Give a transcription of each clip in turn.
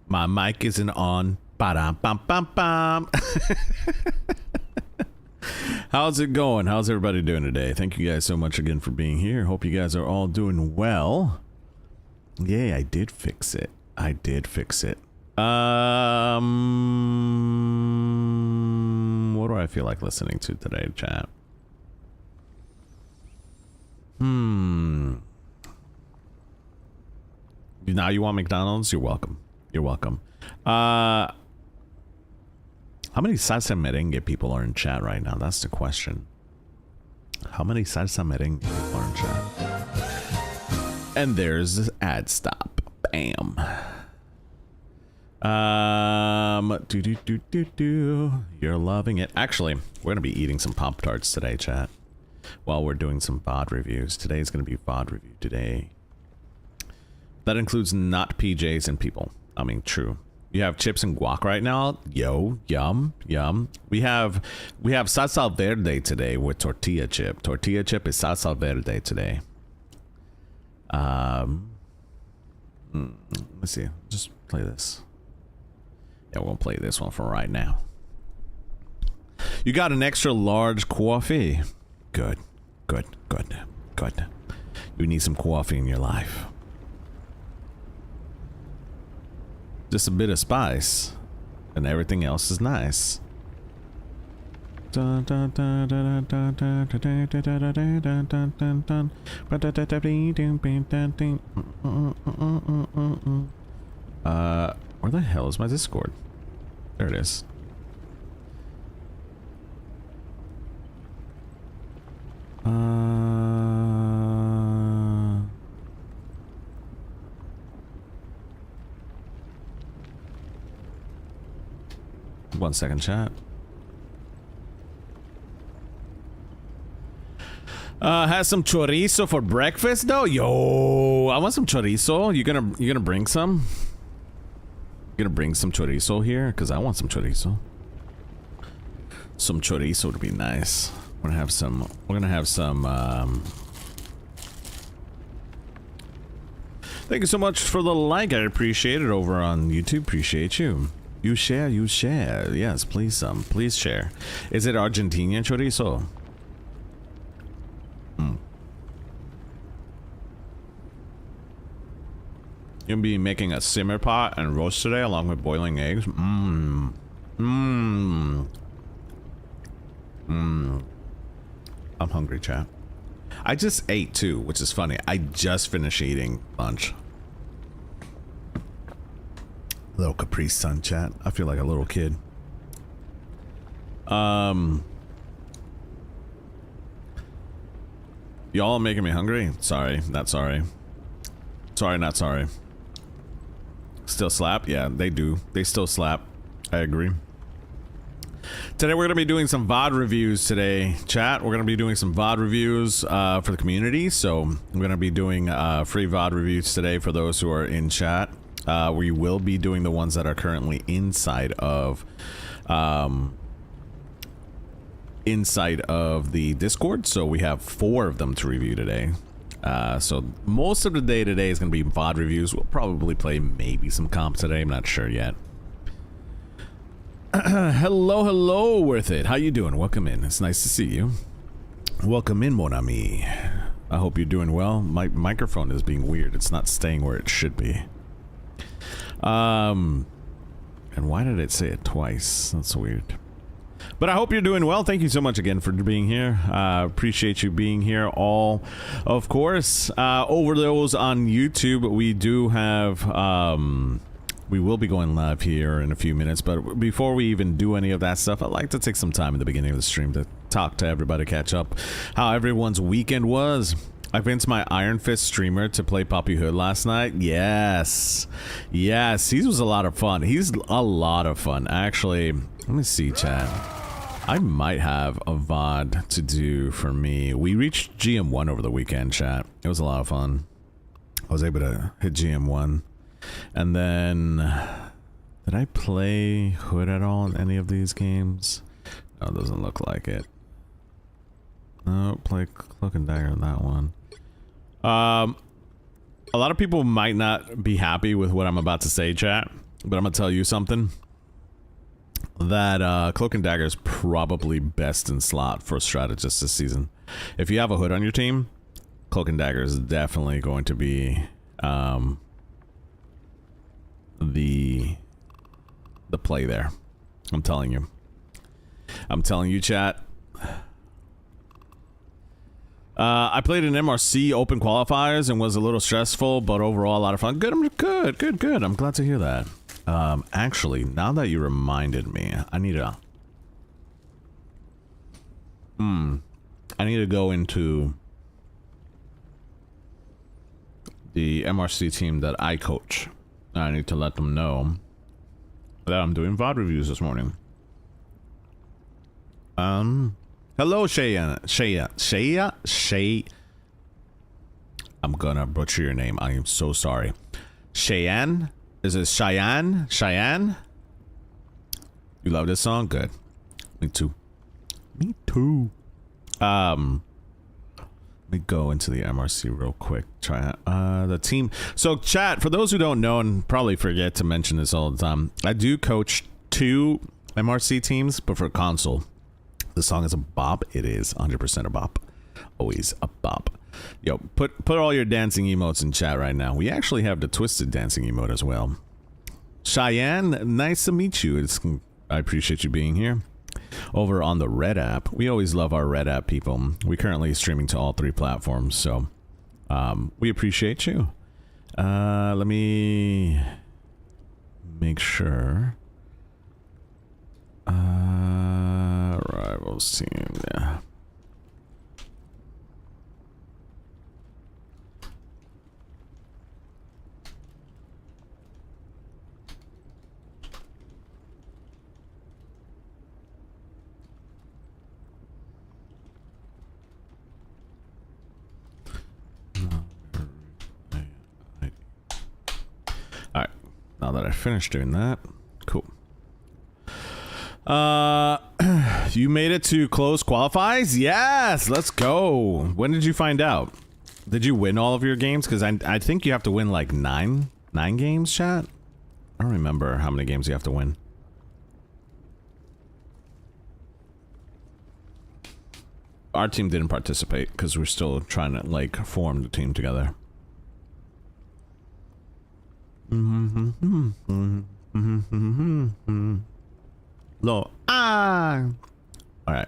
My mic isn't on. Ba-dum, bum, bum, bum. How's it going? How's everybody doing today? Thank you guys so much again for being here. Hope you guys are all doing well. Yay, I did fix it. I did fix it. What do I feel like listening to today, chat? Now you want McDonald's? You're welcome. You're welcome. How many salsa merengue people are in chat right now? That's the question. How many salsa merengue people are in chat? And there's the ad stop. Bam. You're loving it. Actually, we're gonna be eating some Pop-Tarts today, chat, while we're doing some VOD reviews. Today's gonna be VOD review today. That includes not PJs and people. I mean, true. You have chips and guac right now. Yo, yum, yum. We have salsa verde today with tortilla chip. Tortilla chip is salsa verde today. Let's see. Just play this. Yeah, we'll play this one for right now. You got an extra large coffee. Good, good, good, good. You need some coffee in your life. Just a bit of spice, and everything else is nice. Where the hell is my Discord? There it is. One second, chat. Has some chorizo for breakfast though. Yo, I want some chorizo. You gonna bring some? You gonna bring some chorizo here? Cause I want some chorizo. Some chorizo would be nice. We're gonna have some. Thank you so much for the like. I appreciate it over on YouTube. Appreciate you. You share, you share. Yes, please please share. Is it Argentinian chorizo? You'll be making a simmer pot and roast today along with boiling eggs. I'm hungry, chat. I just ate too, which is funny. I just finished eating lunch. Little Capri Sun, chat. I feel like a little kid. Y'all are making me hungry. Sorry, not sorry. Sorry, not sorry. Still slap? Yeah, they do. They still slap. I agree. Today we're going to be doing some VOD reviews today, chat. We're going to be doing some VOD reviews for the community. So we're going to be doing free VOD reviews today for those who are in chat. We will be doing the ones that are currently inside of the Discord. So we have 4 of them to review today. So most of the day today is going to be VOD reviews. We'll probably play maybe some comp today. I'm not sure yet. Hello, Worth It. How you doing? Welcome in. It's nice to see you. Welcome in, mon ami. I hope you're doing well. My microphone is being weird. It's not staying where it should be. And why did it say it twice? That's weird. But I hope you're doing well. Thank you so much again for being here. Appreciate you being here all. Of course, over those on YouTube, we do have... we will be going live here in a few minutes, but before we even do any of that stuff, I'd like to take some time in the beginning of the stream to talk to everybody, catch up how everyone's weekend was. I convinced my Iron Fist streamer to play Poppy Hood last night. Yes, he was a lot of fun. He's a lot of fun. Actually, let me see, chat. I might have a VOD to do for me. We reached GM1 over the weekend, chat. It was a lot of fun. I was able to hit GM1. And then, did I play Hood at all in any of these games? No, it doesn't look like it. No, play Cloak and Dagger on that one. A lot of people might not be happy with what I'm about to say, chat. but I'm gonna tell you something. That Cloak and Dagger is probably best in slot for strategists this season. If you have a hood on your team, Cloak and Dagger is definitely going to be the play there. I'm telling you. I'm telling you, chat. I played in MRC Open Qualifiers and was a little stressful, but overall a lot of fun. Good, good. I'm glad to hear that. Actually, now that you reminded me, I need to... I need to go into the MRC team that I coach. I need to let them know that I'm doing VOD reviews this morning. Hello, Shay. I'm gonna butcher your name. I am so sorry. Cheyenne? Is it Cheyenne? Cheyenne? You love this song? Good. Me too. Me too. Let me go into the MRC real quick. Try the team. So, chat, for those who don't know and probably forget to mention this all the time, I do coach 2 MRC teams, but for console. The song is a bop. It is 100% a bop. Always a bop. Yo, put all your dancing emotes in chat right now. We actually have the twisted dancing emote as well. Cheyenne, nice to meet you. I appreciate you being here. Over on the Red app. We always love our Red app people. We currently streaming to all 3 platforms, so we appreciate you. Let me make sure. Rivals team, yeah. Alright, now that I finished doing that, cool. You made it to close qualifies? Yes, let's go. When did you find out? Did you win all of your games? Because I think you have to win like 9 games, chat? I don't remember how many games you have to win. Our team didn't participate because we're still trying to like form the team together. Low. All right.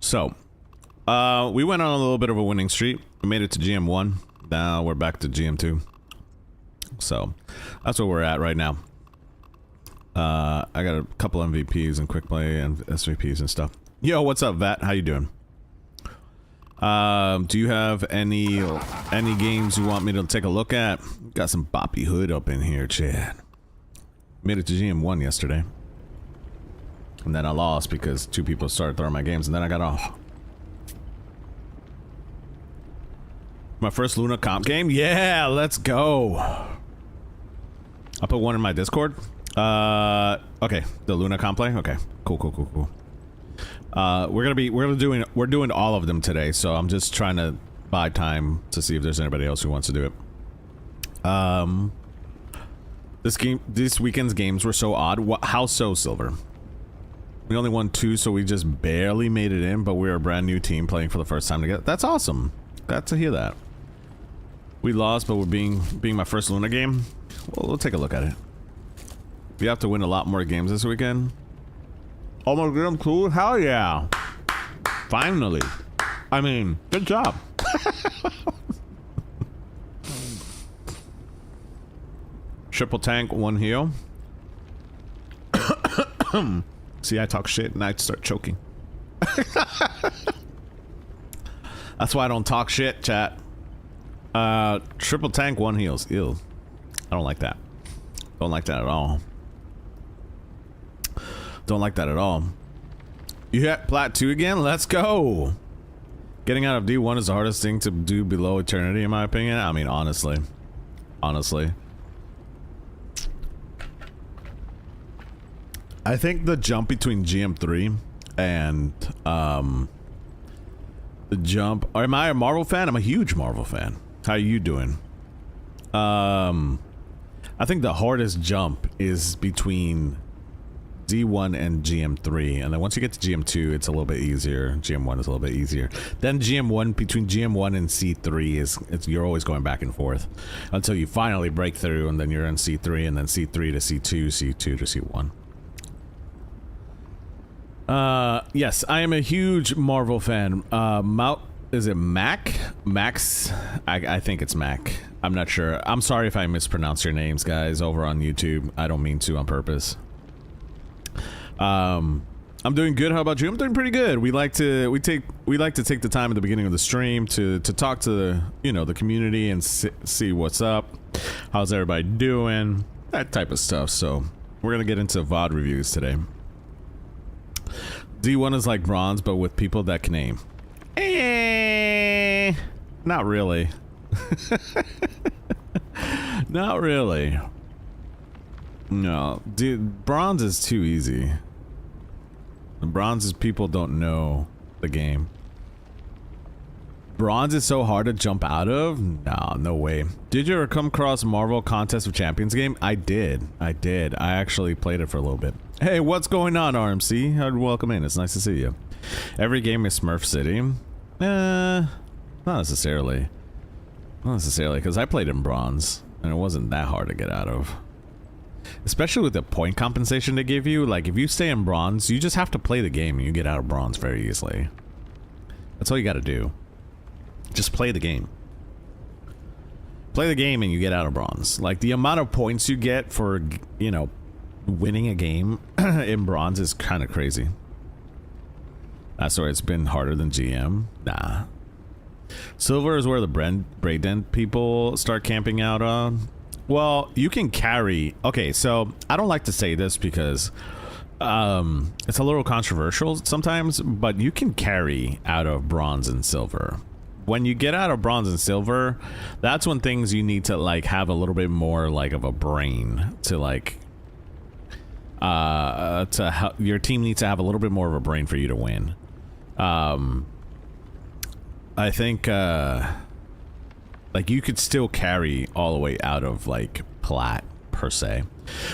So, we went on a little bit of a winning streak. We made it to GM1. Now we're back to GM2. So, that's where we're at right now. I got a couple MVPs and quick play and SVPs and stuff. Yo, what's up, Vat? How you doing? Do you have any games you want me to take a look at? Got some boppy hood up in here, Chad. Made it to GM1 yesterday. And then I lost because 2 people started throwing my games and then I got off. My first Luna comp game? Yeah, let's go. I'll put one in my Discord. Okay, the Luna comp play? Okay, cool. We're doing all of them today, so I'm just trying to buy time to see if there's anybody else who wants to do it. This weekend's games were so odd. How so, Silver? We only won 2, so we just barely made it in, but we're a brand new team playing for the first time together. That's awesome. Glad to hear that. We lost, but we're being my first Luna game. Well, we'll take a look at it. We have to win a lot more games this weekend. Oh my god, I'm cool. Hell yeah. Finally. I mean, good job. Triple tank, 1 heal. See, I talk shit and I start choking. That's why I don't talk shit, chat. Triple tank, 1 heals. Ew. I don't like that. Don't like that at all. Don't like that at all. You hit Plat 2 again? Let's go! Getting out of D1 is the hardest thing to do below Eternity, in my opinion. I mean, honestly. Honestly. I think the jump between GM3 and, the jump... Am I a Marvel fan? I'm a huge Marvel fan. How are you doing? I I think the hardest jump is between G1 and GM3, and then once you get to GM2, it's a little bit easier. GM1 is a little bit easier. Then GM1, between GM1 and C3 is you're always going back and forth until you finally break through, and then you're in C3, and then C3 to C2, C2 to C1. Yes, I am a huge Marvel fan. Is it Mac? Max? I think it's Mac. I'm not sure. I'm sorry if I mispronounce your names, guys, over on YouTube. I don't mean to on purpose. I'm doing good. How about you? I'm doing pretty good. We like to take the time at the beginning of the stream to talk to the, you know, the community and see what's up. How's everybody doing? That type of stuff. So we're gonna get into VOD reviews today. D1 is like bronze, but with people that can aim. Not really. Not really. No, dude, bronze is too easy. The bronze is people don't know the game. Bronze is so hard to jump out of? No, no way. Did you ever come across Marvel Contest of Champions game? I did. I actually played it for a little bit. Hey, what's going on, RMC? Welcome in. It's nice to see you. Every game is Smurf City. Not necessarily. Not necessarily, because I played in bronze, and it wasn't that hard to get out of. Especially with the point compensation they give you. Like, if you stay in bronze, you just have to play the game and you get out of bronze very easily. That's all you gotta do. Just play the game. Play the game and you get out of bronze. Like, the amount of points you get for, you know, winning a game in bronze is kind of crazy. That's why it's been harder than GM. Nah. Silver is where the Braden people start camping out on. Well, you can carry... Okay, so I don't like to say this because it's a little controversial sometimes, but you can carry out of bronze and silver. When you get out of bronze and silver, that's when things you need to, like, have a little bit more, like, of a brain to, like... to help, your team needs to have a little bit more of a brain for you to win. I think, like, you could still carry all the way out of, like, plat, per se.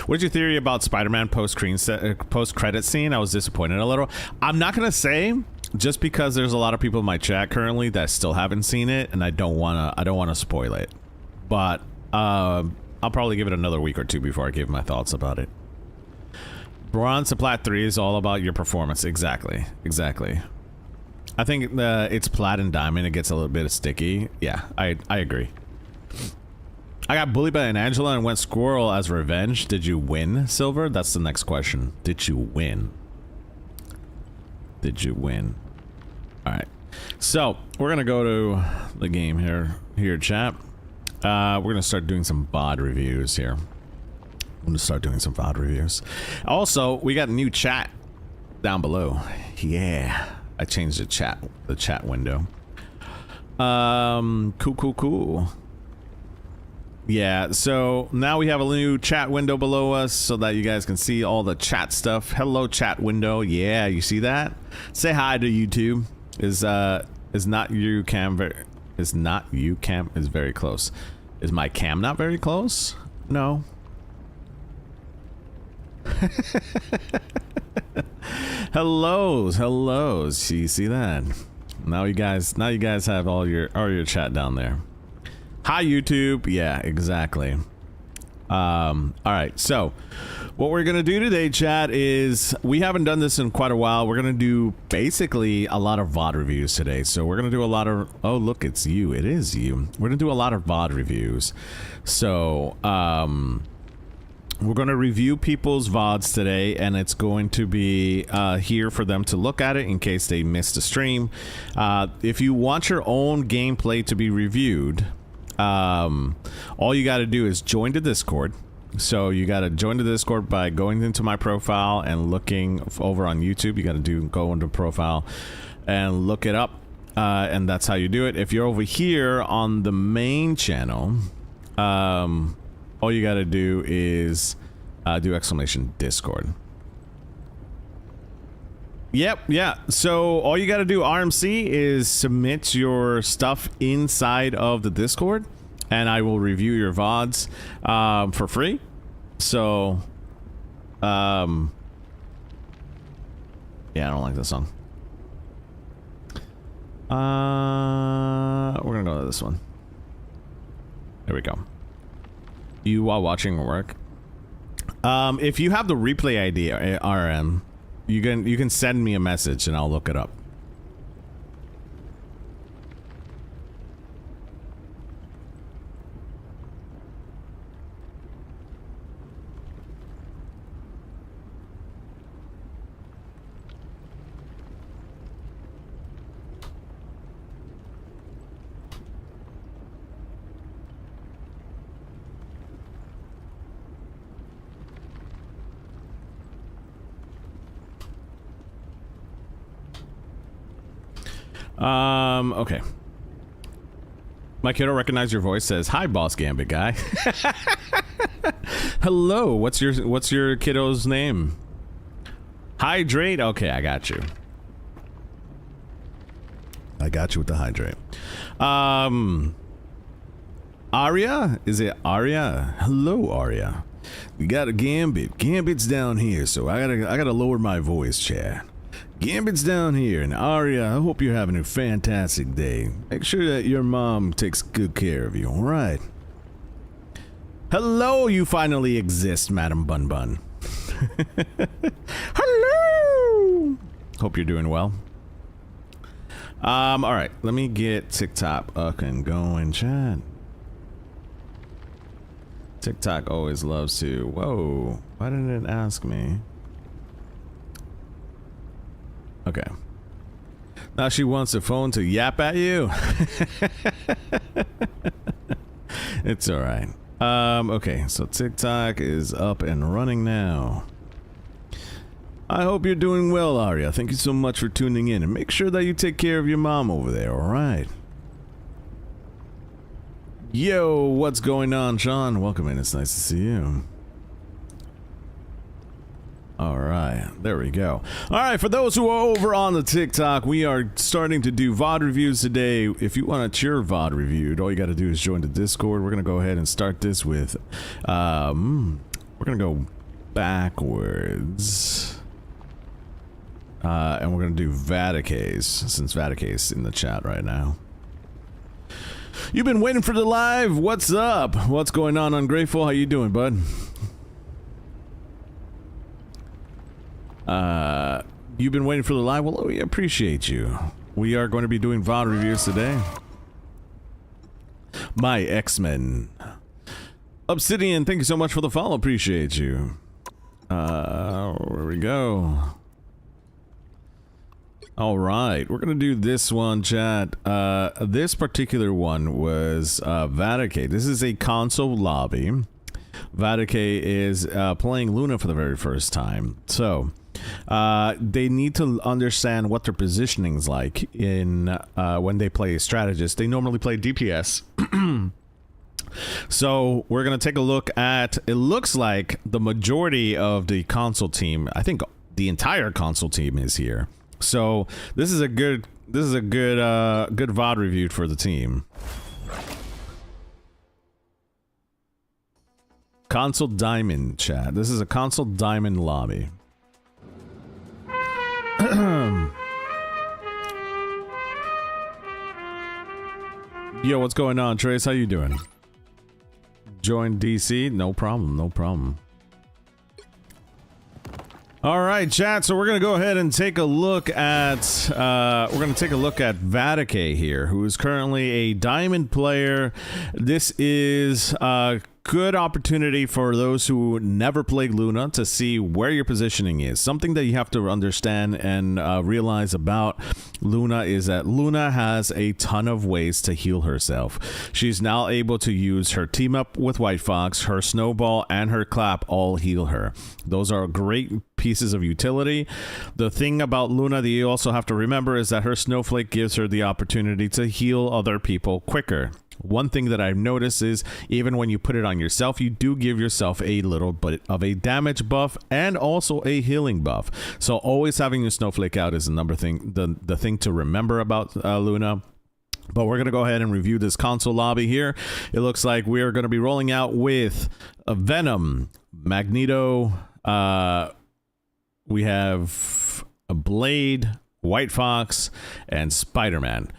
What's your theory about Spider-Man post-credit scene? I was disappointed a little. I'm not gonna say, just because there's a lot of people in my chat currently that still haven't seen it, and I don't wanna spoil it. But, I'll probably give it another week or two before I give my thoughts about it. Bronze to plat 3 is all about your performance. Exactly. Exactly. I think it's plat and diamond. It gets a little bit sticky. Yeah, I agree. I got bullied by an Angela and went squirrel as revenge. Did you win, Silver? That's the next question. Did you win? Did you win? All right. So we're gonna go to the game here, chat. We're gonna start doing some VOD reviews here. I'm gonna start doing some VOD reviews. Also, we got a new chat down below. Yeah. I changed the chat window. Cool. Yeah, so now we have a new chat window below us so that you guys can see all the chat stuff. Hello, chat window. Yeah, you see that? Say hi to YouTube. Is not you cam is very close. Is my cam not very close? No. hellos. You see that? Now you guys have all your chat down there. Hi YouTube. Yeah, exactly. All right, so what we're gonna do today, chat, is we haven't done this in quite a while. We're gonna do basically a lot of VOD reviews today. So we're gonna do a lot of, oh look, it's you. It is you. We're gonna do a lot of VOD reviews. So we're going to review people's VODs today, and it's going to be here for them to look at it in case they missed a stream. If you want your own gameplay to be reviewed, all you got to do is join the Discord. So you got to join the Discord by going into my profile and looking over on YouTube. You got to go into profile and look it up, and that's how you do it. If you're over here on the main channel, all you gotta do is do exclamation Discord. Yep, yeah. So all you gotta do, RMC, is submit your stuff inside of the Discord. and I will review your VODs for free. So, yeah, I don't like this song. We're gonna go to this one. There we go. You while watching work. If you have the replay ID, RM, you can send me a message and I'll look it up. Okay. My kiddo recognized your voice, says, "Hi, Boss Gambit guy." Hello, what's your kiddo's name? Hydrate? Okay, I got you. I got you with the hydrate. Arya? Is it Arya? Hello, Arya. We got a Gambit. Gambit's down here, so I gotta lower my voice, chat. Gambit's down here, and Arya, I hope you're having a fantastic day. Make sure that your mom takes good care of you, alright? Hello, you finally exist, Madam Bun Bun. Hello! Hope you're doing well. Alright, let me get TikTok up and going, chat. TikTok always loves to... Whoa, why didn't it ask me? Okay. Now she wants a phone to yap at you. It's alright. Okay, so TikTok is up and running now. I hope you're doing well, Arya. Thank you so much for tuning in, and make sure that you take care of your mom over there, alright? Yo, what's going on, Sean? Welcome in, it's nice to see you. Alright, there we go. Alright, for those who are over on the TikTok, we are starting to do VOD reviews today. If you want your VOD reviewed, all you gotta do is join the Discord. We're gonna go ahead and start this with, we're gonna go backwards. And we're gonna do Vaticase, since Vaticase is in the chat right now. You've been waiting for the live? What's up? What's going on, Ungrateful? How you doing, bud? You've been waiting for the live? Well, we appreciate you. We are going to be doing VOD reviews today. My X-Men. Obsidian, thank you so much for the follow. Appreciate you. Where we go? Alright, we're gonna do this one, chat. This particular one was Vaticate. This is a console lobby. Vaticate is playing Luna for the very first time. So, they need to understand what their positioning is like in when they play strategist. They normally play DPS. So we're gonna take a look at, it looks like the majority of the console team, I think the entire console team is here. So this is a good good VOD review for the team. Console Diamond, chat. This is a Console Diamond lobby. Yo, what's going on, Trace? How you doing? Join DC? No problem, no problem. All right, chat. So we're gonna go ahead and take a look at Vaticate here, who is currently a diamond player. This is good opportunity for those who never played Luna to see where your positioning is. Something that you have to understand and realize about Luna is that Luna has a ton of ways to heal herself. She's now able to use her team up with White Fox, her snowball, and her clap all heal her. Those are great pieces of utility. The thing about Luna that you also have to remember is that her snowflake gives her the opportunity to heal other people quicker. One thing that I've noticed is even when you put it on yourself, you do give yourself a little bit of a damage buff and also a healing buff. So always having your snowflake out is the thing to remember about Luna. But we're going to go ahead and review this console lobby here. It looks like we're going to be rolling out with a Venom, Magneto, we have a Blade, White Fox, and Spider-Man.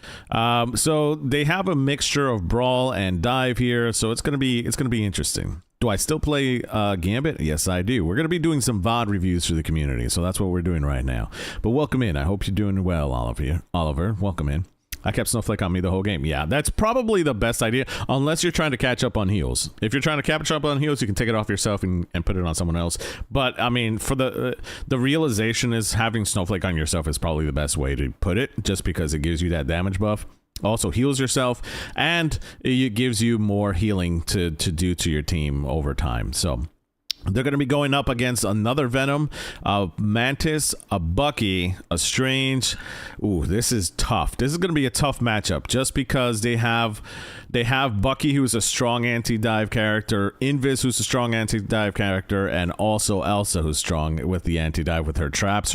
So they have a mixture of brawl and dive here, so it's gonna be interesting. Do I still play Gambit? Yes, I do. We're gonna be doing some VOD reviews for the community, so that's what we're doing right now. But welcome in. I hope you're doing well, Oliver. Welcome in. I kept Snowflake on me the whole game. Yeah, that's probably the best idea, unless you're trying to catch up on heals. If you're trying to catch up on heals, you can take it off yourself and put it on someone else. But, I mean, for the realization is having Snowflake on yourself is probably the best way to put it, just because it gives you that damage buff. Also heals yourself, and it gives you more healing to do to your team over time. So they're going to be going up against another Venom, a Mantis, a Bucky, a Strange. Ooh, this is tough. This is going to be a tough matchup just because they have Bucky, who's a strong anti-dive character, Invis, who's a strong anti-dive character, and also Elsa, who's strong with the anti-dive with her traps.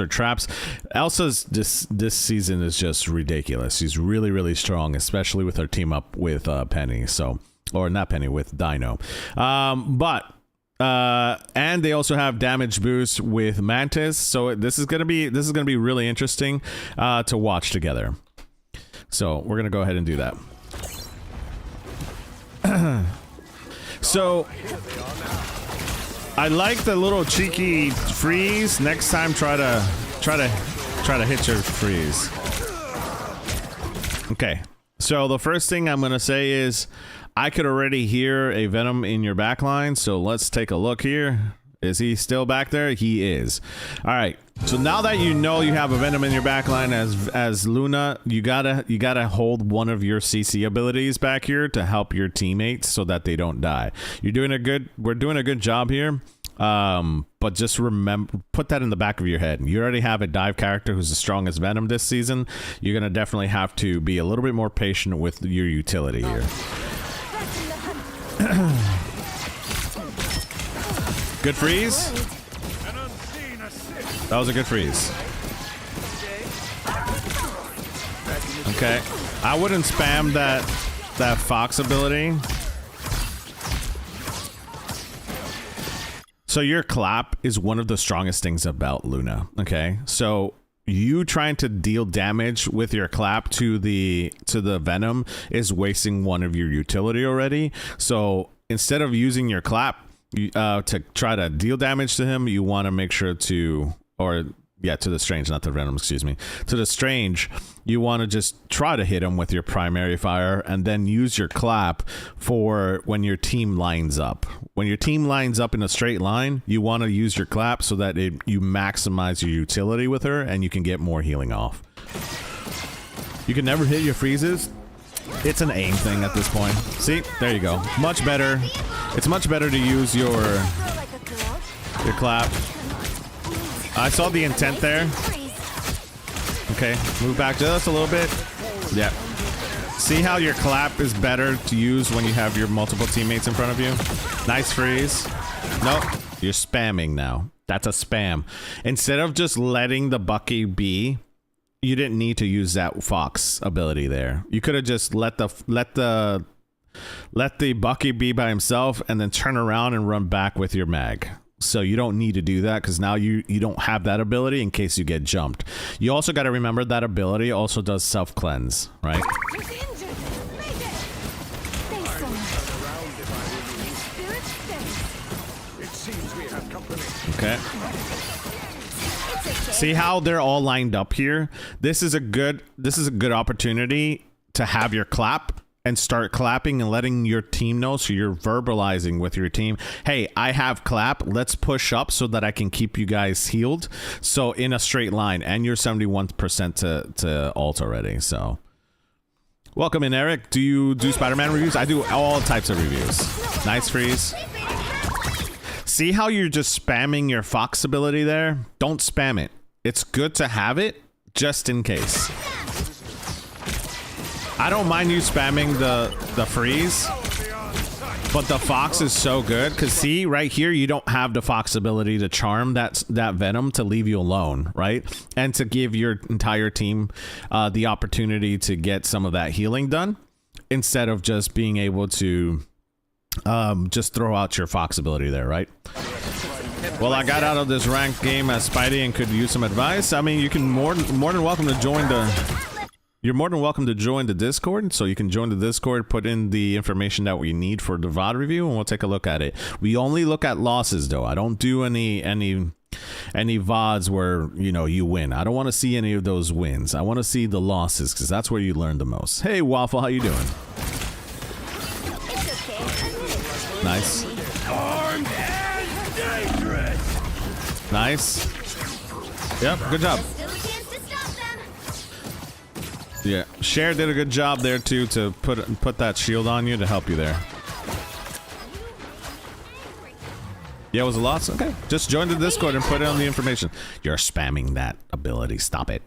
Elsa's this season is just ridiculous. She's really, really strong, especially with her team up with Penny. So, or not Penny, with Dino. And they also have damage boost with Mantis, so this is gonna be really interesting to watch together. So we're gonna go ahead and do that. So I like the little cheeky freeze. Next time, try to hit your freeze. Okay. So the first thing I'm gonna say is, I could already hear a Venom in your backline, so let's take a look here. Is he still back there? He is. All right. So now that you know you have a Venom in your backline as Luna, you gotta hold one of your CC abilities back here to help your teammates so that they don't die. We're doing a good job here. But just remember, put that in the back of your head. You already have a dive character who's as strong as Venom this season. You're gonna definitely have to be a little bit more patient with your utility here. Good freeze. That was a good freeze. Okay, I wouldn't spam that Fox ability. So your clap is one of the strongest things about Luna. Okay, so you trying to deal damage with your clap to the Venom is wasting one of your utility already. So instead of using your clap to try to deal damage to him, you want to make sure to the Strange, not the Venom, excuse me. To the Strange, you want to just try to hit him with your primary fire and then use your clap for when your team lines up. When your team lines up in a straight line, you want to use your clap so that you maximize your utility with her and you can get more healing off. You can never hit your freezes. It's an aim thing at this point. See? There you go. Much better. It's much better to use your clap. I saw the intent there. Okay, move back just a little bit. Yeah. See how your clap is better to use when you have your multiple teammates in front of you? Nice freeze. Nope, you're spamming now. That's a spam. Instead of just letting the Bucky be, you didn't need to use that Fox ability there. You could have just let the Bucky be by himself and then turn around and run back with your mag. So you don't need to do that because now you don't have that ability in case you get jumped. You also got to remember that ability also does self-cleanse, right? Okay. See how they're all lined up here? This is a good opportunity to have your clap and start clapping and letting your team know, so you're verbalizing with your team, hey, I have clap, let's push up so that I can keep you guys healed. So in a straight line, and you're 71% to ult already, so. Welcome in, Eric. Do you do Spider-Man reviews? I do all types of reviews. Nice freeze. See how you're just spamming your Fox ability there? Don't spam it. It's good to have it, just in case. I don't mind you spamming the freeze. But the Fox is so good because see right here, you don't have the Fox ability to charm that Venom to leave you alone, right? And to give your entire team the opportunity to get some of that healing done instead of just being able to just throw out your Fox ability there, right? Well, I got out of this ranked game as Spidey and could use some advice. I mean, you can more than welcome to join the... You're more than welcome to join the Discord, so you can join the Discord, put in the information that we need for the VOD review, and we'll take a look at it. We only look at losses, though. I don't do any VODs where, you know, you win. I don't want to see any of those wins. I want to see the losses, because that's where you learn the most. Hey, Waffle, how you doing? Nice. Nice. Yep, good job. Yeah, Cher did a good job there too to put that shield on you to help you there. Yeah, it was a loss. Okay, just join the Discord and put in the information. You're spamming that ability. Stop it.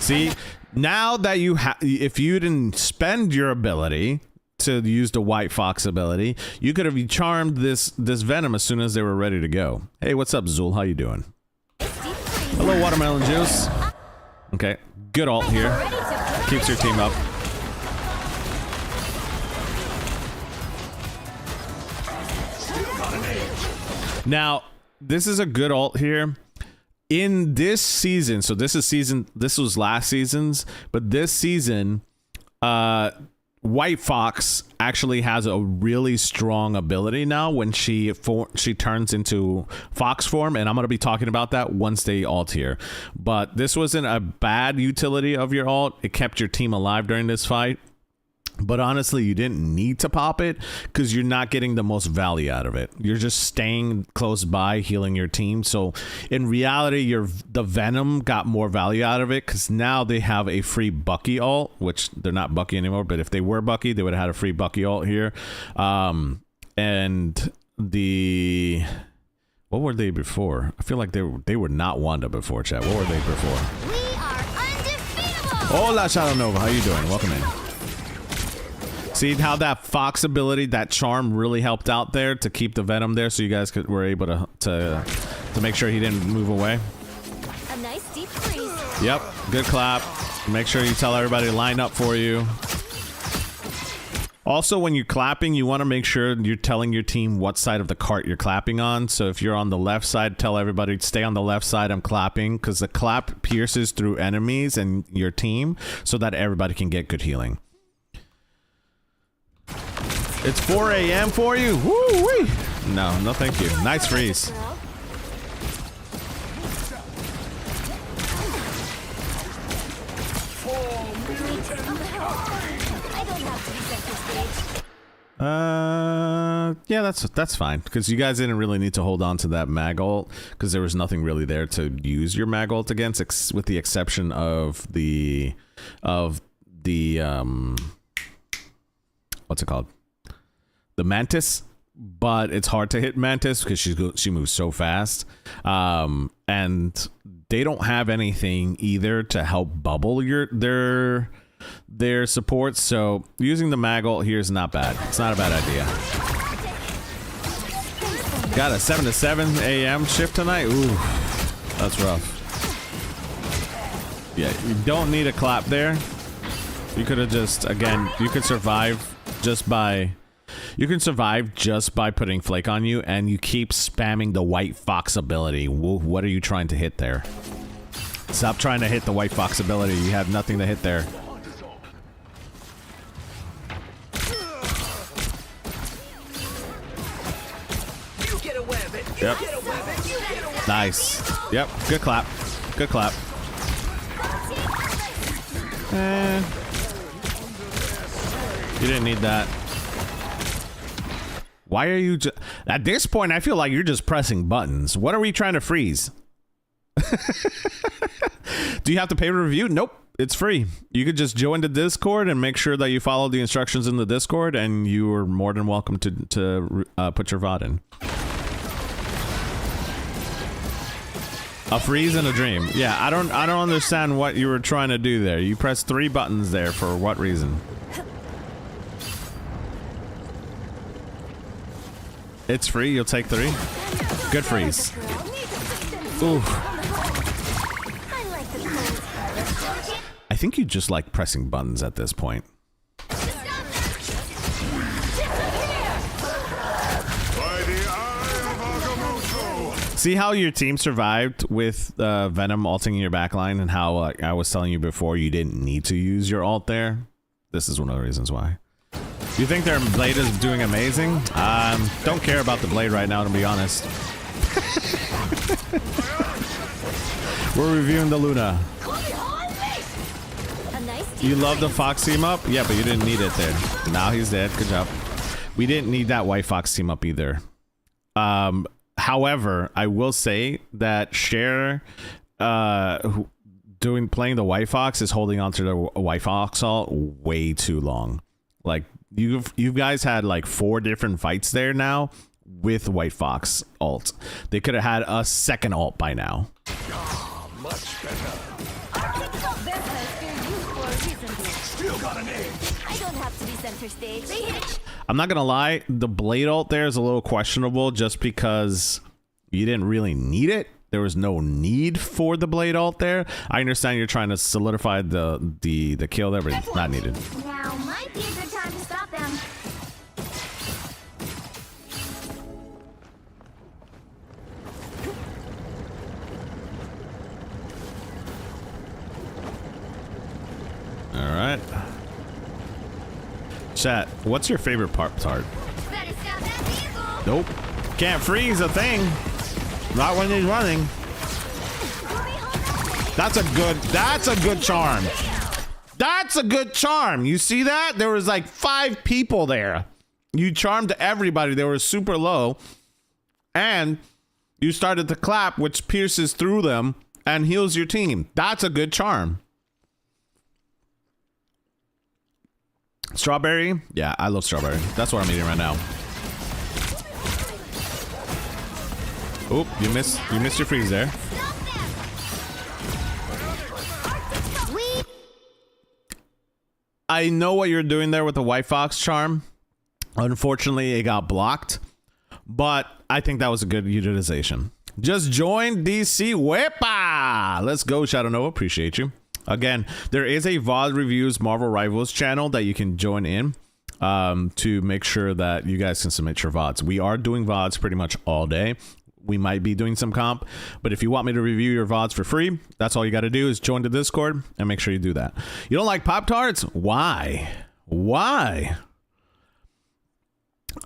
See, now that you if you didn't spend your ability to use the White Fox ability, you could have charmed this Venom as soon as they were ready to go. Hey, what's up, Zul? How you doing? Hello, watermelon juice. Okay, good ult here. Keeps your team up. Now, this is a good ult here. In this season, so this was last season's, but this season, White Fox actually has a really strong ability now when she turns into Fox form, and I'm going to be talking about that once they ult here. But this wasn't a bad utility of your ult. It kept your team alive during this fight. But honestly, you didn't need to pop it because you're not getting the most value out of it. You're just staying close by, healing your team. So in reality, the Venom got more value out of it because now they have a free Bucky ult, which they're not Bucky anymore. But if they were Bucky, they would have had a free Bucky ult here. And the... What were they before? I feel like they were not Wanda before, chat. What were they before? We are undefeatable! Hola, Shadow Nova. How you doing? Welcome in. See how that Fox ability, that charm really helped out there to keep the Venom there so you guys were able to make sure he didn't move away. A nice deep freeze. Yep, good clap. Make sure you tell everybody to line up for you. Also, when you're clapping, you want to make sure you're telling your team what side of the cart you're clapping on. So if you're on the left side, tell everybody, stay on the left side, I'm clapping, because the clap pierces through enemies and your team so that everybody can get good healing. It's 4 a.m. for you? Woo-wee! No, thank you. Nice freeze. Yeah, that's fine, because you guys didn't really need to hold on to that mag ult, because there was nothing really there to use your mag ult against, with the exception of the what's it called? The Mantis. But it's hard to hit Mantis because she moves so fast, and they don't have anything either to help bubble their support. So using the mag ult here is not bad. It's not a bad idea. Got a 7 to 7 a.m. shift tonight. Ooh, that's rough. Yeah, you don't need a clap there. You could have just, again, you could survive just by. You can survive just by putting Flake on you, and you keep spamming the White Fox ability. What are you trying to hit there? Stop trying to hit the White Fox ability. You have nothing to hit there. Yep. Nice. Yep. Good clap. Good clap. You didn't need that. Why are you just... At this point, I feel like you're just pressing buttons. What are we trying to freeze? Do you have to pay to review? Nope. It's free. You could just join the Discord and make sure that you follow the instructions in the Discord, and you are more than welcome to put your VOD in. A freeze and a dream. Yeah, I don't understand what you were trying to do there. You pressed 3 buttons there for what reason? It's free, you'll take 3. Good freeze. Ooh. I think you just like pressing buttons at this point. See how your team survived with Venom ulting in your backline, and how I was telling you before you didn't need to use your ult there? This is one of the reasons why. You think their blade is doing amazing? Don't care about the blade right now, to be honest. We're reviewing the Luna. You love the Fox team up? Yeah, but you didn't need it there. Now he's dead. Good job. We didn't need that White Fox team up either. However, I will say that Cher playing the White Fox is holding on to the White Fox ult way too long. Like you guys had like 4 different fights there now with White Fox ult. They could have had a second ult by now. Ah, much better. Still got a name. I don't have to be center stage. I'm not gonna lie, the blade ult there is a little questionable just because you didn't really need it. There was no need for the blade ult there. I understand you're trying to solidify the kill there, but it's not needed. Now might be a good time to stop them. All right. Chat, what's your favorite Pop-Tart? Nope. Can't freeze a thing. Not when he's running. That's a good charm. That's a good charm. You see that? There was like 5 people there. You charmed everybody. They were super low. And you started to clap, which pierces through them and heals your team. That's a good charm. Strawberry? Yeah, I love strawberry. That's what I'm eating right now. Oop, you missed your freeze there. I know what you're doing there with the White Fox charm. Unfortunately, it got blocked, but I think that was a good utilization. Just joined DC. Wepa! Let's go, Shadow Nova. Appreciate you. Again, there is a VOD Reviews Marvel Rivals channel that you can join in to make sure that you guys can submit your VODs. We are doing VODs pretty much all day. We might be doing some comp, but if you want me to review your VODs for free, that's all you got to do is join the Discord and make sure you do that. You don't like Pop-Tarts? Why? Why?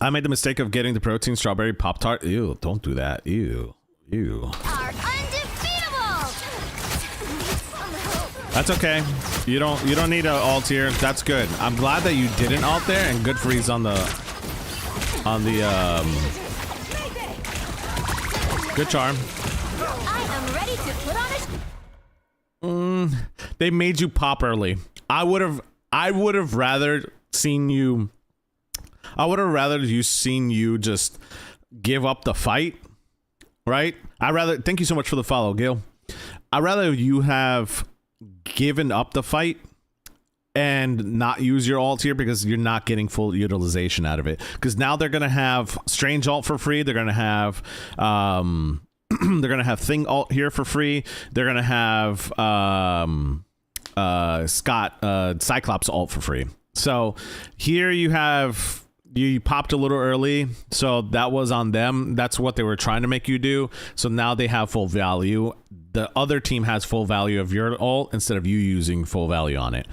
I made the mistake of getting the protein strawberry Pop-Tart. Ew, don't do that. Ew. Ew. That's okay. You don't need an ult here. That's good. I'm glad that you didn't ult there, and good freeze on the good charm. I am ready to put on a They made you pop early. I would have rather seen you just give up the fight, right? Thank you so much for the follow, Gil. I'd rather you have given up the fight and not use your ult here because you're not getting full utilization out of it. Because now they're gonna have Strange ult for free. They're gonna have they're gonna have Thing ult here for free. They're gonna have Cyclops ult for free. So here you popped a little early, so that was on them. That's what they were trying to make you do. So now they have full value. The other team has full value of your ult instead of you using full value on it.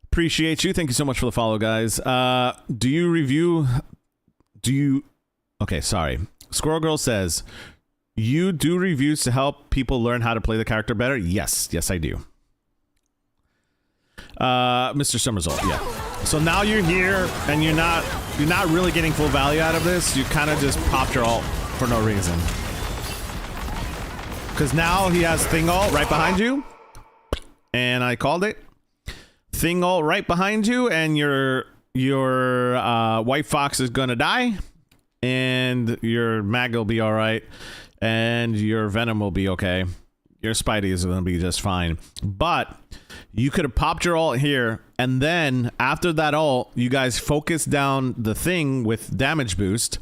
Appreciate you. Thank you so much for the follow, guys. Okay, sorry. Squirrel Girl says, you do reviews to help people learn how to play the character better? Yes, I do. Mr. Somersault, yeah. So now you're here and you're not really getting full value out of this. You kind of just popped your ult for no reason. Because now he has Thing ult right behind you. And I called it. Thing ult right behind you, and your White Fox is gonna die. and your mag will be all right, and your venom will be okay. Your Spidey is going to be just fine. But you could have popped your ult here, and then after that ult, you guys focus down the thing with damage boost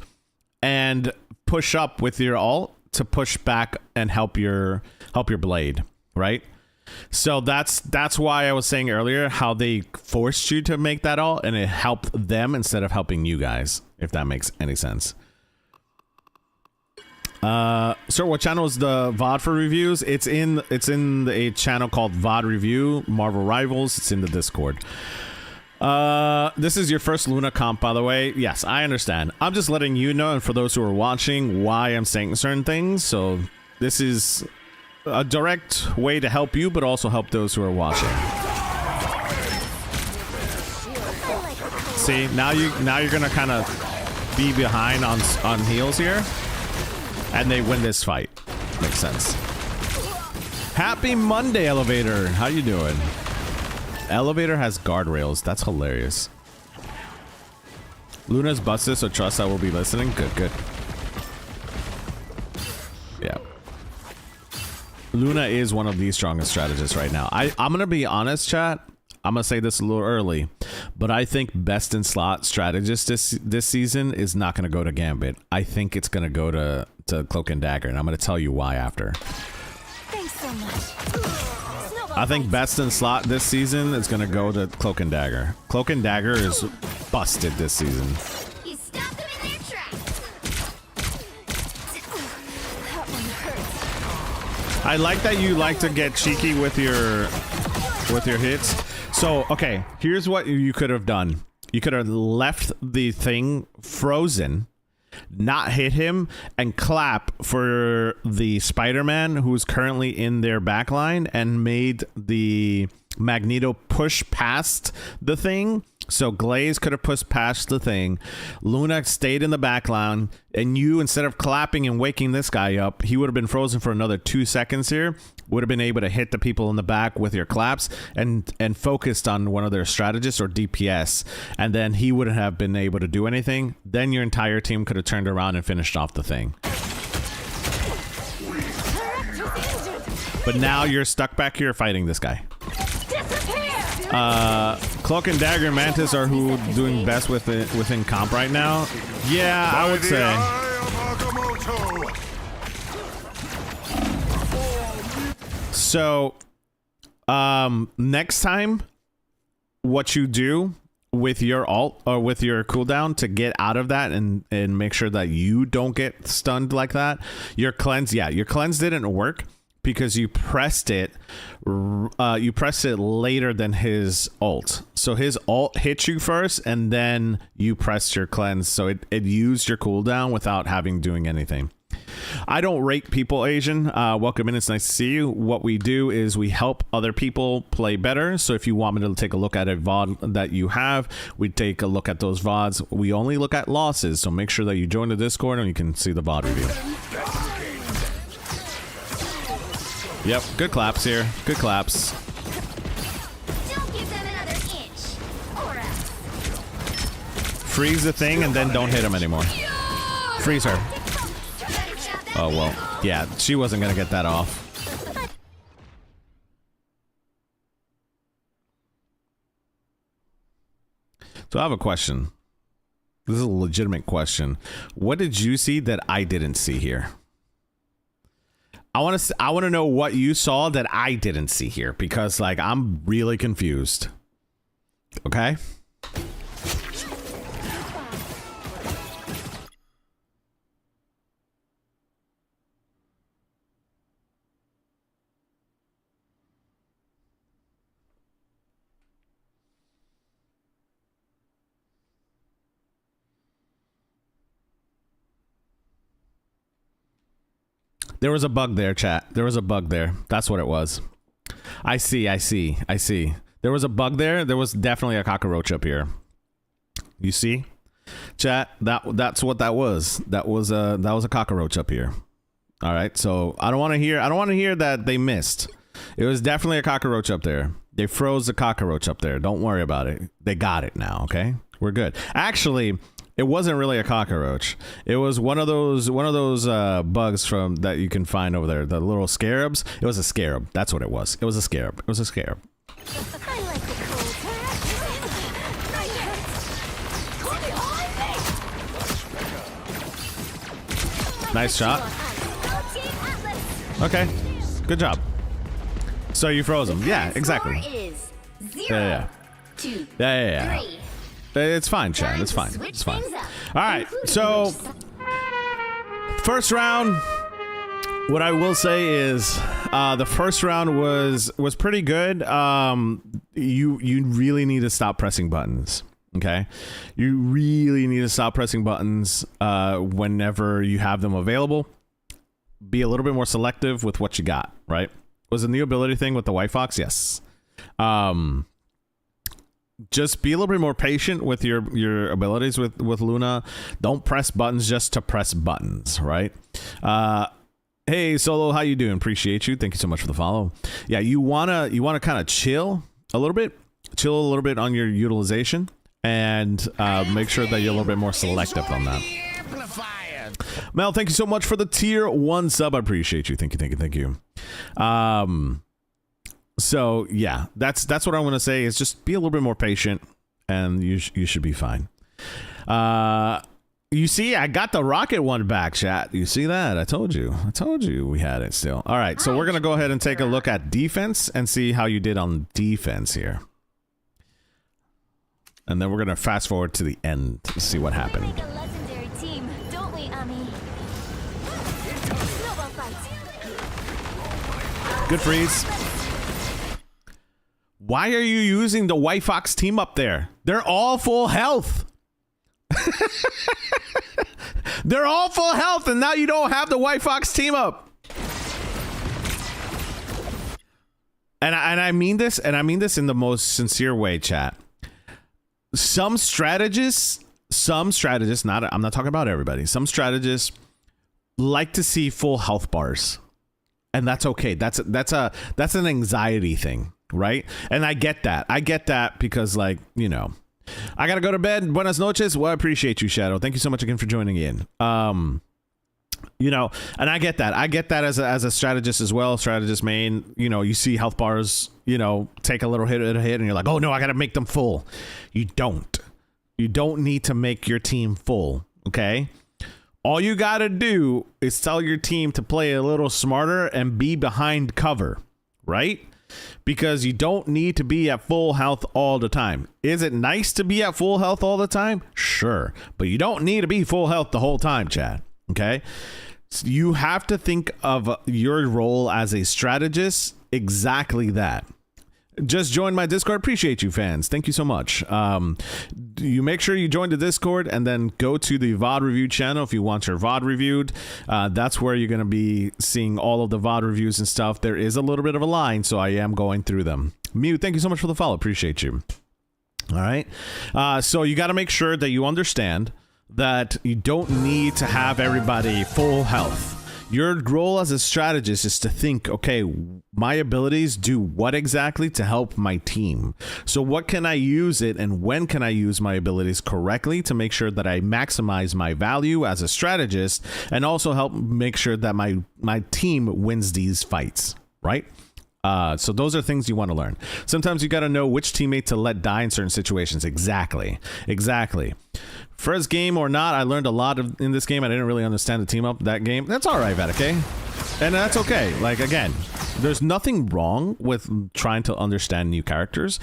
and push up with your ult to push back and help your blade, right? So that's why I was saying earlier how they forced you to make that ult, and it helped them instead of helping you guys, if that makes any sense. Sir, what channel is the VOD for reviews? It's in a channel called VOD Review, Marvel Rivals. It's in the Discord. This is your first Luna comp, by the way. Yes, I understand. I'm just letting you know, and for those who are watching, why I'm saying certain things. So this is a direct way to help you, but also help those who are watching. See, now you're gonna kind of be behind on heals here. And they win this fight. Makes sense. Happy Monday, Elevator. How you doing? Elevator has guardrails. That's hilarious. Luna's busted, so trust I will be listening. Good, good. Yeah. Luna is one of the strongest strategists right now. I'm going to be honest, chat. I'm going to say this a little early, but I think best in slot strategist this season is not going to go to Gambit. I think it's going to go to Cloak and Dagger, and I'm going to tell you why after. Thanks so much. I think best in slot this season is going to go to Cloak and Dagger. Cloak and Dagger is busted this season. You stopped them in their tracks. That one hurts. I like that you like to get cheeky with your hits. So, okay, here's what you could have done. You could have left the thing frozen, not hit him, and clap for the Spider-Man who's currently in their backline and made the Magneto push past the thing. So Glaze could have pushed past the thing. Luna stayed in the backline, and you, instead of clapping and waking this guy up, he would have been frozen for another 2 seconds here. Would have been able to hit the people in the back with your claps and focused on one of their strategists or DPS, and then he wouldn't have been able to do anything. Then your entire team could have turned around and finished off the thing. But now you're stuck back here fighting this guy. Cloak and Dagger and Mantis are who doing best within comp right now. Yeah, I would say. So, next time, what you do with your ult or with your cooldown to get out of that and make sure that you don't get stunned like that, your cleanse, your cleanse didn't work because you pressed it later than his ult. So his ult hit you first and then you pressed your cleanse, so it used your cooldown without having doing anything. I don't rate people, Asian. Welcome in. It's nice to see you. What we do is we help other people play better. So if you want me to take a look at a VOD that you have, we take a look at those VODs. We only look at losses. So make sure that you join the Discord and you can see the VOD review. Yep. Good claps here. Good claps. Don't give them another inch. Or else. Freeze the thing and then don't hit him anymore. Freeze her. Oh, well, yeah, she wasn't going to get that off. So I have a question. This is a legitimate question. What did you see that I didn't see here? I want to know what you saw that I didn't see here, because like I'm really confused. Okay? There was a bug there, chat. There was a bug there. That's what it was. I see. There was a bug there. There was definitely a cockroach up here. You see? Chat, that's what that was. That was a cockroach up here. All right. So I don't want to hear that they missed. It was definitely a cockroach up there. They froze the cockroach up there. Don't worry about it. They got it now, okay? We're good. Actually, It wasn't really a cockroach. It was one of those bugs from that you can find over there. The little scarabs. It was a scarab. That's what it was. It was a scarab. It was a scarab. I like the cold. Nice shot. Okay. Good job. So you froze him. Yeah, exactly. Is 0, Yeah. 2, Yeah. 3. It's fine, Chad. It's fine. It's fine. All right. So first round. What I will say is, the first round was pretty good. You really need to stop pressing buttons. Okay, you really need to stop pressing buttons whenever you have them available. Be a little bit more selective with what you got. Right? Was a new ability thing with the White Fox? Yes. Just be a little bit more patient with your abilities with Luna. Don't press buttons just to press buttons. Right? Hey Solo, how you doing? Appreciate you. Thank you so much for the follow. Yeah, you wanna kind of chill a little bit on your utilization, and make sure that you're a little bit more selective on that. Mel, thank you so much for the tier 1 sub. I appreciate you. Thank you. So yeah, that's what I'm gonna say is just be a little bit more patient, and you should be fine. You see, I got the rocket one back, chat. You see that? I told you we had it still. All right, so we're going to go ahead and take a look at defense and see how you did on defense here. And then we're going to fast forward to the end to see what happened. We make a legendary team, don't we, Ami? Snowball fight. Good freeze. Why are you using the White Fox team up there? They're all full health. They're all full health, and now you don't have the White Fox team up. And I mean this, in the most sincere way, chat. Some strategists, I'm not talking about everybody. Some strategists like to see full health bars, and that's okay. That's an anxiety thing, right? And I get that because, like, you know, I gotta go to bed. Buenas noches. Well, I appreciate you, Shadow. Thank you so much again for joining in. You know, and I get that as a strategist as well. Strategist main, you know, you see health bars, you know, take a little hit, and you're like, oh no, I gotta make them full. You don't need to make your team full. Okay. All you gotta do is tell your team to play a little smarter and be behind cover, right? Because you don't need to be at full health all the time. Is it nice to be at full health all the time? Sure. But you don't need to be full health the whole time, Chad. Okay? So you have to think of your role as a strategist exactly that. Just join my Discord. Appreciate you, fans. Thank you so much. You make sure you join the Discord and then go to the VOD review channel if you want your VOD reviewed. That's where you're going to be seeing all of the VOD reviews and stuff. There is a little bit of a line, so I am going through them. Mew, thank you so much for the follow. Appreciate you. All right. So you got to make sure that you understand that you don't need to have everybody full health. Your role as a strategist is to think, okay, my abilities do what exactly to help my team? So what can I use it, and when can I use my abilities correctly to make sure that I maximize my value as a strategist, and also help make sure that my team wins these fights, right? So those are things you want to learn. Sometimes you got to know which teammate to let die in certain situations. Exactly. First game or not, I learned a lot in this game. I didn't really understand the team up that game. That's all right, Vatican. And that's okay. Like, again, there's nothing wrong with trying to understand new characters.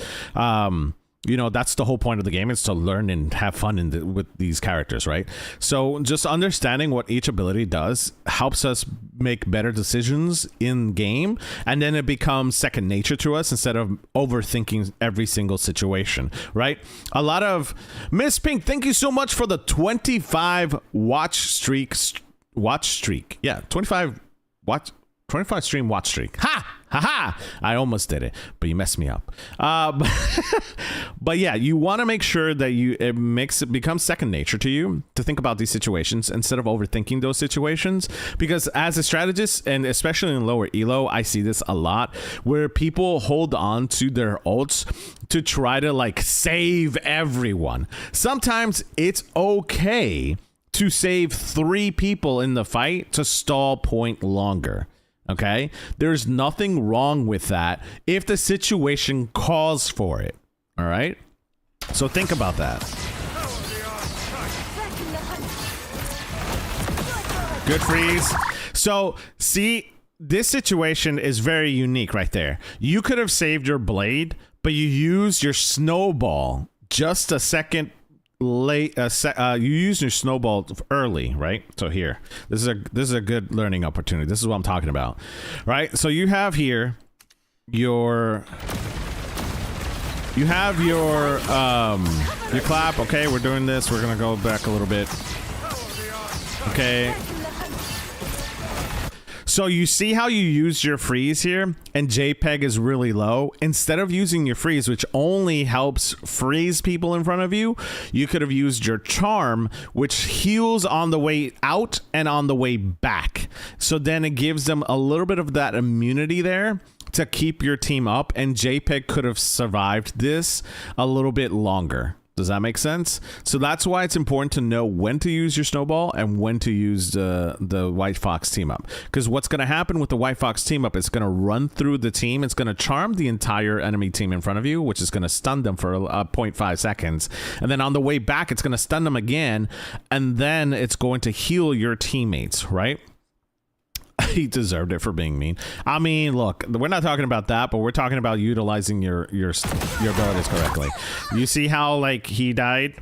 You know, that's the whole point of the game, is to learn and have fun with these characters, right? So just understanding what each ability does helps us make better decisions in game, and then it becomes second nature to us instead of overthinking every single situation, right? A lot of Miss Pink, thank you so much for the 25 watch streak. Yeah, 25 stream watch streak. Ha! Haha! I almost did it, but you messed me up. But yeah, you want to make sure that it becomes second nature to you to think about these situations instead of overthinking those situations. Because as a strategist, and especially in lower elo, I see this a lot where people hold on to their ults to try to like save everyone. Sometimes it's okay to save 3 people in the fight to stall point longer. Okay, there's nothing wrong with that if the situation calls for it. All right, so think about that. Good freeze. So see, this situation is very unique right there. You could have saved your blade, but you used your snowball just a second late. You used your snowball early, right? So here, this is a good learning opportunity. This is what I'm talking about, right? So you have here your clap. Okay, we're doing this. We're gonna go back a little bit. Okay. So you see how you use your freeze here and JPEG is really low? Instead of using your freeze, which only helps freeze people in front of you, you could have used your charm, which heals on the way out and on the way back. So then it gives them a little bit of that immunity there to keep your team up, and JPEG could have survived this a little bit longer. Does that make sense? So that's why it's important to know when to use your snowball and when to use the White Fox team up. Because what's going to happen with the White Fox team up, it's going to run through the team. It's going to charm the entire enemy team in front of you, which is going to stun them for 0.5 seconds. And then on the way back, it's going to stun them again. And then it's going to heal your teammates, right? He deserved it for being mean. I mean, look, we're not talking about that, but we're talking about utilizing your abilities correctly. You see how like he died,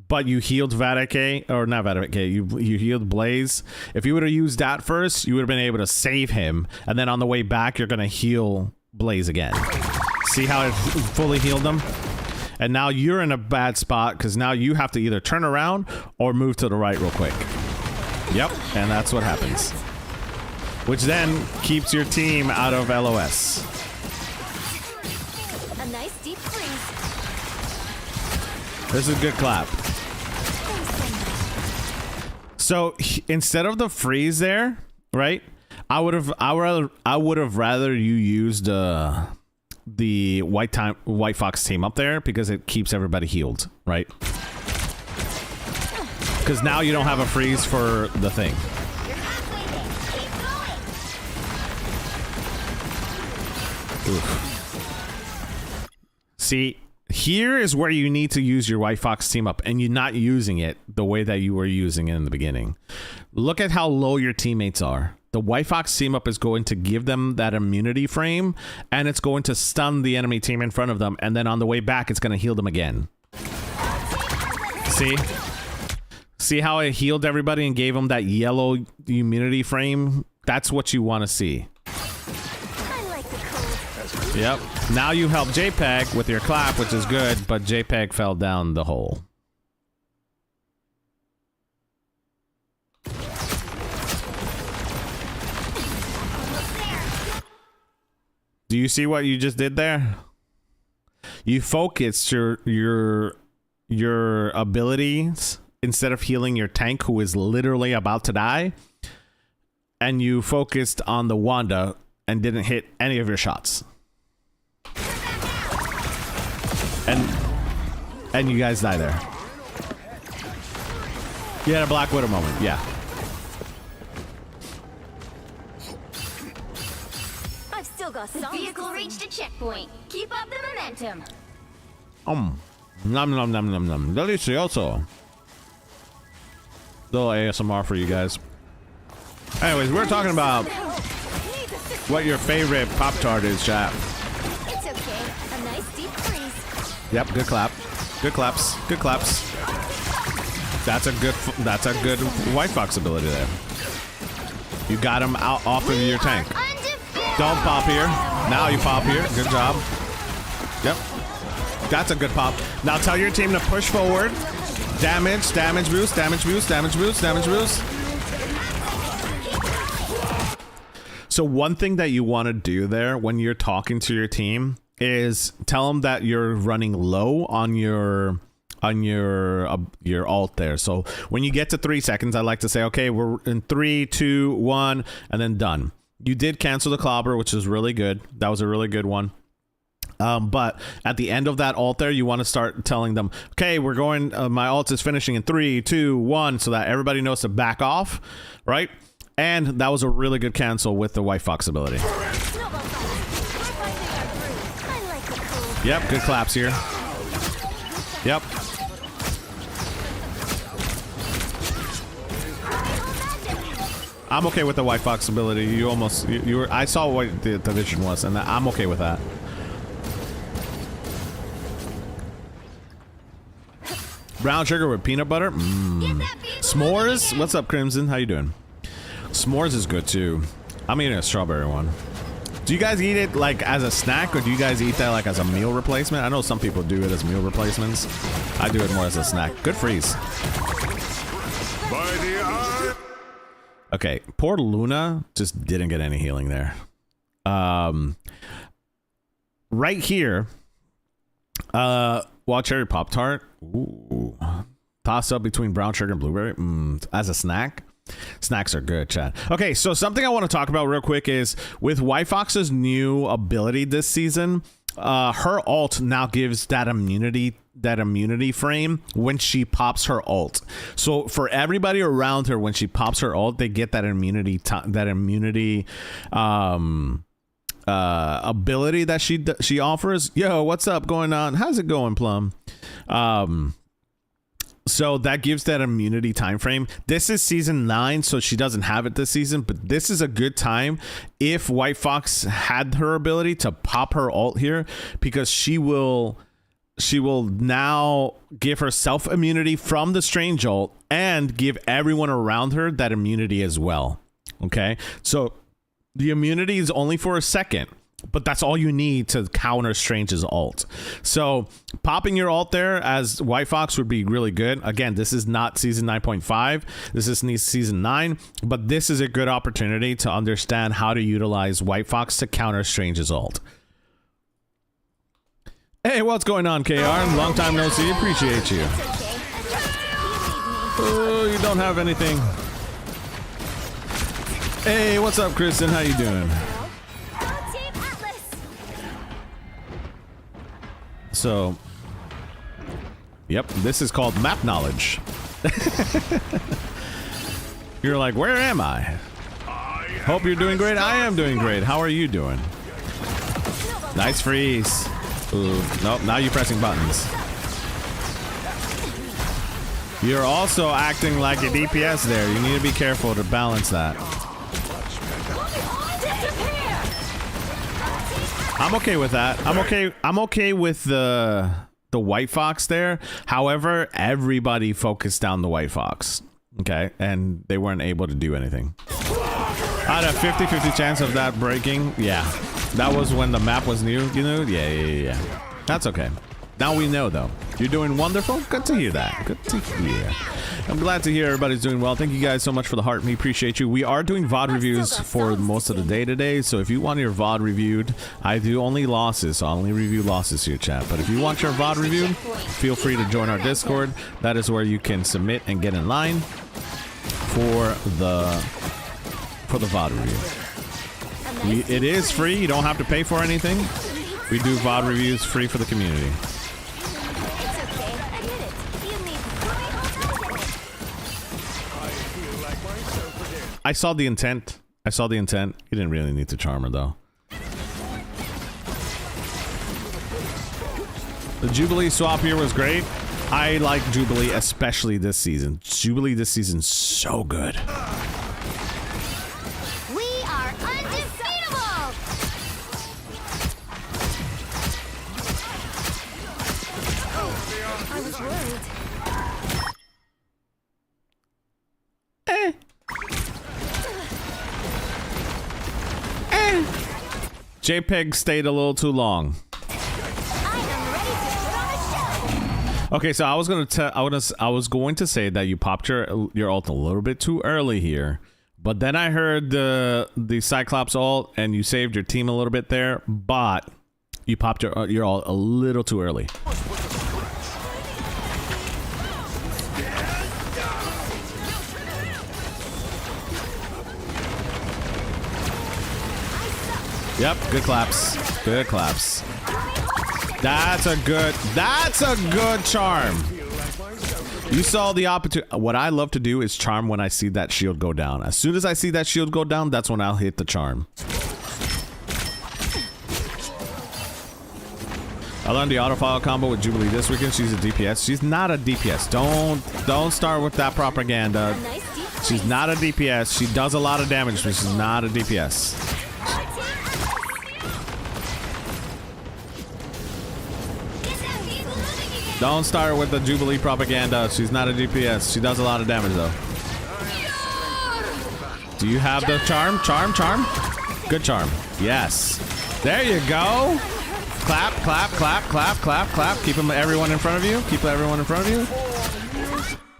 but you healed Vadake, or not Vadake, you healed Blaze. If you would have used that first, you would have been able to save him, and then on the way back, you're gonna heal Blaze again. See how it fully healed them? And now you're in a bad spot because now you have to either turn around or move to the right real quick. Yep, and that's what happens. Which then keeps your team out of LOS. A nice deep freeze. This is a good clap. So instead of the freeze there, right? I would have rather you used the White Fox team up there because it keeps everybody healed, right? Because now you don't have a freeze for the thing. Oof. See, here is where you need to use your White Fox team up, and you're not using it the way that you were using it in the beginning. Look at how low your teammates are. The White Fox team up is going to give them that immunity frame, and it's going to stun the enemy team in front of them, and then on the way back, it's going to heal them again. See? See how it healed everybody and gave them that yellow immunity frame? That's what you want to see. Yep. Now you help JPEG with your clap, which is good, but JPEG fell down the hole. Do you see what you just did there? You focused your abilities instead of healing your tank, who is literally about to die, and you focused on the Wanda and didn't hit any of your shots. And you guys die there. You had a Black Widow moment, yeah. I've still got some. The vehicle reached a checkpoint. Keep up the momentum. Nom nom nom nom nom. Delicioso. Little ASMR for you guys. Anyways, we're talking about what your favorite Pop-Tart is, chat. It's okay. A nice deep freeze. Yep, good clap. Good claps. Good claps. That's a good White Fox ability there. You got him out off of your tank. Don't pop here. Now you pop here. Good job. Yep. That's a good pop. Now tell your team to push forward. Damage, damage boost, damage boost, damage boost, damage boost. So one thing that you want to do there when you're talking to your team is tell them that you're running low on your alt there. So when you get to 3 seconds, I like to say, okay, we're in 3, 2, 1, and then done. You did cancel the clobber, which is really good. That was a really good one. But at the end of that alt there, you want to start telling them, okay, we're going, my alt is finishing in 3, 2, 1, so that everybody knows to back off, right? And that was a really good cancel with the White Fox ability. Yep, good claps here. Yep. I'm okay with the White Fox ability. You were, I saw what the vision was, and I'm okay with that. Brown sugar with peanut butter. S'mores. What's up, Crimson? How you doing? S'mores is good too. I'm eating a strawberry one. Do you guys eat it like as a snack, or do you guys eat that like as a meal replacement? I know some people do it as meal replacements. I do it more as a snack. Good freeze. Okay, poor Luna just didn't get any healing there. Right here, wild cherry Pop Tart. Ooh, toss up between brown sugar and blueberry as a snack. Snacks are good, Chad. Okay, so something I want to talk about real quick is with White Fox's new ability this season. Her ult now gives that immunity frame when she pops her ult. So for everybody around her, when she pops her ult, they get that immunity ability that she offers. Yo, what's up going on? How's it going, Plum? So that gives that immunity time frame. This is season 9, so she doesn't have it this season, but this is a good time if White Fox had her ability to pop her ult here, because she will now give herself immunity from the strange ult and give everyone around her that immunity as well. Okay, so the immunity is only for a second, but that's all you need to counter Strange's ult. So popping your ult there as White Fox would be really good. Again, this is not season 9.5. This is season 9, but this is a good opportunity to understand how to utilize White Fox to counter Strange's ult. Hey, what's going on, KR? Long time no see. Appreciate you. Oh, you don't have anything. Hey, what's up, Kristen? How you doing? So, yep, this is called map knowledge. You're like, where am I? Hope you're doing great. I am doing great. How are you doing? Nice freeze. Ooh, nope, now you're pressing buttons. You're also acting like a DPS there. You need to be careful to balance that. I'm okay with that. I'm okay with the White Fox there. However, everybody focused down the White Fox. Okay, and they weren't able to do anything. I had a 50-50 chance of that breaking. Yeah, that was when the map was new, you know? Yeah. That's okay. Now we know, though. You're doing wonderful. Good to hear that. Good to hear. I'm glad to hear everybody's doing well. Thank you guys so much for the heart. We appreciate you. We are doing VOD reviews for most of the day today. So if you want your VOD reviewed, I do only losses. So I only review losses here, chat. But if you want your VOD reviewed, feel free to join our Discord. That is where you can submit and get in line for the VOD review. It is free. You don't have to pay for anything. We do VOD reviews free for the community. I saw the intent. You didn't really need to charm her, though. The Jubilee swap here was great. I like Jubilee, especially this season. Jubilee this season's so good. We are undefeatable! I was worried. JPEG stayed a little too long. Okay, so I was going to say that you popped your ult a little bit too early here, But then I heard the Cyclops ult, and you saved your team a little bit there, but you popped your ult a little too early. Yep, good claps. Good claps. That's a good charm. You saw the opportunity. What I love to do is charm when I see that shield go down. As soon as I see that shield go down, that's when I'll hit the charm. I learned the autofile combo with Jubilee this weekend. She's a DPS. She's not a DPS. Don't start with that propaganda. She's not a DPS. She does a lot of damage, but she's not a DPS. Don't start with the Jubilee propaganda. She's not a DPS. She does a lot of damage, though. Do you have the charm? Charm? Good charm. Yes. There you go. Clap, clap, clap, clap, clap, clap. Keep everyone in front of you. Keep everyone in front of you.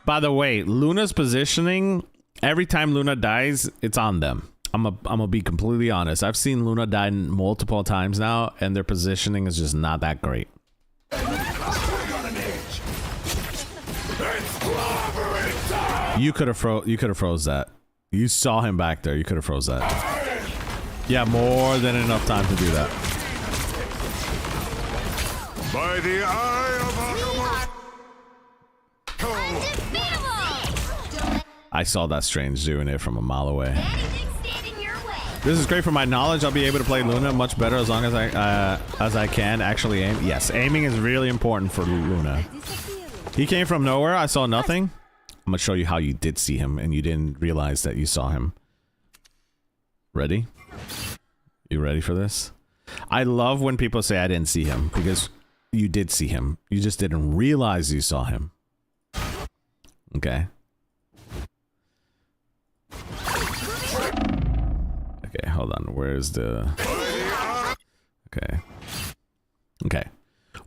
By the way, Luna's positioning, every time Luna dies, it's on them. I'm gonna be completely honest. I've seen Luna die multiple times now, and their positioning is just not that great. You could have froze that. You saw him back there. You could have froze that. Yeah, more than enough time to do that. By the eye of Agamotto. I saw that Strange doing it from a mile away. This is great for my knowledge. I'll be able to play Luna much better as long as I can actually aim. Yes, aiming is really important for Luna. He came from nowhere. I saw nothing. I'm gonna show you how you did see him and you didn't realize that you saw him. Ready? You ready for this? I love when people say I didn't see him, because you did see him. You just didn't realize you saw him. Okay. Okay, hold on. Where's the... Okay. Okay.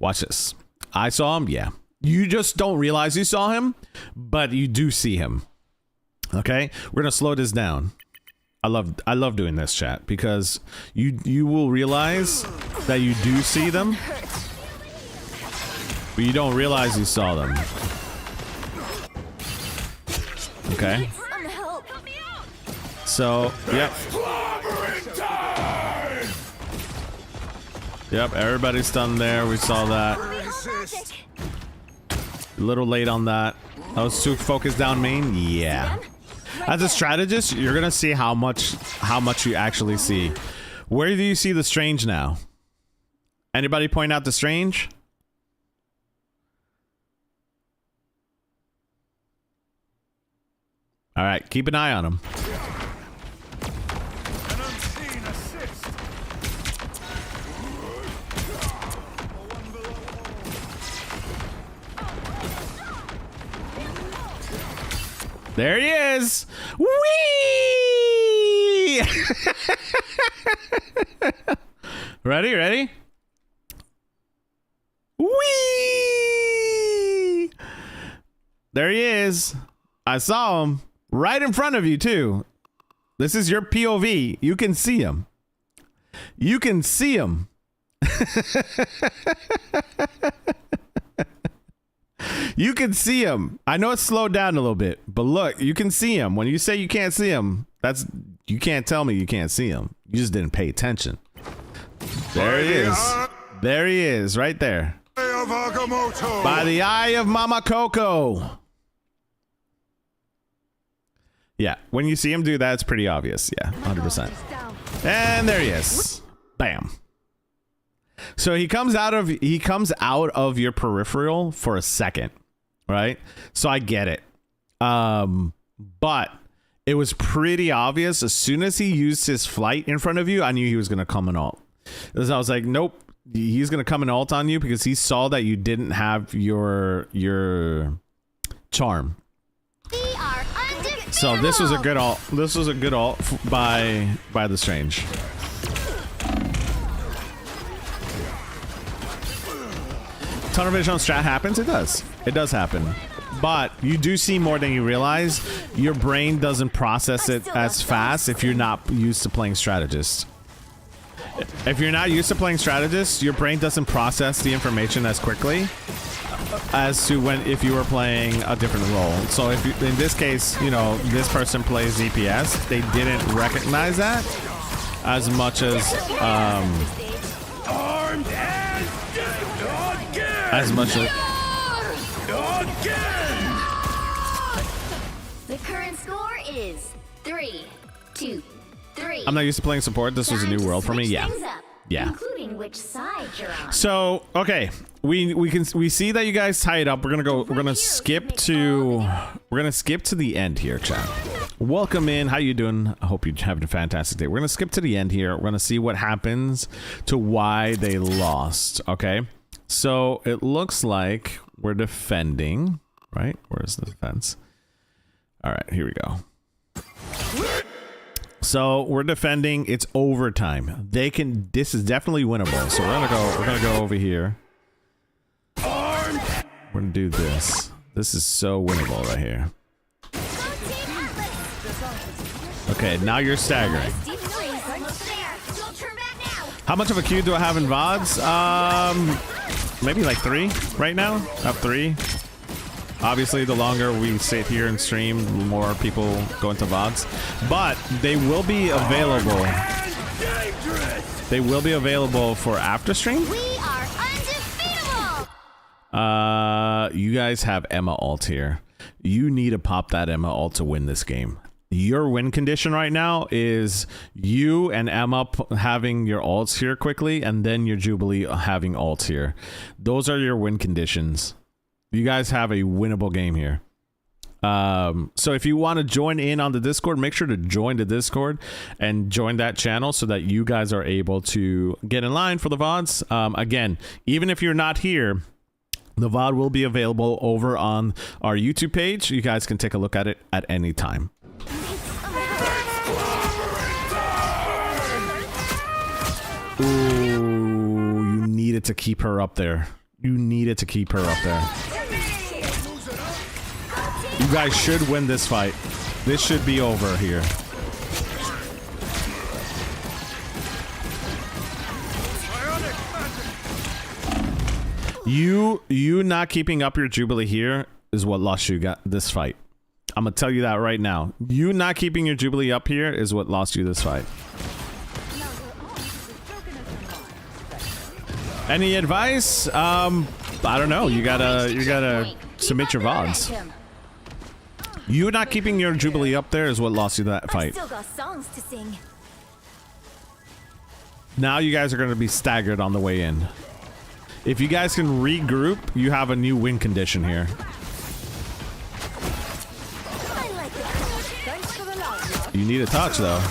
Watch this. I saw him? Yeah. You just don't realize you saw him, but you do see him. Okay? We're gonna slow this down. I love doing this, chat, because you will realize that you do see them, but you don't realize you saw them. Okay? So, yep. Yep, everybody's stunned there. We saw that. A little late on that. I was too focused down main. Yeah. As a strategist, you're gonna see how much you actually see. Where do you see the Strange now? Anybody point out the Strange? All right, keep an eye on him. There he is. Whee! Ready? Whee! There he is. I saw him right in front of you too. This is your POV. You can see him. You can see him. You can see him. I know it's slowed down a little bit, but look, you can see him. When you say you can't see him, that's, you can't tell me you can't see him. You just didn't pay attention. There he is. There he is, right there. By the eye of Mama Coco. Yeah, when you see him do that, it's pretty obvious. Yeah, 100%. And there he is. Bam. So he comes out of your peripheral for a second, right? So I get it. But it was pretty obvious as soon as he used his flight in front of you, I knew he was going to come and ult. Because I was like, nope, he's going to come and ult on you because he saw that you didn't have your charm. So this was a good ult. This was a good ult by the Strange. Tunnel vision on strat happens. It does. It does happen. but you do see more than you realize. Your brain doesn't process it as fast if you're not used to playing strategist. If you're not used to playing strategist, your brain doesn't process the information as quickly as to if you were playing a different role. So if you, in this case, you know, this person plays DPS, they didn't recognize that as much as The current score is 3-2-3. I'm not used to playing support. This was a new world for me. Yeah. Yeah. Including which side you're on. So, okay. We see that you guys tie it up. We're gonna skip to the end here, chat. Welcome in. How you doing? I hope you're having a fantastic day. We're gonna skip to the end here. We're gonna see what happens to why they lost. Okay. So it looks like we're defending, right? Where's the defense? All right, here we go. So we're defending. It's overtime. This is definitely winnable. So we're gonna go over here. We're gonna do this. This is so winnable right here. Okay, now you're staggering. How much of a queue do I have in VODs? Maybe like 3 right now. I have 3. Obviously, the longer we sit here and stream, the more people go into VODs. But they will be available. They will be available for after stream. We are undefeatable. You guys have Emma ult here. You need to pop that Emma ult to win this game. Your win condition right now is you and Emma having your ults here quickly, and then your Jubilee having ults here. Those are your win conditions. You guys have a winnable game here. So if you want to join in on the Discord, make sure to join the Discord and join that channel so that you guys are able to get in line for the VODs. Again, even if you're not here, the VOD will be available over on our YouTube page. You guys can take a look at it at any time. Ooh, you needed to keep her up there. You needed to keep her up there. You guys should win this fight. This should be over here. You not keeping up your Jubilee here is what lost you this fight. I'm gonna tell you that right now. You not keeping your Jubilee up here is what lost you this fight. Any advice? I don't know. You gotta submit your VODs. You not keeping your Jubilee up there is what lost you that fight. Still got songs to sing. Now you guys are gonna be staggered on the way in. If you guys can regroup, you have a new win condition here. You need a touch though.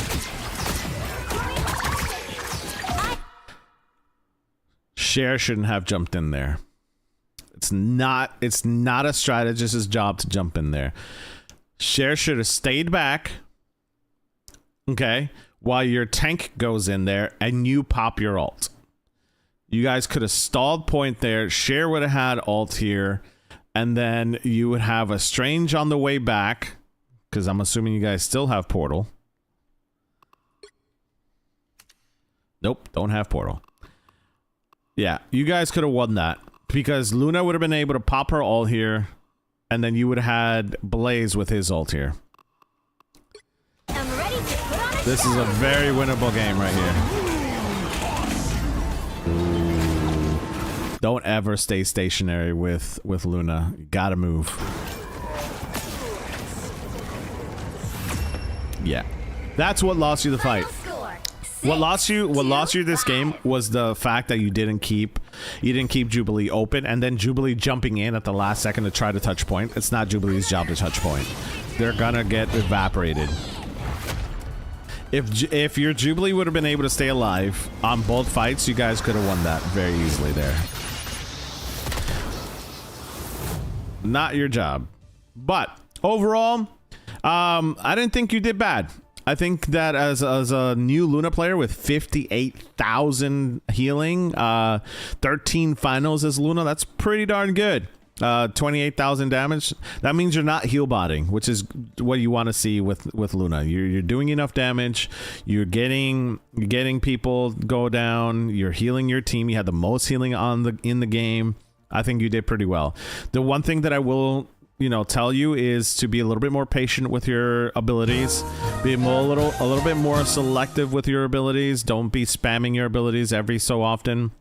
Cher shouldn't have jumped in there. It's not a strategist's job to jump in there. Cher should have stayed back, okay, while your tank goes in there and you pop your ult. You guys could have stalled point there. Cher would have had ult here, and then you would have a Strange on the way back, because I'm assuming you guys still have Portal. Nope, don't have Portal. Yeah, you guys could have won that because Luna would have been able to pop her ult here, and then you would have had Blaze with his ult here. I'm ready to put on a This is a very winnable game right here. Ooh. Don't ever stay stationary with Luna. You gotta move. Yeah, that's what lost you the fight. What lost you this game was the fact that you didn't keep Jubilee open, and then Jubilee jumping in at the last second to try to touch point. It's not Jubilee's job to touch point. They're gonna get evaporated. If your Jubilee would have been able to stay alive on both fights, you guys could have won that very easily there. Not your job. But overall, I didn't think you did bad. I think that as a new Luna player with 58,000 healing, 13 finals as Luna, that's pretty darn good. 28,000 damage. That means you're not heal botting, which is what you want to see with Luna. You're doing enough damage. You're getting people go down. You're healing your team. You had the most healing in the game. I think you did pretty well. The one thing that I will tell you is to be a little bit more patient with your abilities. Be a little bit more selective with your abilities. Don't be spamming your abilities every so often.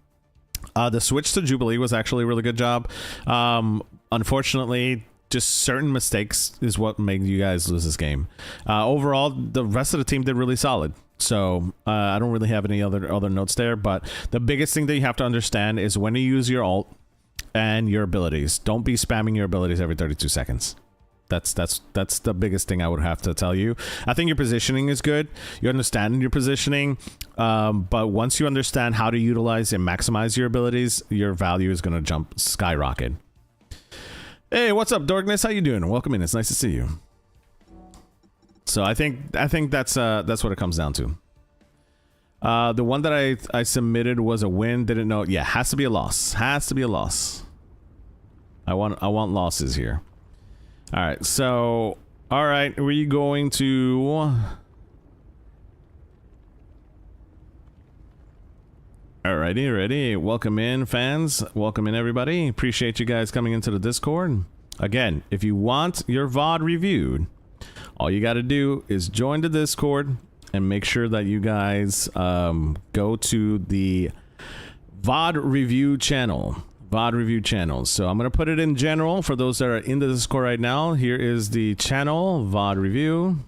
The switch to Jubilee was actually a really good job. Unfortunately, just certain mistakes is what made you guys lose this game. Overall, the rest of the team did really solid. So I don't really have any other notes there. But the biggest thing that you have to understand is when you use your ult and your abilities. Don't be spamming your abilities every 32 seconds. That's the biggest thing I would have to tell you. I think your positioning is good. You understand your positioning, but once you understand how to utilize and maximize your abilities, your value is going to skyrocket. Hey, what's up, Dorkness? How you doing? Welcome in. It's nice to see you. So I think that's what it comes down to. The one that I submitted was a win. Didn't know. Yeah, has to be a loss. Has to be a loss. I want losses here. All right, so, all right, were you going to... Alrighty, ready. Welcome in, fans. Welcome in, everybody. Appreciate you guys coming into the Discord. Again, if you want your VOD reviewed, all you got to do is join the Discord and make sure that you guys go to the VOD review channel. VOD review channels. So I'm going to put it in general for those that are in the Discord right now. Here is the channel, VOD review.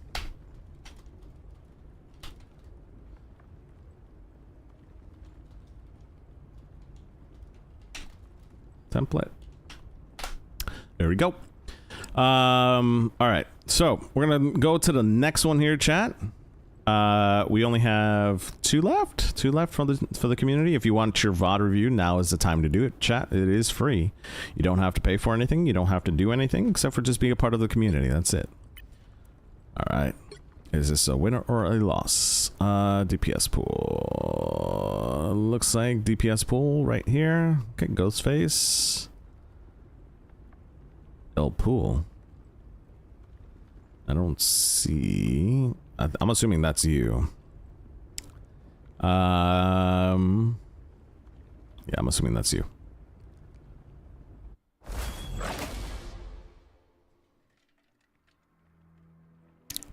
Template. There we go. All right. So we're going to go to the next one here, chat. We only have two left for the community. If you want your VOD review, now is the time to do it, chat. It is free. You don't have to pay for anything. You don't have to do anything except for just being a part of the community. That's it. All right. Is this a winner or a loss? DPS pool. Looks like DPS pool right here. Okay, Ghostface. El Pool. I don't see... I'm assuming that's you. Yeah, I'm assuming that's you.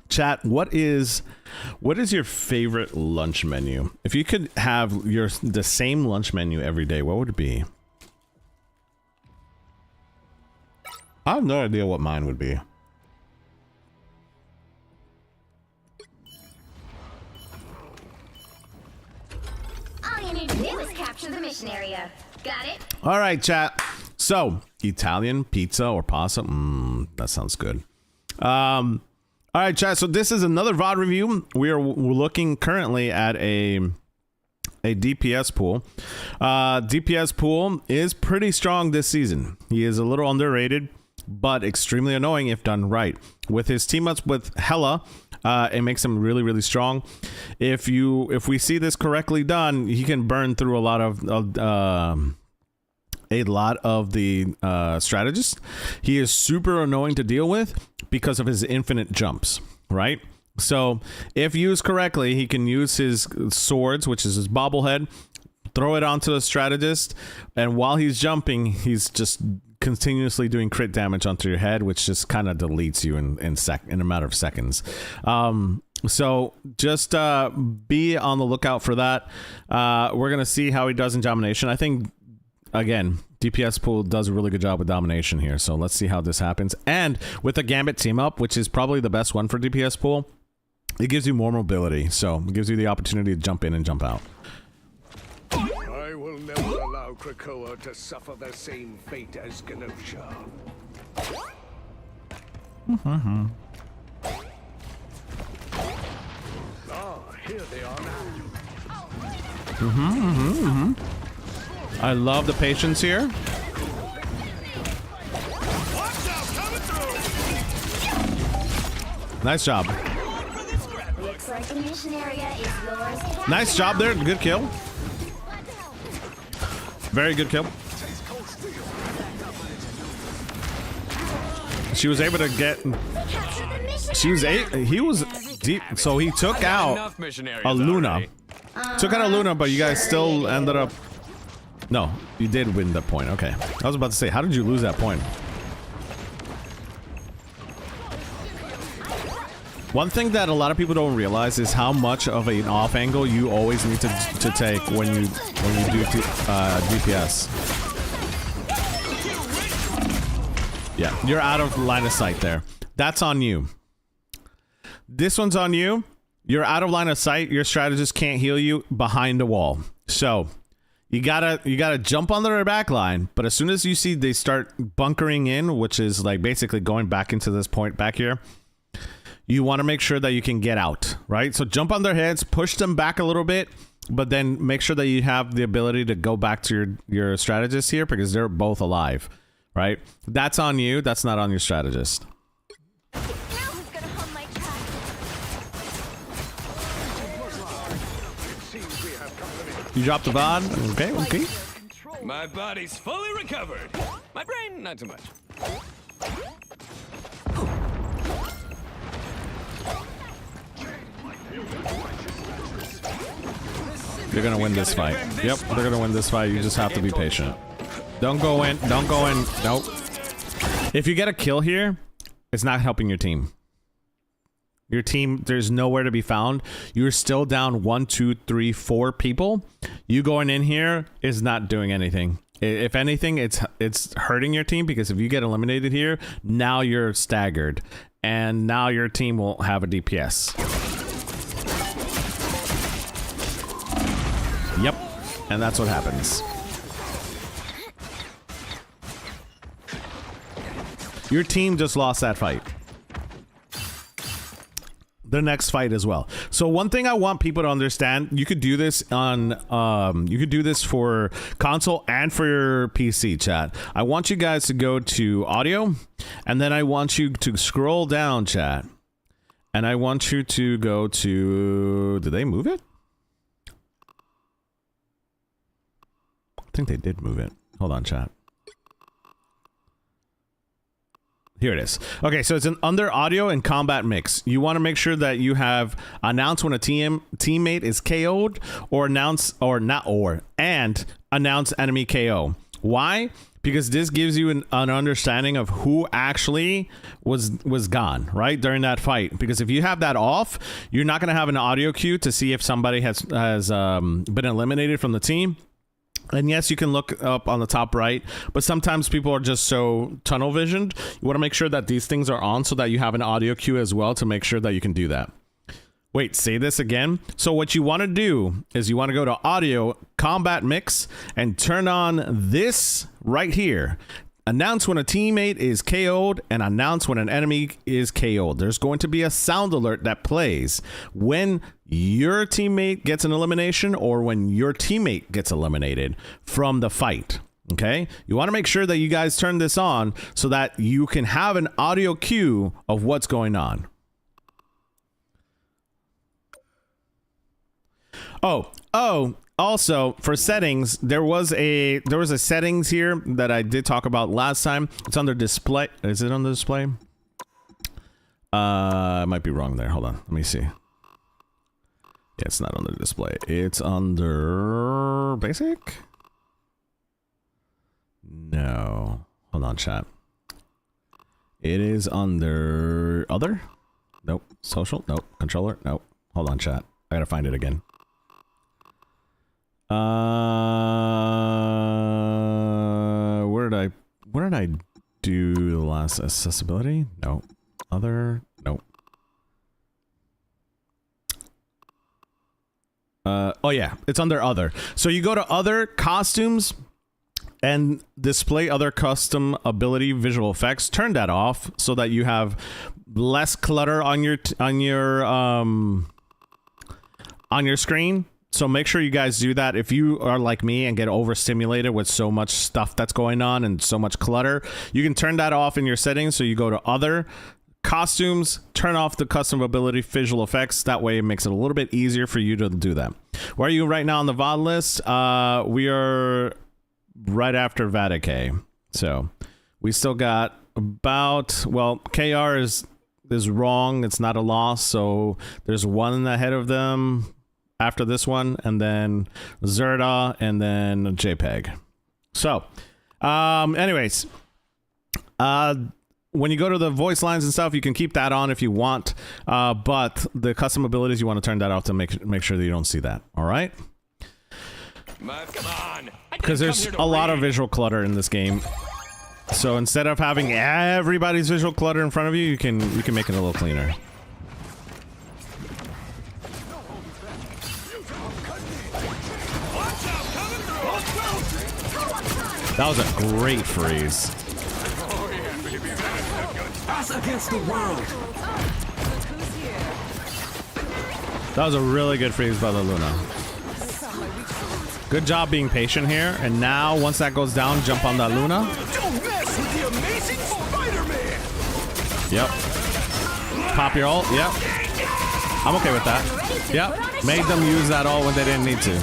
Chat, what is your favorite lunch menu? If you could have the same lunch menu every day, what would it be? I have no idea what mine would be. All you need to do is capture the mission area. Got it? All right, chat. So, Italian pizza or pasta? That sounds good. All right, chat. So this is another VOD review. We're looking currently at a DPS pool. DPS pool is pretty strong this season. He is a little underrated, but extremely annoying if done right. With his team ups with Hela, it makes him really, really strong. If we see this correctly done, he can burn through a lot of the strategists. He is super annoying to deal with because of his infinite jumps, right? So if used correctly, he can use his swords, which is his bobblehead, throw it onto the strategist, and while he's jumping, he's just continuously doing crit damage onto your head, which just kind of deletes you in a matter of seconds. So just be on the lookout for that. We're gonna see how he does in domination. I think, again, DPS pool does a really good job with domination here, so let's see how this happens. And with the Gambit team up, which is probably the best one for DPS pool, it gives you more mobility, so it gives you the opportunity to jump in and jump out. I will never allow Krakoa to suffer the same fate as Genosha. Here they are now. I love the patience here. Nice job. Looks like the mission area is yours. Nice job there. Good kill. Very good kill. she was able to get. He was deep, so he took out a Luna. Took out a Luna, but you guys still ended up. No, you did win the point. Okay, I was about to say, how did you lose that point? One thing that a lot of people don't realize is how much of an off angle you always need to take when you do DPS. Yeah, you're out of line of sight there. That's on you. This one's on you. You're out of line of sight. Your strategist can't heal you behind a wall. So you gotta jump on their back line. But as soon as you see they start bunkering in, which is like basically going back into this point back here, you want to make sure that you can get out, right? So jump on their heads, push them back a little bit, but then make sure that you have the ability to go back to your strategist here because they're both alive, right? That's on you. That's not on your strategist. Now who's gonna hum my track? You dropped the VOD? Okay, okay. My body's fully recovered. My brain, not too much. You're gonna win this fight. Yep, they're gonna win this fight. You just have to be patient. Don't go in. Don't go in. Nope. If you get a kill here, it's not helping your team. Your team, there's nowhere to be found. You're still down 1, 2, 3, 4 people. You going in here is not doing anything. If anything, it's hurting your team because if you get eliminated here, now you're staggered, and now your team won't have a DPS. Yep, and that's what happens. Your team just lost that fight. The next fight as well. So one thing I want people to understand, you could do this on you could do this for console and for your PC, chat. I want you guys to go to audio, and then I want you to scroll down, chat. And I want you to go to, did they move it? I think they did move it. Hold on, chat. Here it is. Okay, so it's under audio and combat mix. You want to make sure that you have announce when a teammate is KO'd, or announce and announce enemy KO. Why? Because this gives you an understanding of who actually was gone, right, during that fight. Because if you have that off, you're not going to have an audio cue to see if somebody has been eliminated from the team. And yes, you can look up on the top right, but sometimes people are just so tunnel visioned. You want to make sure that these things are on so that you have an audio cue as well to make sure that you can do that. Wait, say this again. So what you want to do is you want to go to audio, combat mix, and turn on this right here. Announce when a teammate is KO'd and announce when an enemy is KO'd. There's going to be a sound alert that plays when your teammate gets an elimination or when your teammate gets eliminated from the fight. Okay? You want to make sure that you guys turn this on so that you can have an audio cue of what's going on. Also, for settings, there was a settings here that I did talk about last time. It's under display. Is it on the display? I might be wrong there. Hold on. Let me see. Yeah, it's not on the display. It's under basic? No. Hold on, chat. It is under other? Nope. Social? Nope. Controller? Nope. Hold on, chat. I gotta find it again. Where did I do the last accessibility? No. Other? Nope. Oh yeah, it's under other. So you go to other costumes and display other custom ability visual effects. Turn that off so that you have less clutter on your screen. So make sure you guys do that. If you are like me and get overstimulated with so much stuff that's going on and so much clutter, you can turn that off in your settings. So you go to other costumes, turn off the custom ability visual effects. That way it makes it a little bit easier for you to do that. Where are you right now on the VOD list? We are right after Vatican. So we still got about, well, KR is wrong. It's not a loss. So there's one ahead of them after this one, and then Zerda, and then JPEG. So, anyways, when you go to the voice lines and stuff, you can keep that on if you want, but the custom abilities, you want to turn that off to make sure that you don't see that. All right? Come on. Because there's a lot of visual clutter in this game. So instead of having everybody's visual clutter in front of you, you can make it a little cleaner. That was a great freeze. Us against the world. That was a really good freeze by the Luna. Good job being patient here. And now, once that goes down, jump on that Luna. Don't mess with the amazing Spider-Man. Yep. Pop your ult. Yep. I'm okay with that. Yep. Made them use that ult when they didn't need to.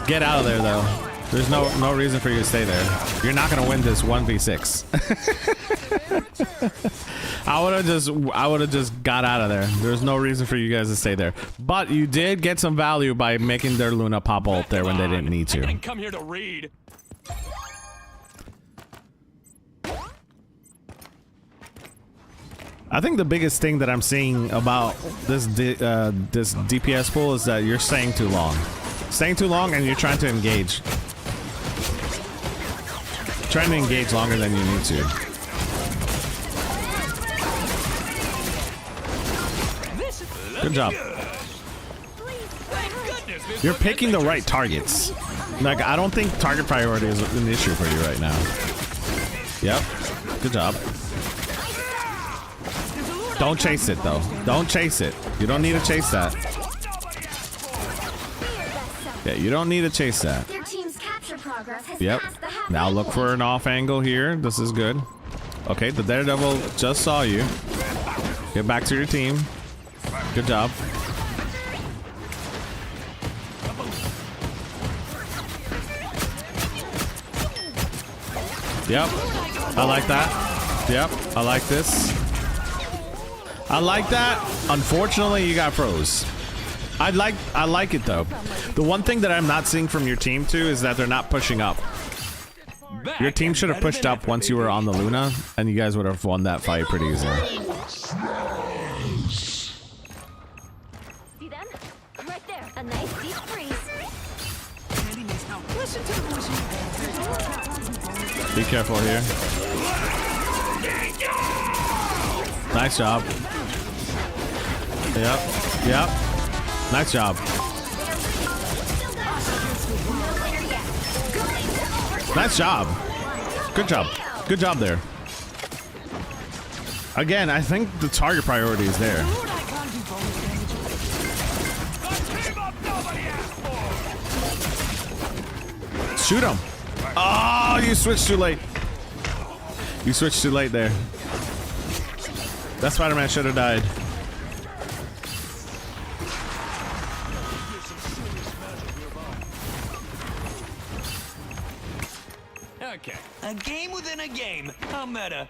Get out of there, though. There's no reason for you to stay there. You're not gonna win this 1v6. I would have just got out of there. There's no reason for you guys to stay there. But you did get some value by making their Luna pop ult there when they didn't need to. I didn't come here to read. I think the biggest thing that I'm seeing about this this DPS pool is that you're staying too long. Staying too long, and you're trying to engage. Trying to engage longer than you need to. Good job. You're picking the right targets. Like, I don't think target priority is an issue for you right now. Yep. Good job. Don't chase it, though. Don't chase it. You don't need to chase that. Yeah, you don't need to chase that. Their team's capture progress has Yep. passed the halfway Now look for an off angle here. This is good. Okay, the Daredevil just saw you. Get back to your team. Good job. Yep. I like that. Yep. I like this. I like that. Unfortunately, you got froze. I like it though. The one thing that I'm not seeing from your team too is that they're not pushing up. Your team should have pushed up once you were on the Luna, and you guys would have won that fight pretty easily. See them? Right there. A nice deep freeze. Be careful here. Nice job. Yep. Yep. Nice job. Nice job. Good job. Good job there. Again, I think the target priority is there. Shoot him. Oh, you switched too late. You switched too late there. That Spider-Man should have died. Okay. A game within a game. How meta.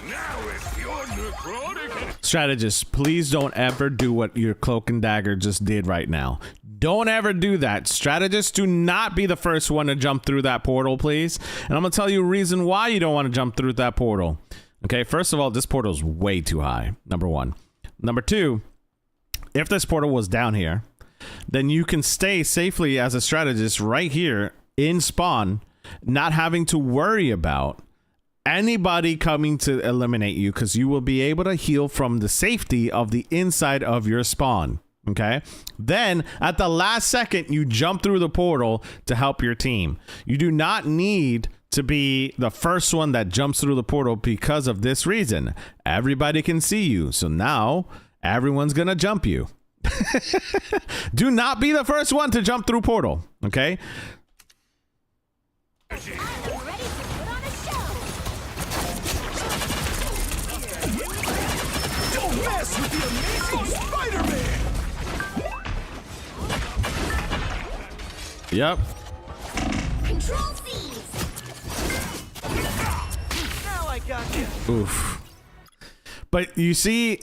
Now if you're necrotic. Strategist, please don't ever do what your Cloak and Dagger just did right now. Don't ever do that. Strategists, do not be the first one to jump through that portal, please. And I'm going to tell you a reason why you don't want to jump through that portal. Okay, first of all, this portal is way too high, number one. Number two, if this portal was down here, then you can stay safely as a strategist right here in spawn, not having to worry about anybody coming to eliminate you, because you will be able to heal from the safety of the inside of your spawn. Okay, then at the last second, you jump through the portal to help your team. You do not need to be the first one that jumps through the portal because of this reason. Everybody can see you, so now everyone's gonna jump you. Do not be the first one to jump through portal. Okay. I'm ready to put on a show. Don't mess with the amazing Spider-Man. Yep. Control C. Oof. But you see,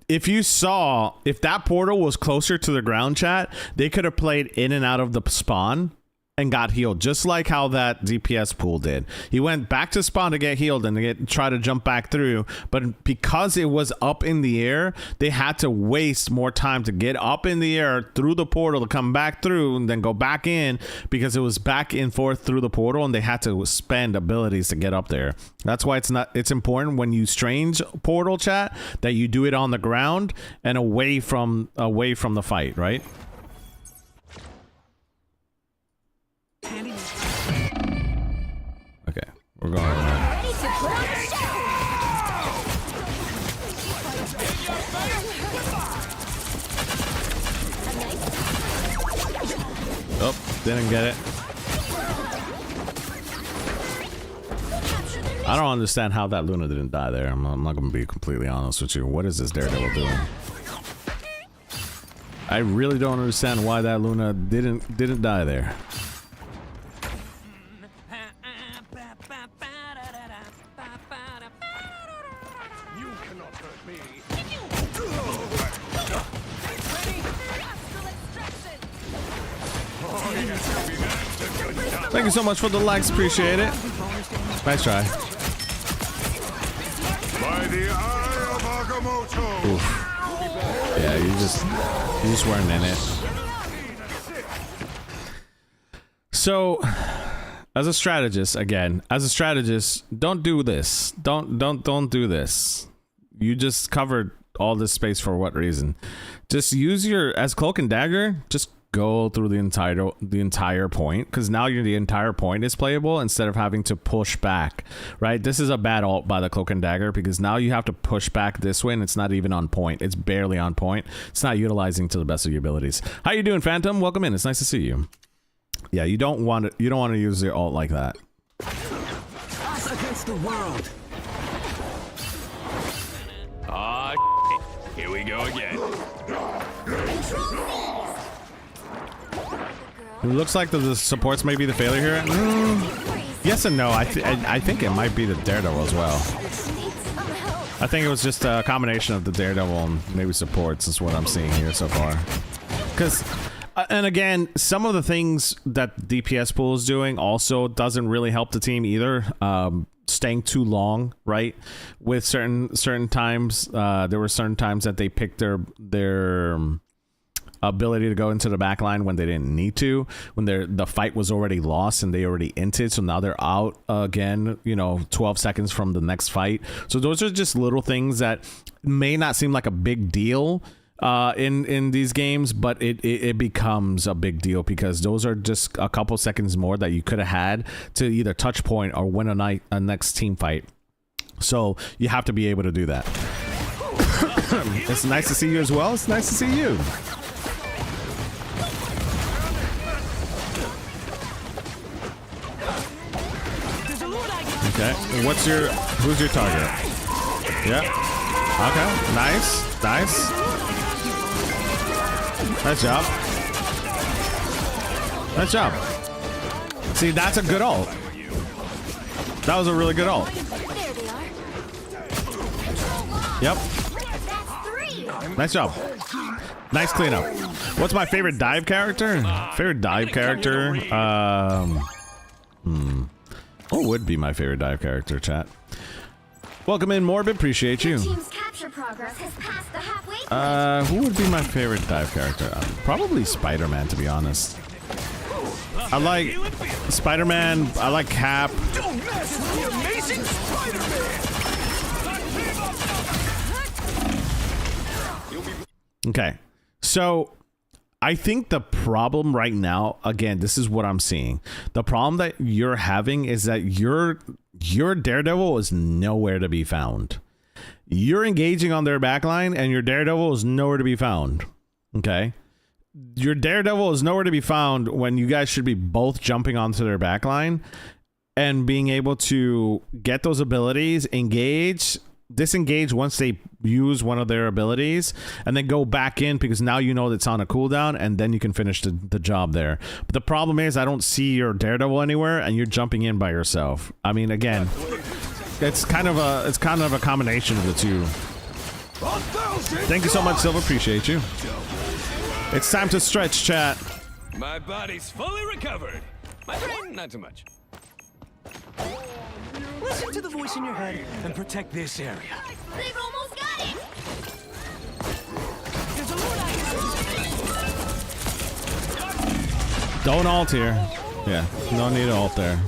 if that portal was closer to the ground, chat, they could have played in and out of the spawn and got healed, just like how that DPS pool did. He went back to spawn to get healed and to try to jump back through, but because it was up in the air, they had to waste more time to get up in the air through the portal to come back through and then go back in, because it was back and forth through the portal and they had to spend abilities to get up there. That's why it's important when you strange portal, chat, that you do it on the ground and away from the fight, right? Okay, we're going on. Ready to put on the show. Oh, didn't get it. I don't understand how that Luna didn't die there. I'm not going to be completely honest with you. What is this Daredevil doing? I really don't understand why that Luna didn't die there. Thank you so much for the likes, appreciate it. Nice try. By the eye of Agamotto. Oof. Yeah, you just weren't in it. So, as a strategist, don't do this. Don't do this. You just covered all this space for what reason? Just use as cloak and dagger. Just go through the entire point, because now the entire point is playable instead of having to push back, right? This is a bad ult by the cloak and dagger, because now you have to push back this way and it's not even on point. It's barely on point. It's not utilizing to the best of your abilities. How you doing, Phantom? Welcome in. It's nice to see you. Yeah, you don't want to use your ult like that. Us against the world. Here we go again. It looks like the supports may be the failure here. Yes and no. I think it might be the Daredevil as well. I think it was just a combination of the Daredevil and maybe supports is what I'm seeing here so far. Because, and again, some of the things that DPS pool is doing also doesn't really help the team either. Staying too long, right? With certain times, there were certain times that they picked their ability to go into the back line when they didn't need to, when the fight was already lost and they already entered, so now they're out again, 12 seconds from the next fight. So those are just little things that may not seem like a big deal in these games, but it becomes a big deal, because those are just a couple seconds more that you could have had to either touch point or win a next team fight. So you have to be able to do that. It's nice to see you as well. It's nice to see you. Okay, who's your target? Yeah. Okay, nice. Nice job. Nice job. See, that's a good ult. That was a really good ult. There they are. Yep. That's 3. Nice job. Nice cleanup. What's my favorite dive character? Favorite dive character? What would be my favorite dive character, chat? Welcome in, Morbid. Appreciate you. Team's capture progress has passed the halfway point. Who would be my favorite dive character? Probably Spider-Man, to be honest. I like Spider-Man. I like Cap. Don't mess with the amazing Spider-Man. Okay, so I think the problem right now, again, this is what I'm seeing. The problem that you're having is that your Daredevil is nowhere to be found. You're engaging on their backline and your Daredevil is nowhere to be found. Okay? Your Daredevil is nowhere to be found when you guys should be both jumping onto their backline and being able to get those abilities, disengage once they use one of their abilities, and then go back in, because now you know it's on a cooldown, and then you can finish the job there. But the problem is I don't see your Daredevil anywhere and you're jumping in by yourself. I mean, again, it's kind of a combination of the two. Thank you so much, Silver. Appreciate you. It's time to stretch, chat. My body's fully recovered. My brain, not too much. Listen to the voice in your head and protect this area. They've almost got it. There's a loot item. Don't ult here. Yeah, no need to ult there.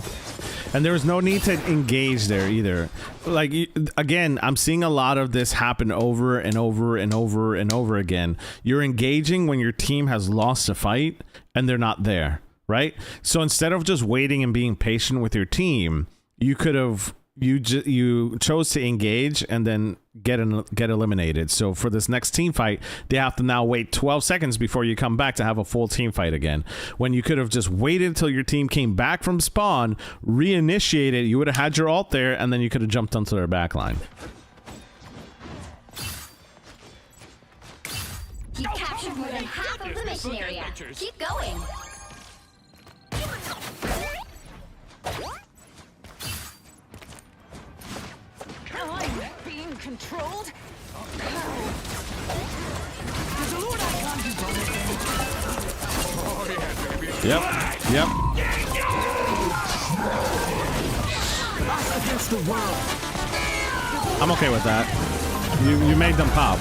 And there was no need to engage there either. Like, again, I'm seeing a lot of this happen over and over and over and over again. You're engaging when your team has lost a fight and they're not there, right? So instead of just waiting and being patient with your team, you could have you chose to engage and then get eliminated. So for this next team fight, they have to now wait 12 seconds before you come back to have a full team fight again. When you could have just waited until your team came back from spawn, reinitiated, you would have had your ult there, and then you could have jumped onto their back line. You captured more than half of the mission area. Keep going. I'm being controlled. There's a loot icon. Yep. Us against the world. I'm okay with that. You made them pop.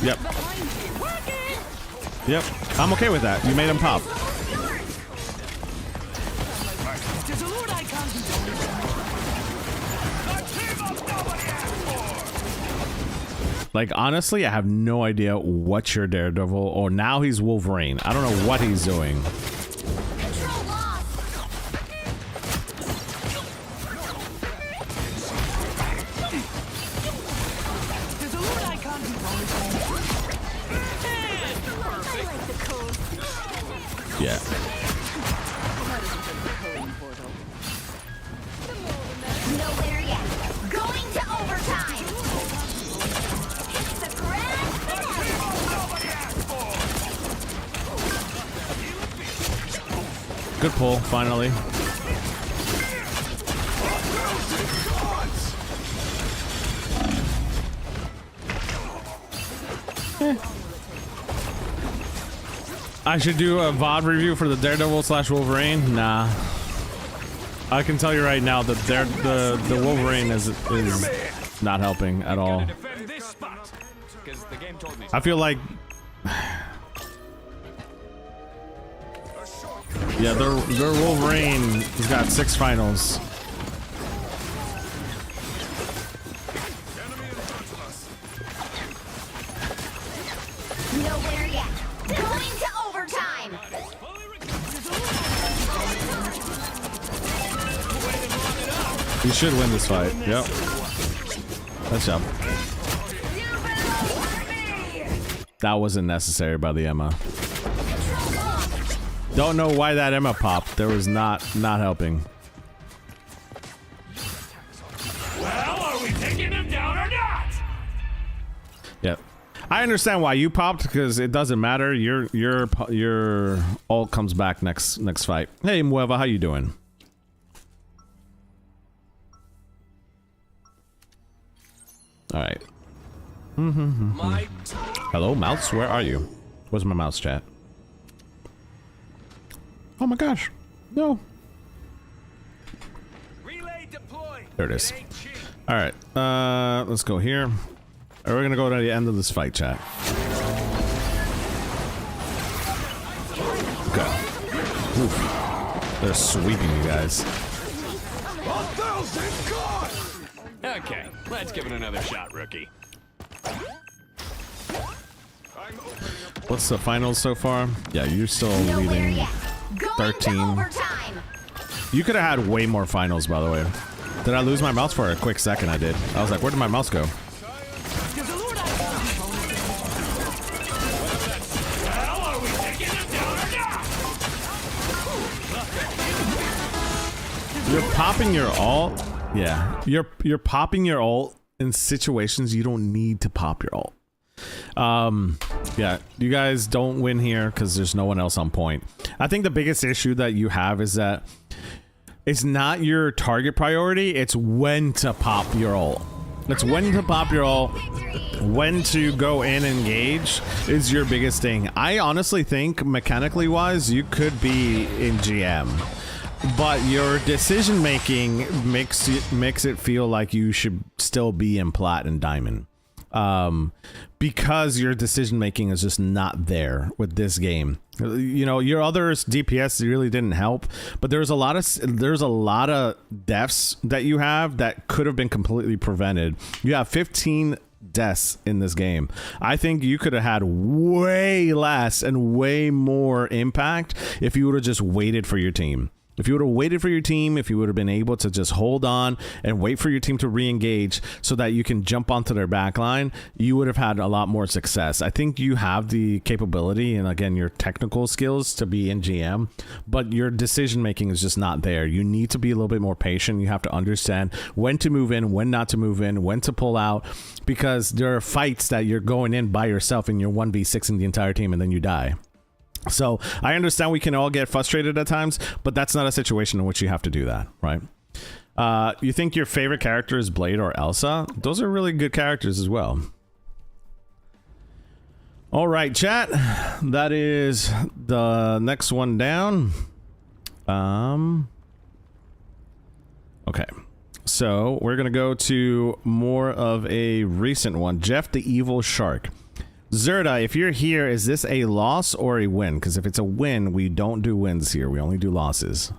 Yep. Yep. I'm okay with that. You made them pop. There's a loot icon. Like, honestly, I have no idea what your Daredevil, or now he's Wolverine. I don't know what he's doing. Control lost. There's a loot icon. I like the code. Yeah. Nowhere yet. Going to overtime. It's the grand finale. Good pull, finally. I should do a VOD review for the Daredevil / Wolverine. Nah, I can tell you right now that the Wolverine is not helping at all. Defend this spot, 'cause the game told me so. I feel like, yeah, their Wolverine has got 6 finals. Nowhere yet. Going to overtime. You should win this fight. Yep. Nice job. That wasn't necessary by the Emma. Don't know why that Emma popped. There was not helping. Well, are we taking him down or not? Yep. I understand why you popped, because it doesn't matter. Your ult comes back next fight. Hey Mueva, how you doing? All right. Hello, mouse. Where are you? Where's my mouse, chat? Oh my gosh. No. Relay deployed. There it is. All right. Let's go here. We're gonna go to the end of this fight, chat. Okay. Oof. They're sweeping you guys. Okay, let's give it another shot, rookie. What's the finals so far? Yeah, you're still Nowhere leading yet. Going 13. to overtime. You could have had way more finals, by the way. Did I lose my mouse for a quick second? I did. I was like, where did my mouse go? There's a loot icon. Well, are we taking him down or not? You're popping your ult. Yeah, you're popping your ult in situations you don't need to pop your ult. Yeah, you guys don't win here because there's no one else on point. I think the biggest issue that you have is that It's not your target priority. It's when to pop your ult. It's when to pop your ult. When to go in and engage is your biggest thing. I honestly think, mechanically wise, you could be in GM. But your decision making makes it feel like you should still be in plat and diamond, because your decision making is just not there with this game. You know, your other DPS really didn't help, but there's a lot of deaths that you have that could have been completely prevented. You have 15 deaths in this game. I think you could have had way less and way more impact if you would have just waited for your team. If you would have waited for your team, if you would have been able to just hold on and wait for your team to re-engage so that you can jump onto their back line, you would have had a lot more success. I think you have the capability and, again, your technical skills to be in GM, but your decision making is just not there. You need to be a little bit more patient. You have to understand when to move in, when not to move in, when to pull out, because there are fights that you're going in by yourself and you're 1v6ing the entire team and then you die. So I understand we can all get frustrated at times, but that's not a situation in which you have to do that, right? You think your favorite character is Blade or Elsa? Those are really good characters as well. All right, chat. That is the next one down. Okay. So we're going to go to more of a recent one. Jeff the Evil Shark. Zerda, if you're here, is this a loss or a win? Because if it's a win, we don't do wins here. We only do losses.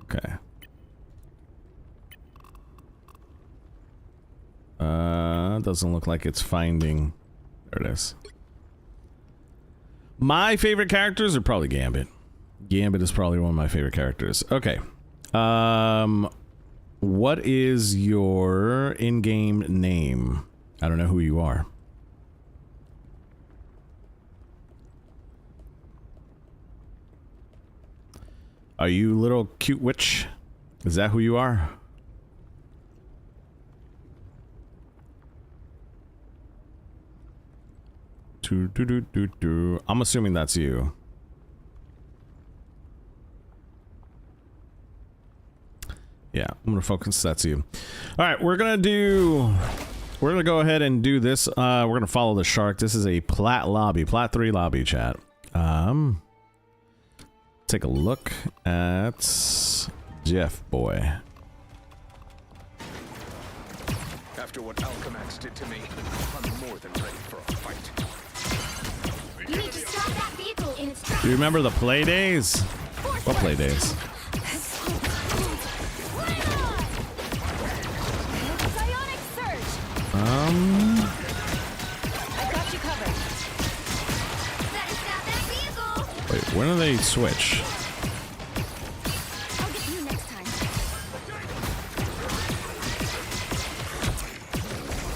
Okay. Doesn't look like it's finding. There it is. My favorite characters are probably Gambit. Gambit is probably one of my favorite characters. Okay. What is your in-game name? I don't know who you are. Are you little cute witch? Is that who you are? I'm assuming that's you. Yeah, I'm gonna focus. That's you. All right, we're gonna go ahead and do this. We're gonna follow the shark. This is a plat lobby, plat 3 lobby, chat. Take a look at Jeff boy. After what Alchemax did to me, I'm more than ready for a fight. You need to stop that vehicle in its tracks. Do you remember the play days? What play days? Psionic surge. I got you covered. Better stop that vehicle. Wait, when do they switch? I'll get you next time.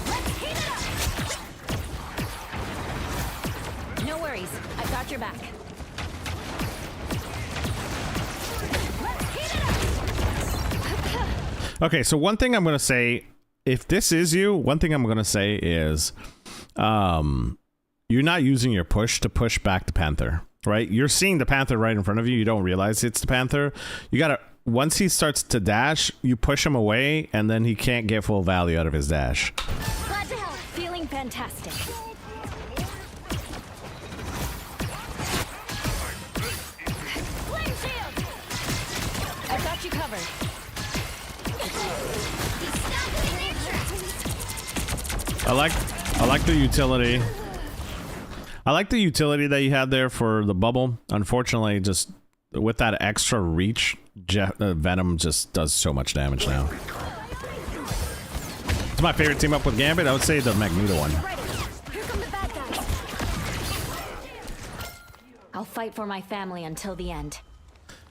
Let's heat it up. No worries. I got your back. Let's heat it up. Okay, so one thing I'm gonna say, if this is you, one thing I'm gonna say is, you're not using your push to push back the Panther, right? You're seeing the Panther right in front of you. You don't realize it's the Panther. You gotta, once he starts to dash, you push him away, and then he can't get full value out of his dash. Glad to help. Feeling fantastic. Flame shield. I got you covered. Stop in their tracks. I like the utility. I like the utility that you had there for the bubble. Unfortunately, just with that extra reach, Venom just does so much damage now. It's my favorite team up with Gambit. I would say the Magneto one. Here come the bad guys. I'll fight for my family until the end.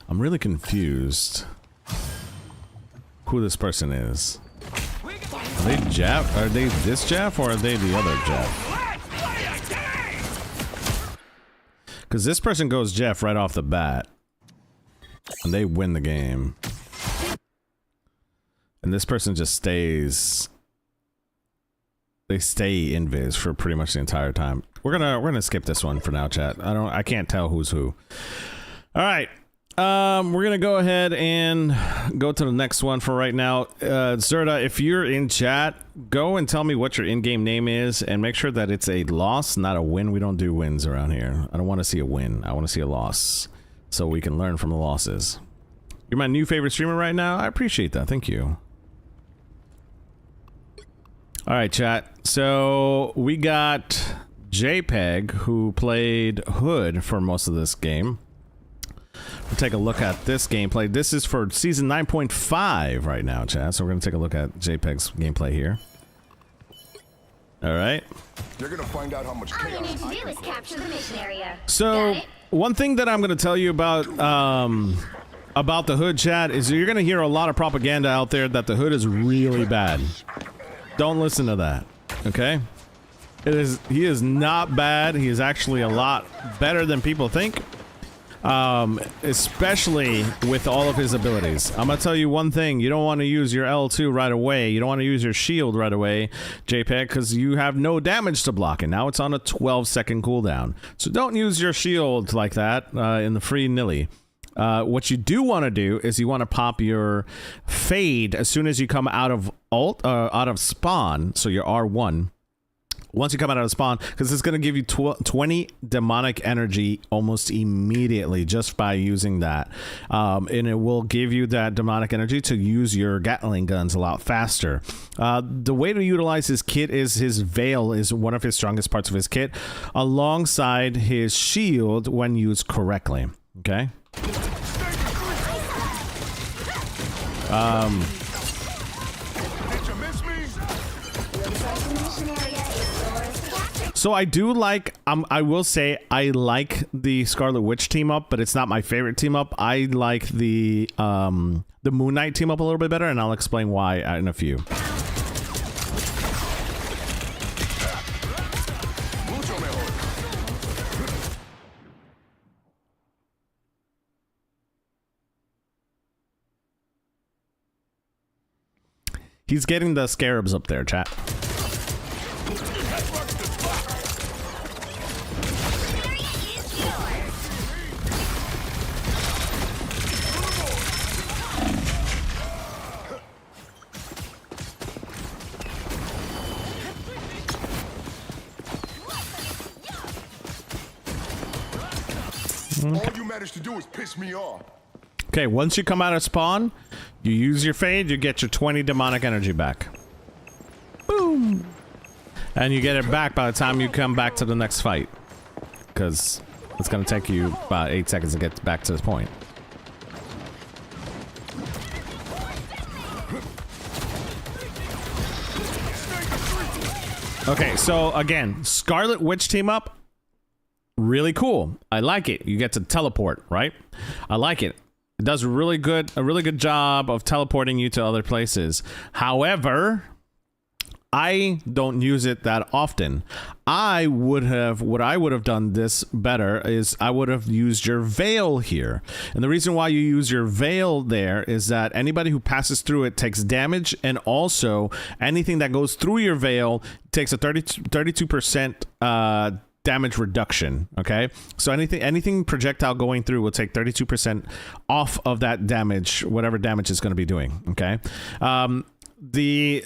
I'm really confused who this person is. Are they Jeff? Are they this Jeff or are they the other Jeff? Because this person goes Jeff right off the bat. And they win the game. And this person just stays. They stay invis for pretty much the entire time. We're gonna skip this one for now, chat. I can't tell who's who. Alright. We're gonna go ahead and go to the next one for right now. Zerda, if you're in chat, go and tell me what your in-game name is, and make sure that it's a loss, not a win. We don't do wins around here. I don't want to see a win. I want to see a loss, so we can learn from the losses. You're my new favorite streamer right now. I appreciate that. Thank you. All right, chat. So we got JPEG, who played Hood for most of this game. We'll take a look at this gameplay. This is for season 9.5 right now, chat. So we're going to take a look at JPEG's gameplay here. All right. You're going to find out how much All you chaos need to I do can is capture the mission area. So Got it? one thing that I'm going to tell you about the Hood, chat, is you're going to hear a lot of propaganda out there that the Hood is really bad. Don't listen to that. Okay? He is not bad. He is actually a lot better than people think. Especially with all of his abilities. I'm gonna tell you one thing: you don't want to use your L2 right away. You don't want to use your shield right away, JPEG, because you have no damage to block, and now it's on a 12-second cooldown. So don't use your shield like that in the free nilly. What you do want to do is you want to pop your fade as soon as you come out of out of spawn. So your R1. Once you come out of spawn, because it's going to give you 20 demonic energy almost immediately just by using that. And it will give you that demonic energy to use your Gatling guns a lot faster. The way to utilize his kit is his Veil is one of his strongest parts of his kit, alongside his shield when used correctly. Okay? So I do like, I will say I like the Scarlet Witch team up, but it's not my favorite team up. I like the Moon Knight team up a little bit better, and I'll explain why in a few. He's getting the scarabs up there, chat. All you managed to do is piss me off. Okay, once you come out of spawn, you use your fade, you get your 20 demonic energy back. Boom! And you get it back by the time you come back to the next fight. Because it's going to take you about 8 seconds to get back to this point. Okay, so again, Scarlet Witch team up. Really cool. I like it. You get to teleport, right? I like it. It does a really good job of teleporting you to other places. However, I don't use it that often. What I would have done this better is I would have used your Veil here. And the reason why you use your Veil there is that anybody who passes through it takes damage, and also anything that goes through your Veil takes a 32% damage reduction. Okay, so anything projectile going through will take 32% off of that damage, whatever damage it's going to be doing. Okay, the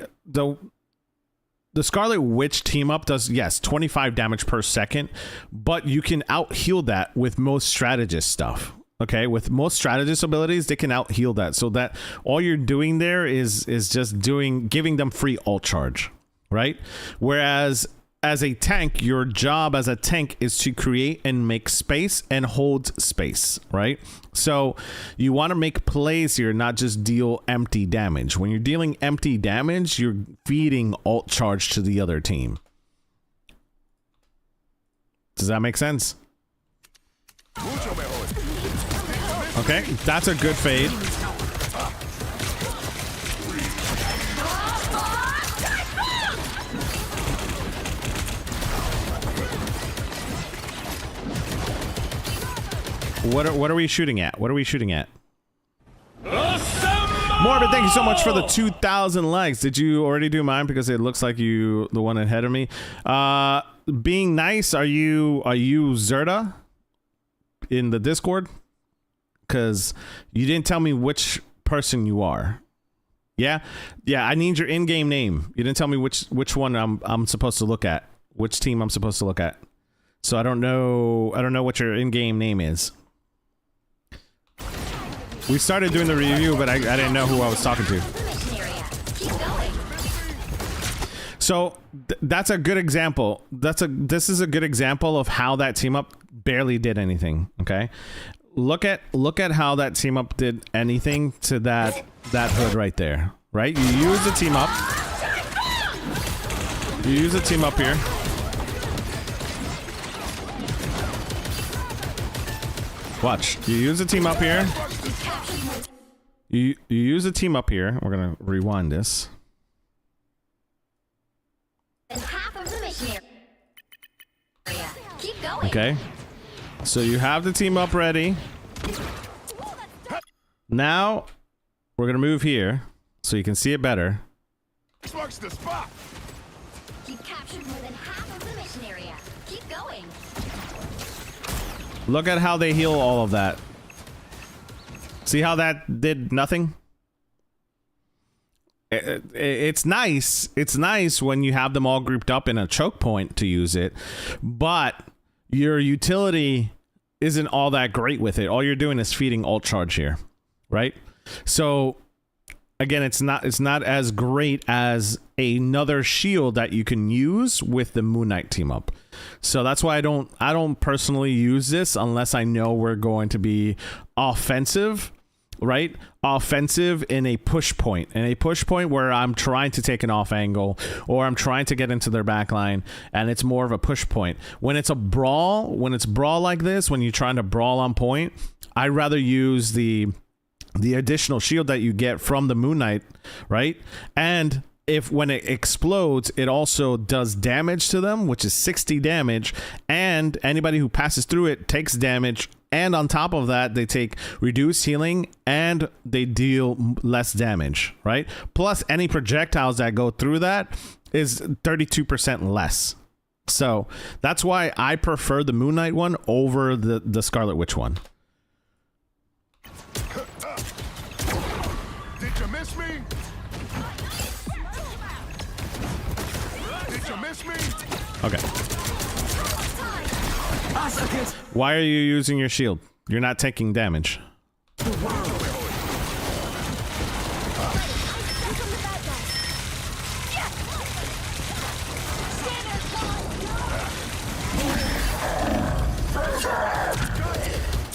Scarlet Witch team up does, yes, 25 damage per second, but you can out heal that with most strategist stuff. Okay, with most strategist abilities, they can out heal that, so that all you're doing there is just giving them free ult charge, right? Whereas as a tank, your job as a tank is to create and make space and hold space, right? So you want to make plays here, not just deal empty damage. When you're dealing empty damage, you're feeding ult charge to the other team. Does that make sense? Okay, that's a good fade. What are we shooting at? What are we shooting at? Morbid, thank you so much for the 2,000 likes. Did you already do mine? Because it looks like you the one ahead of me. Being nice, are you Zerda in the Discord? because you didn't tell me which person you are. Yeah, I need your in-game name. You didn't tell me which one I'm supposed to look at, which team I'm supposed to look at. So I don't know what your in-game name is. We started doing the review, but I didn't know who I was talking to. So that's a good example. This is a good example of how that team up barely did anything. Okay, look at how that team up did anything to that hood right there. Right, you use the team up. You use the team up here. Watch. You use the team up here. You use the team up here. We're gonna rewind this. And half of the mission area. Keep going. Okay. So you have the team up ready. Now we're gonna move here so you can see it better. This marks the spot. You've captured more than half of the mission area. Keep going. Look at how they heal all of that. See how that did nothing? It's nice. It's nice when you have them all grouped up in a choke point to use it, but your utility isn't all that great with it. All you're doing is feeding ult charge here, right? So again, it's not as great as another shield that you can use with the Moon Knight team up. So that's why I don't personally use this unless I know we're going to be offensive, right? Offensive in a push point. In a push point where I'm trying to take an off angle or I'm trying to get into their backline and it's more of a push point. When it's a brawl, when it's brawl like this, when you're trying to brawl on point, I'd rather use the additional shield that you get from the Moon Knight, right? And if when it explodes, it also does damage to them, which is 60 damage, and anybody who passes through it takes damage, and on top of that, they take reduced healing and they deal less damage, right? Plus, any projectiles that go through that is 32% less. So that's why I prefer the Moon Knight one over the Scarlet Witch one. Did you miss me? Did you miss me? Okay. Why are you using your shield? You're not taking damage.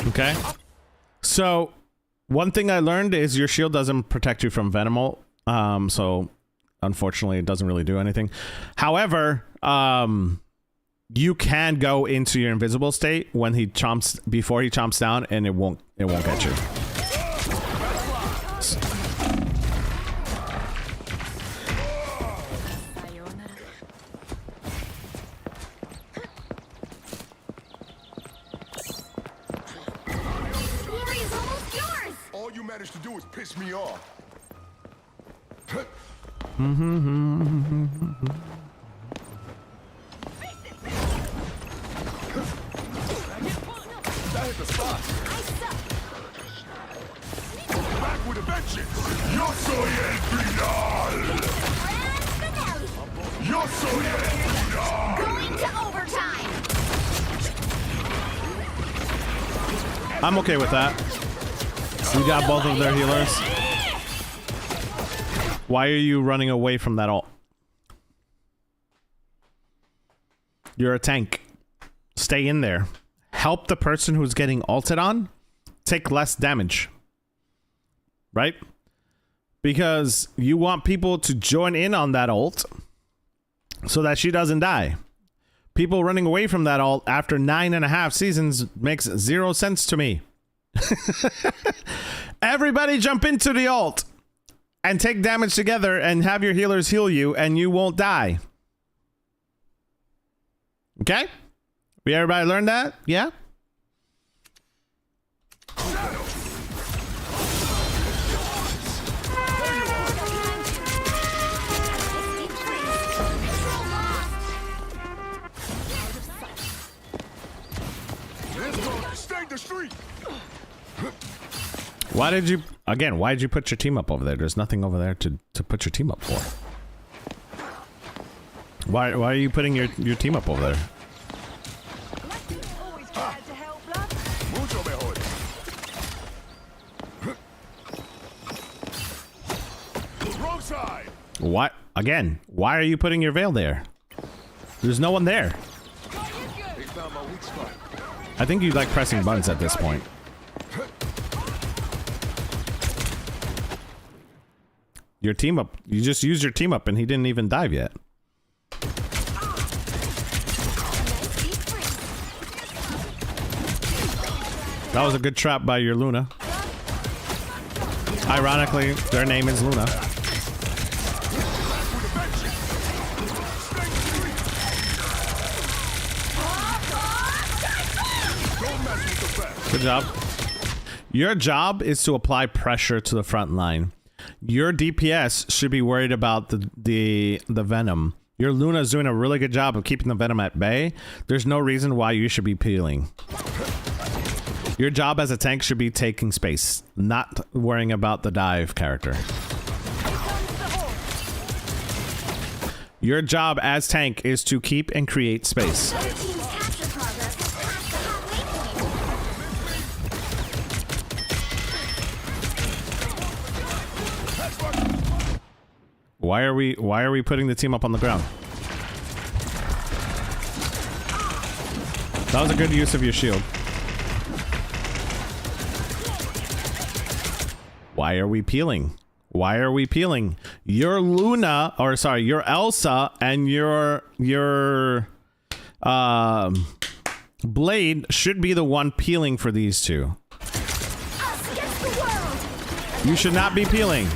Okay. So one thing I learned is your shield doesn't protect you from Venom ult. So unfortunately it doesn't really do anything. However, you can go into your invisible state when he chomps before he chomps down and it won't get you. Glory is almost yours. All you managed to do is piss me off. That hit the spot. Back with a vengeance. Yo soy el final. Yo soy el final. Going to overtime. I'm okay with that. We got both of their healers. Why are you running away from that ult? You're a tank. Stay in there. Help the person who's getting ulted on take less damage. Right? Because you want people to join in on that ult so that she doesn't die. People running away from that ult after 9.5 seasons makes 0 sense to me. Everybody jump into the ult and take damage together and have your healers heal you and you won't die. Okay? We everybody learned that? Yeah? Let's go. Stay the street. Why did you put your team up over there? There's nothing over there to put your team up for. Why are you putting your team up over there? Always glad to help, love. Mucho mejor. Wrong side. Why are you putting your veil there? There's no one there. They found my weak spot. I think you like pressing buttons at this point. Your team up. You just used your team up and he didn't even dive yet. That was a good trap by your Luna. Ironically, their name is Luna. Good job. Your job is to apply pressure to the front line. Your DPS should be worried about the venom. Your Luna is doing a really good job of keeping the venom at bay. There's no reason why you should be peeling. Your job as a tank should be taking space, not worrying about the dive character. Your job as tank is to keep and create space. Other team's capture progress has passed the halfway point. Why are we putting the team up on the ground? That was a good use of your shield. Why are we peeling? Why are we peeling? Your Luna, or sorry, your Elsa and your Blade should be the one peeling for these two. Us against the world. You should not be peeling.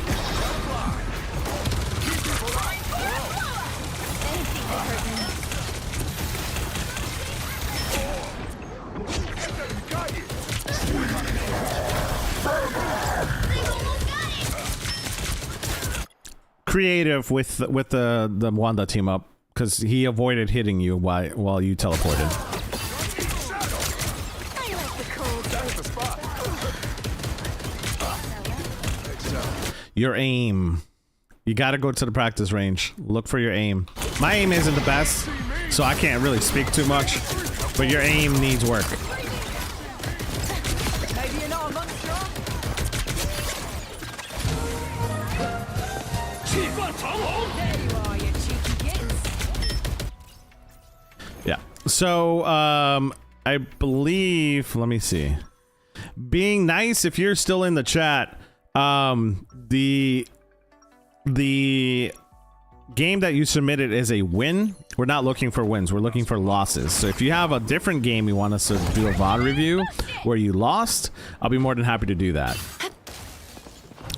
Creative with the Wanda team up, because he avoided hitting you while you teleported. I like the cold. Your aim. You gotta go to the practice range. Look for your aim. My aim isn't the best, so I can't really speak too much, but your aim needs work. Maybe you're not a monster. There you are, you cheeky gits. Yeah. So, I believe, let me see. Being nice, if you're still in the chat, the game that you submitted is a win. We're not looking for wins. We're looking for losses. So if you have a different game you want us to do a VOD review where you lost, I'll be more than happy to do that.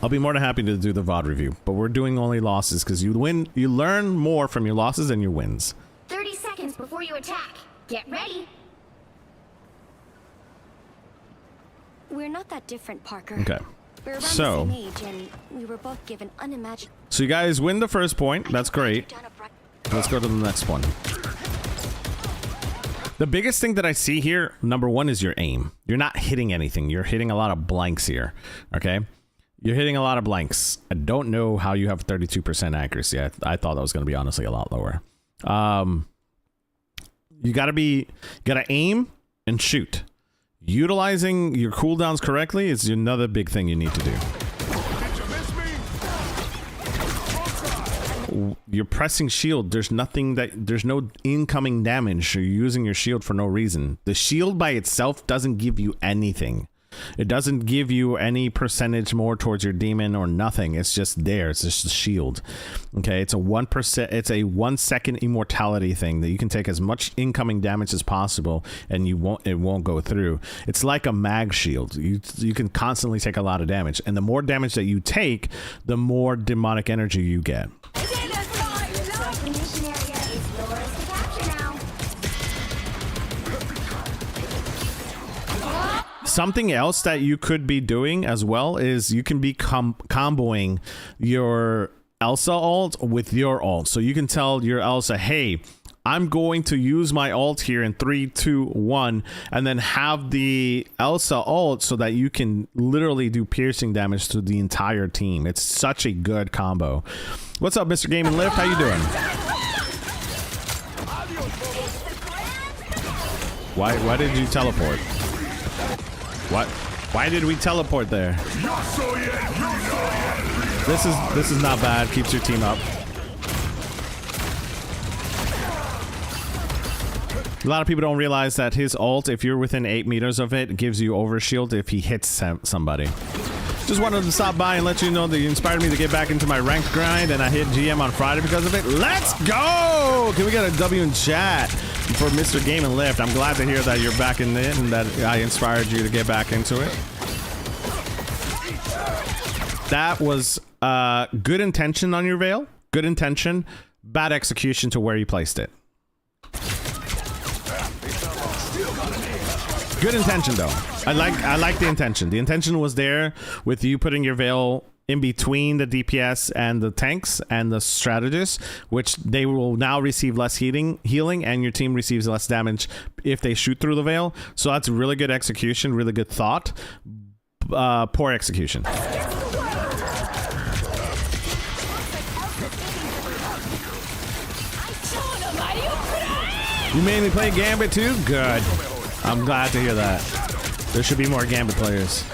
I'll be more than happy to do the VOD review, but we're doing only losses because you learn more from your losses than your wins. 30 seconds before you attack. Get ready. We're not that different, Parker. Okay. We're around So- the same age, and we were both given unimaginable. So you guys win the first point. That's great. Let's go to the next one. The biggest thing that I see here, number one, is your aim. You're not hitting anything. You're hitting a lot of blanks here. Okay? You're hitting a lot of blanks. I don't know how you have 32% accuracy. I thought that was going to be honestly a lot lower. You gotta aim and shoot. Utilizing your cooldowns correctly is another big thing you need to do. Did you miss me? You're pressing shield. There's no incoming damage. You're using your shield for no reason. The shield by itself doesn't give you anything. It doesn't give you any percentage more towards your demon or nothing. It's just there. It's just a shield. Okay, it's a 1%. It's a 1 second immortality thing that you can take as much incoming damage as possible, and it won't go through. It's like a mag shield. You can constantly take a lot of damage, and the more damage that you take, the more demonic energy you get. Destination area is yours to capture now. Something else that you could be doing as well is you can be comboing your Elsa ult with your ult. So you can tell your Elsa, hey, I'm going to use my ult here in 3, 2, 1, and then have the Elsa ult so that you can literally do piercing damage to the entire team. It's such a good combo. What's up, Mr. Game and Lift? How you doing? Why did you teleport? Why did we teleport there? This is not bad. Keeps your team up. A lot of people don't realize that his ult, if you're within 8 meters of it, gives you overshield if he hits somebody. Just wanted to stop by and let you know that you inspired me to get back into my ranked grind, and I hit GM on Friday because of it. Let's go! Can we get a W in chat for Mr. Game and Lift? I'm glad to hear that you're back in it and that I inspired you to get back into it. That was good intention on your Veil. Good intention. Bad execution to where you placed it. Good intention though. I like the intention. The intention was there with you putting your Veil in between the DPS and the tanks and the strategists, which they will now receive less healing, and your team receives less damage if they shoot through the Veil. So that's really good execution, really good thought. Poor execution. You made me play Gambit too? Good. I'm glad to hear that. There should be more Gambit players.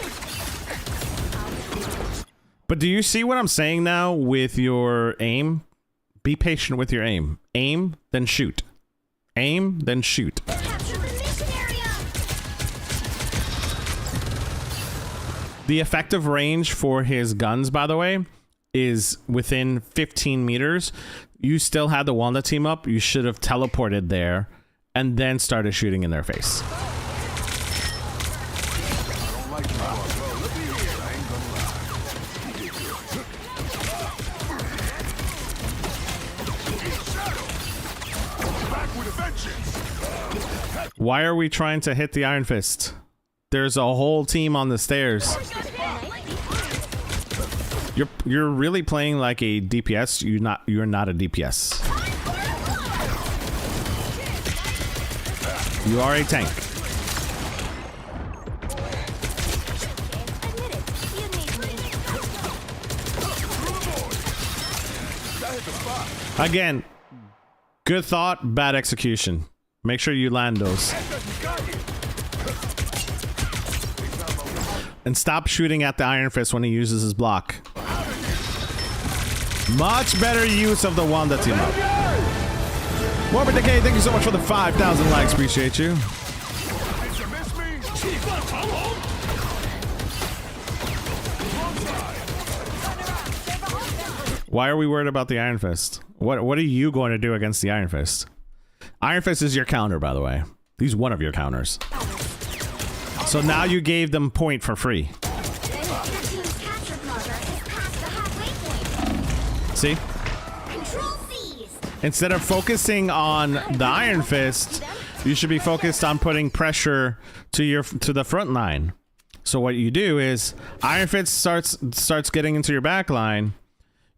But do you see what I'm saying now with your aim? Be patient with your aim. Aim, then shoot. Aim, then shoot. The effective range for his guns, by the way, is within 15 meters. You still had the Wanda team up. You should have teleported there and then started shooting in their face. Why are we trying to hit the Iron Fist? There's a whole team on the stairs. You're really playing like a DPS. You're not a DPS. You are a tank. Again, good thought, bad execution. Make sure you land those. And stop shooting at the Iron Fist when he uses his block. Much better use of the Wanda team up. Morbid Decay, thank you so much for the 5,000 likes. Appreciate you. Why are we worried about the Iron Fist? What are you going to do against the Iron Fist? Iron Fist is your counter, by the way. He's one of your counters. So now you gave them point for free. See? Instead of focusing on the Iron Fist, you should be focused on putting pressure to the front line. So what you do is Iron Fist starts getting into your back line.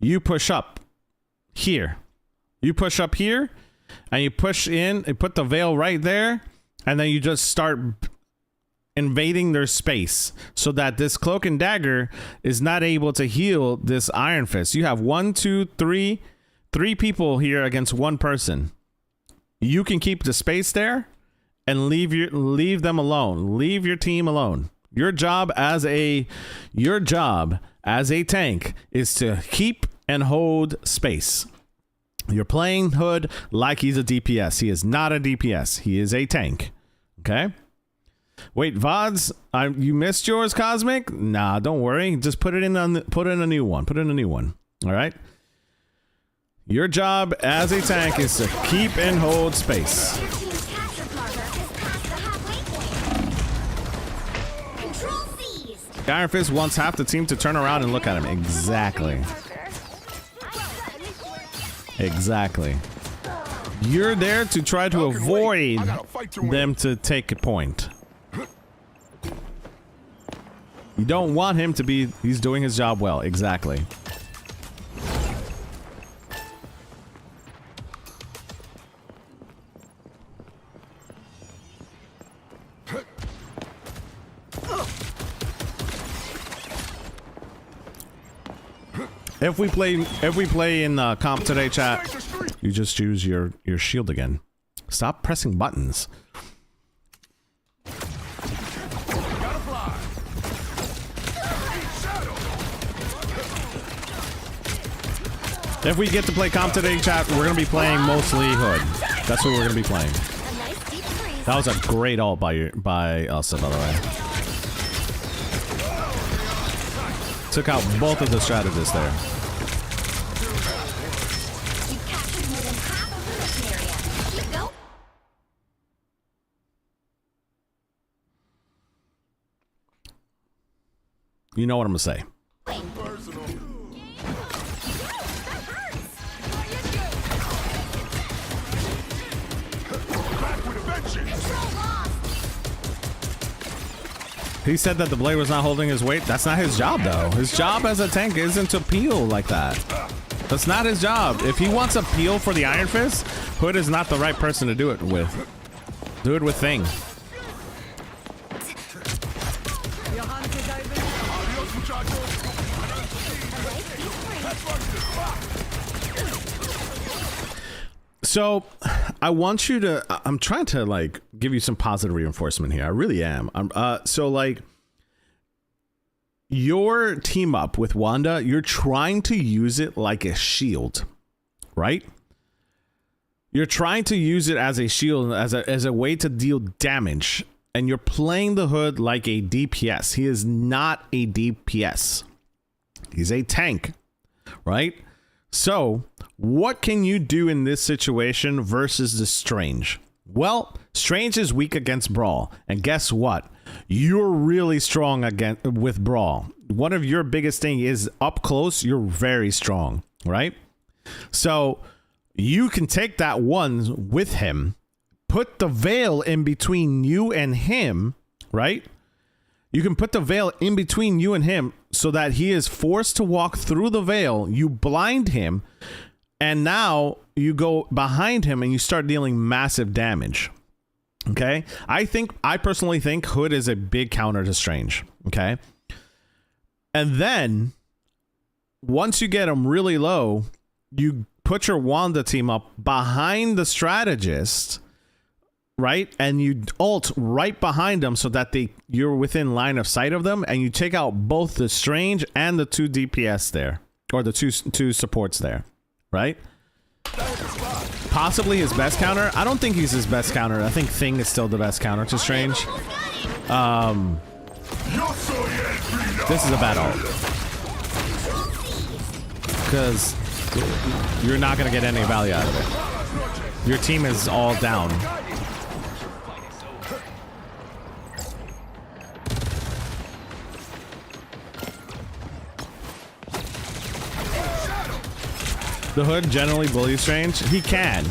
You push up here. You push up here, and you push in and put the Veil right there, and then you just start invading their space so that this Cloak and Dagger is not able to heal this Iron Fist. You have 1, 2, 3 people here against one person. You can keep the space there and leave them alone. Leave your team alone. Your job as a tank is to keep and hold space. You're playing Hood like he's a DPS. He is not a DPS. He is a tank. Okay? Wait, VODs, you missed yours, Cosmic? Nah, don't worry. Just put in a new one. Put in a new one. All right? Your job as a tank is to keep and hold space. Iron Fist wants half the team to turn around and look at him. Exactly. Exactly. You're there to try to avoid them to take a point. You don't want him to be... He's doing his job well. Exactly. If we play in comp today, chat, you just use your shield again. Stop pressing buttons. If we get to play comp today, chat, we're gonna be playing mostly Hood. That's what we're gonna be playing. That was a great ult by Elsa, by the way. Took out both of the strategists there. You captured more than half of the mission area. Keep going. You know what I'm gonna say. He said that the blade was not holding his weight. That's not his job, though. His job as a tank isn't to peel like that. That's not his job. If he wants a peel for the Iron Fist, Hood is not the right person to do it with. Do it with Thing. So, I want you to. I'm trying to like give you some positive reinforcement here. I really am. So like, your team up with Wanda, you're trying to use it like a shield, right? You're trying to use it as a shield, as a way to deal damage, and you're playing the Hood like a DPS. He is not a DPS. He's a tank, right? So, what can you do in this situation versus the Strange? Well, Strange is weak against Brawl, and guess what? You're really strong with Brawl. One of your biggest thing is up close, you're very strong, right? So, you can take that one with him, put the veil in between you and him, right? You can put the veil in between you and him so that he is forced to walk through the veil. You blind him, and now you go behind him and you start dealing massive damage. Okay? I personally think Hood is a big counter to Strange. Okay? And then, once you get him really low, you put your Wanda team up behind the strategist, right? And you ult right behind them so that you're within line of sight of them, and you take out both the Strange and the 2 DPS there, or the two supports there, right? Possibly his best counter. I don't think he's his best counter. I think Thing is still the best counter to Strange. This is a bad ult, because you're not going to get any value out of it. Your team is all down. The Hood generally bullies Strange. He can.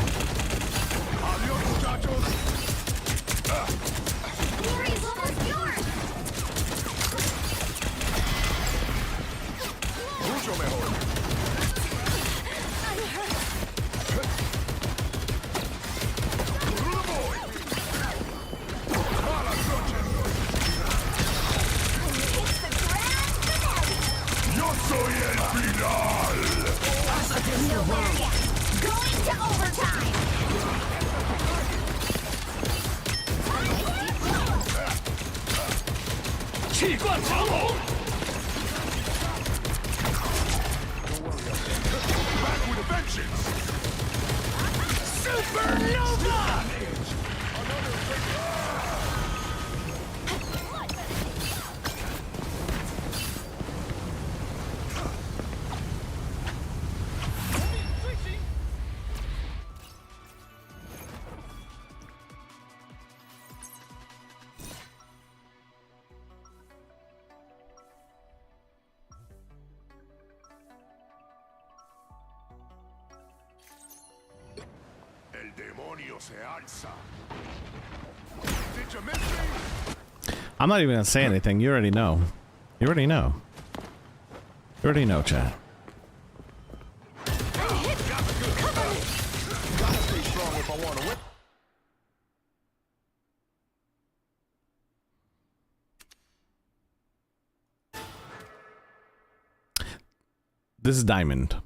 I'm not even gonna say anything. You already know. You already know. You already know, chat. This is diamond.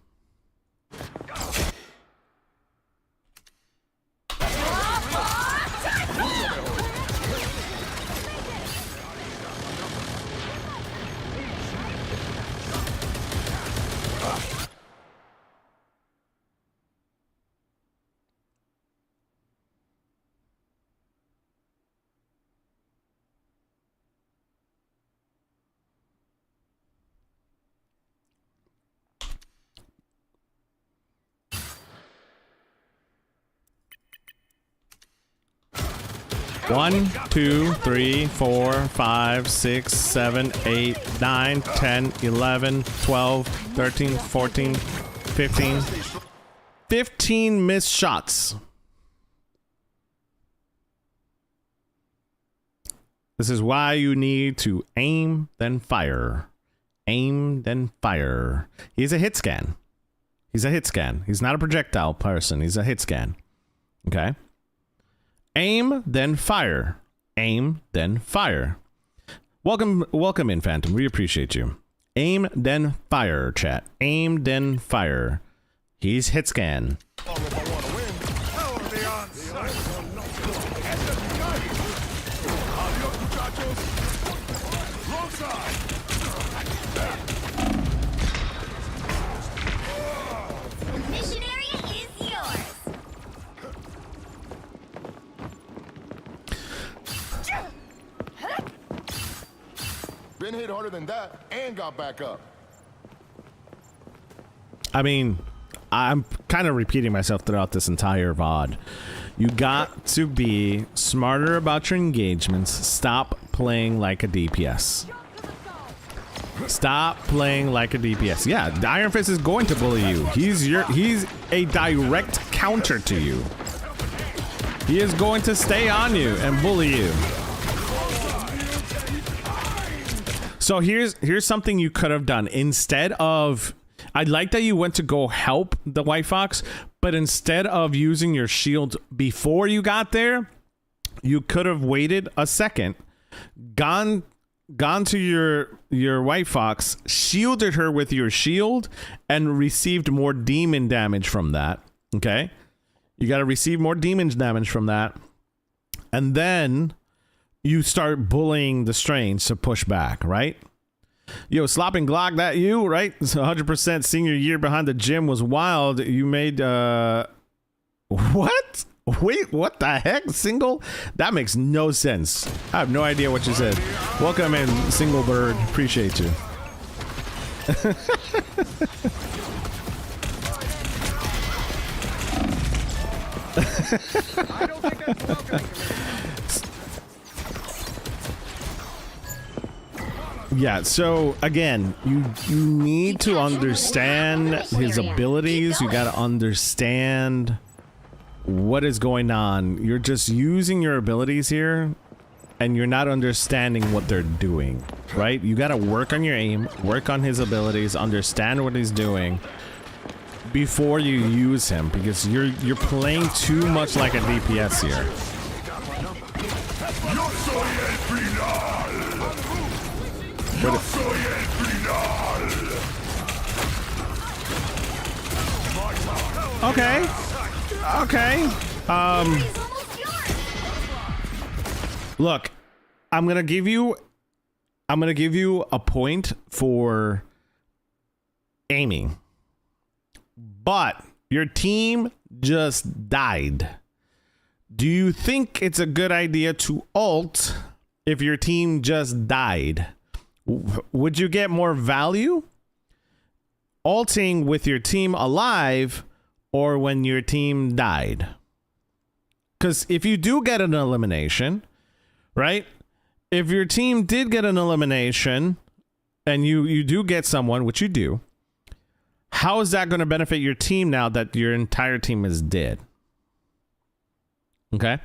One, 2, 3, 4, 5, 6, 7, 8, 9, 10, 11, 12, 13, 14, 15. 15 missed shots. This is why you need to aim, then fire. Aim, then fire. He's a hit scan. He's a hit scan. He's not a projectile person. He's a hit scan. Okay? Aim, then fire. Aim, then fire. Welcome in, Phantom. We appreciate you. Aim, then fire, chat. Aim, then fire. He's hit scan. Mission area is yours. Been hit harder than that and got back up. I mean, I'm kind of repeating myself throughout this entire VOD. You got to be smarter about your engagements. Stop playing like a DPS. Stop playing like a DPS. Yeah, the Iron Fist is going to bully you. He's a direct counter to you. He is going to stay on you and bully you. So here's something you could have done. Instead of, I like that you went to go help the White Fox, but instead of using your shield before you got there, you could have waited a second, gone to your White Fox, shielded her with your shield, and received more demon damage from that. Okay? You got to receive more demon damage from that. And then you start bullying the Strange to push back, right? Yo, Slopping Glock, that you, right? 100% senior year behind the gym was wild. You made, what? Wait, what the heck? Single? That makes no sense. I have no idea what you said. Welcome in, Single Bird. Appreciate you. I don't think that's welcoming. Yeah, so again, you need to understand his abilities. You got to understand what is going on. You're just using your abilities here, and you're not understanding what they're doing, right? You got to work on your aim, work on his abilities, understand what he's doing before you use him, because you're playing too much like a DPS here. Okay. Look, I'm gonna give you a point for aiming, but your team just died. Do you think it's a good idea to ult if your team just died? Would you get more value ulting with your team alive or when your team died? Because if you do get an elimination, right? If your team did get an elimination and you do get someone, which you do, how is that going to benefit your team now that your entire team is dead? Okay.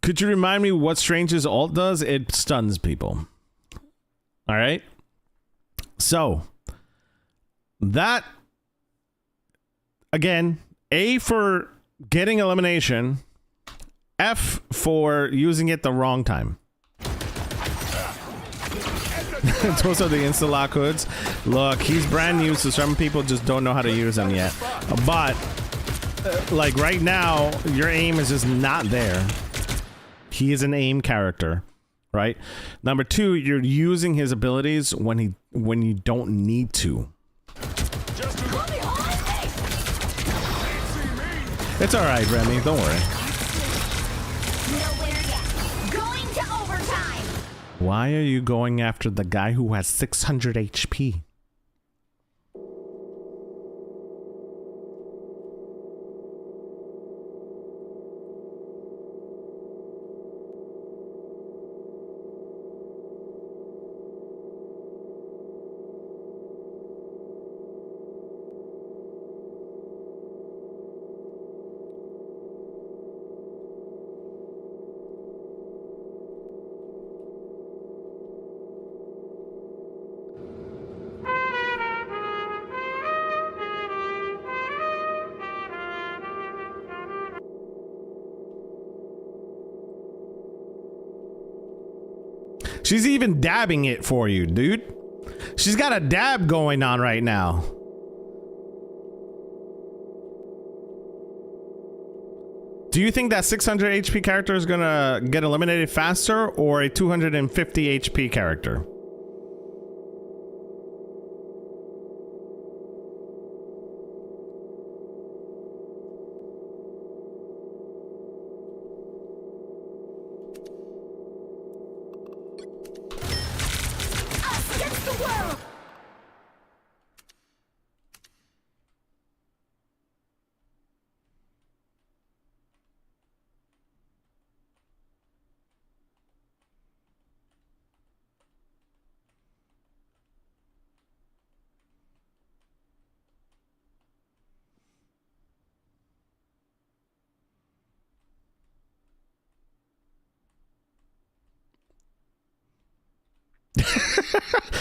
Could you remind me what Strange's ult does? It stuns people. All right. So that, again, A for getting elimination, F for using it the wrong time. Those are the insta-lock hoods. Look, he's brand new, so some people just don't know how to use them yet. But, like right now, your aim is just not there. He is an aim character, right? Number two, you're using his abilities when you don't need to. It's all right, Remy. Don't worry. Nowhere yet. Going to overtime. Why are you going after the guy who has 600 HP? She's even dabbing it for you, dude. She's got a dab going on right now. Do you think that 600 HP character is gonna get eliminated faster, or a 250 HP character?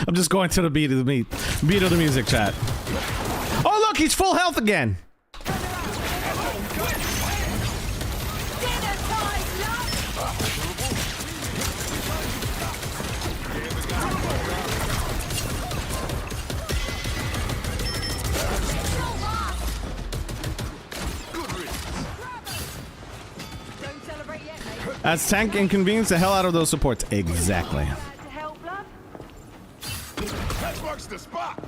I'm just going to the beat of the music, chat. Oh look, he's full health again. As tank inconvenience the hell out of those supports. Exactly. That marks the spot.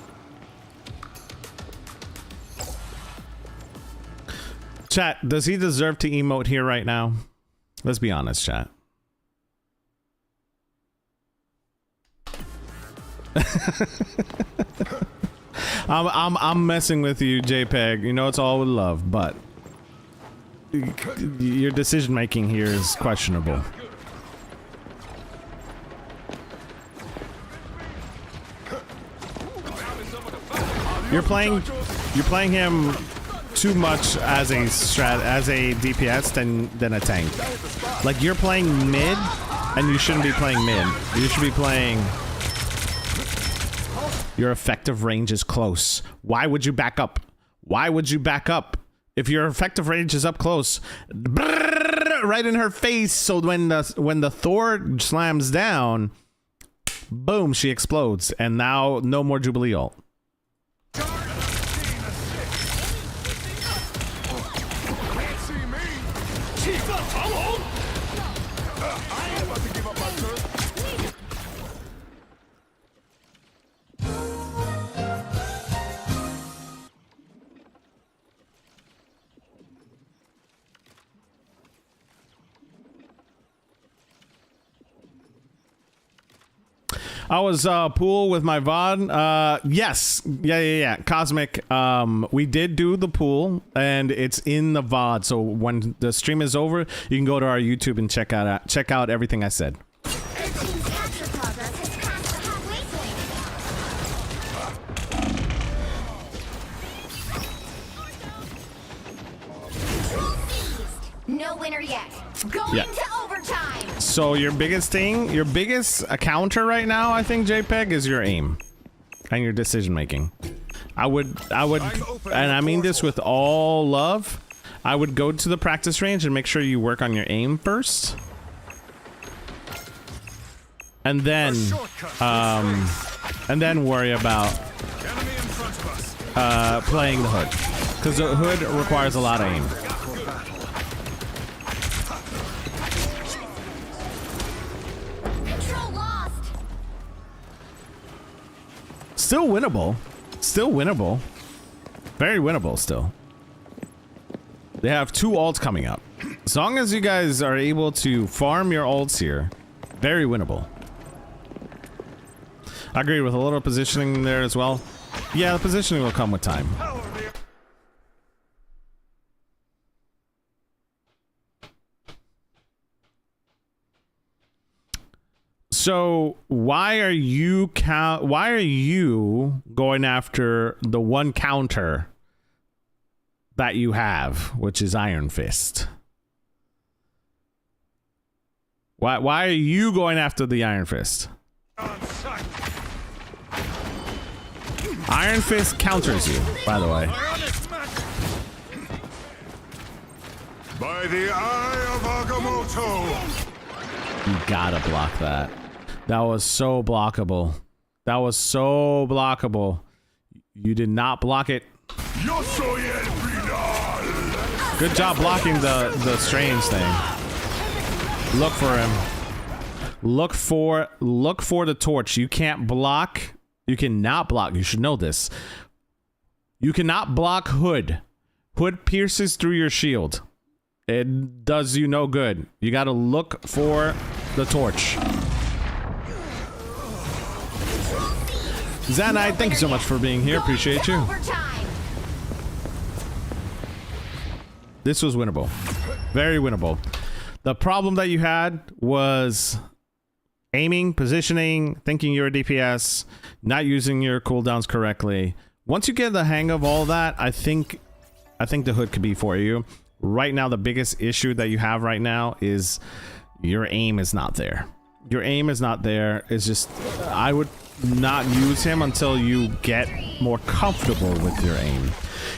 Chat, does he deserve to emote here right now? Let's be honest, chat. I'm messing with you, JPEG. You know it's all with love, but your decision making here is questionable. You're playing him too much as a DPS than a tank. Like, you're playing mid, and you shouldn't be playing mid. You should be playing. Your effective range is close. Why would you back up? Why would you back up if your effective range is up close? Right in her face. So when the Thor slams down, boom, she explodes, and now no more Jubilee ult. I was pool with my VOD. Yes. Yeah. Cosmic. We did do the pool, and it's in the VOD. So when the stream is over, you can go to our YouTube and check out everything I said. No winner yet. Going to overtime. So your biggest counter right now, I think, JPEG, is your aim and your decision making. I would, and I mean this with all love, I would go to the practice range and make sure you work on your aim first. and then worry about playing the hood, because the hood requires a lot of aim. Control lost. Still winnable. Still winnable. Very winnable still. They have 2 ults coming up. As long as you guys are able to farm your ults here, very winnable. I agree with a little positioning there as well. Yeah, the positioning will come with time. So why are you going after the one counter that you have, which is Iron Fist? Why are you going after the Iron Fist? Iron Fist counters you, by the way. By the eye of Agamotto. You gotta block that. That was so blockable. That was so blockable. You did not block it. Good job blocking the strange thing. Look for him. Look for the torch. You can't block. You cannot block. You should know this. You cannot block Hood. Hood pierces through your shield. It does you no good. You gotta look for the torch. Zanite, thank you so much for being here. Appreciate you. This was winnable. Very winnable. The problem that you had was aiming, positioning, thinking you're a DPS, not using your cooldowns correctly. Once you get the hang of all that, I think the hood could be for you. Right now, the biggest issue that you have right now is your aim is not there. Your aim is not there. It's just, I would not use him until you get more comfortable with your aim.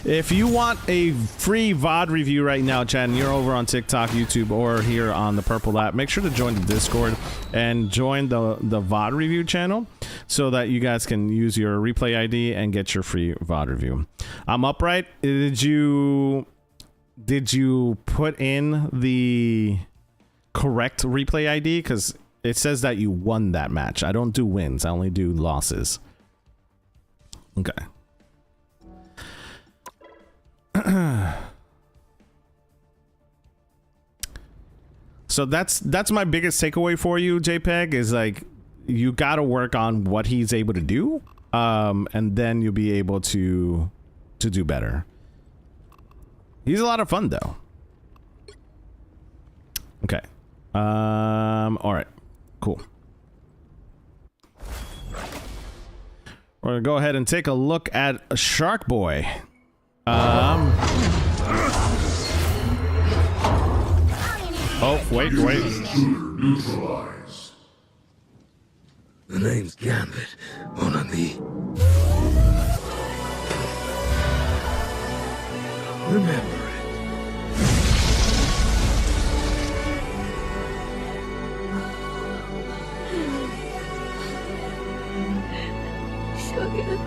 If you want a free VOD review right now, Chad, and you're over on TikTok, YouTube, or here on the Purple app, make sure to join the Discord and join the VOD review channel so that you guys can use your replay ID and get your free VOD review. I'm upright. Did you put in the correct replay ID? Because it says that you won that match. I don't do wins. I only do losses. Okay. So that's my biggest takeaway for you, JPEG, is like you got to work on what he's able to do, and then you'll be able to do better. He's a lot of fun though. Okay. All right. Cool. We're gonna go ahead and take a look at Shark Boy. Oh, wait. Neutralized. The name's Gambit, mon ami. Remember it. So good.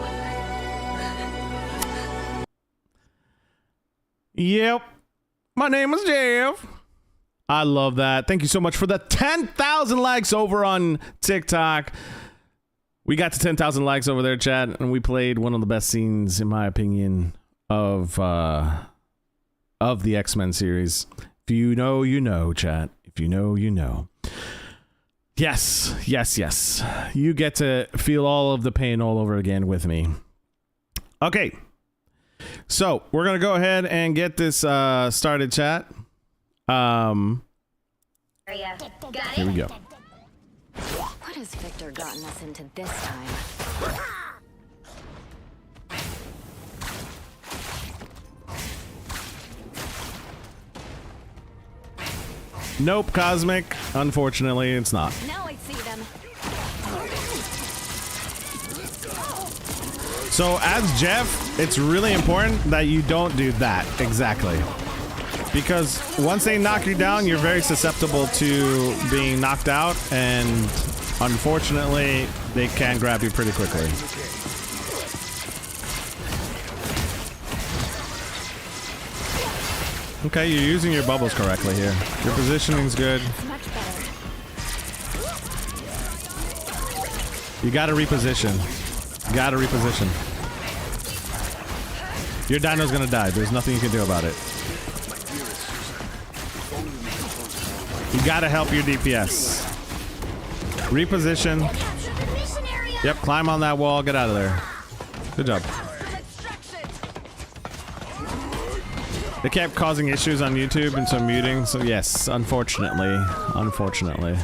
Yep. My name is Jeff. I love that. Thank you so much for the 10,000 likes over on TikTok. We got to 10,000 likes over there, chat, and we played one of the best scenes, in my opinion, of the X-Men series. If you know, you know, chat. If you know, you know. Yes. You get to feel all of the pain all over again with me. Okay. So, we're going to go ahead and get this started, chat. Here we go. What has Victor gotten us into this time? Nope, Cosmic. Unfortunately, it's not. Now I see them. So, as Jeff, it's really important that you don't do that. Exactly. Because once they knock you down, you're very susceptible to being knocked out, and Unfortunately, they can grab you pretty quickly. Okay, you're using your bubbles correctly here. Your positioning's good. Much better. You gotta reposition. You gotta reposition. Your dino's gonna die. There's nothing you can do about it. You gotta help your DPS. Reposition. Yep, climb on that wall. Get out of there. Good job. They kept causing issues on YouTube and some muting, so yes, unfortunately. Unfortunately.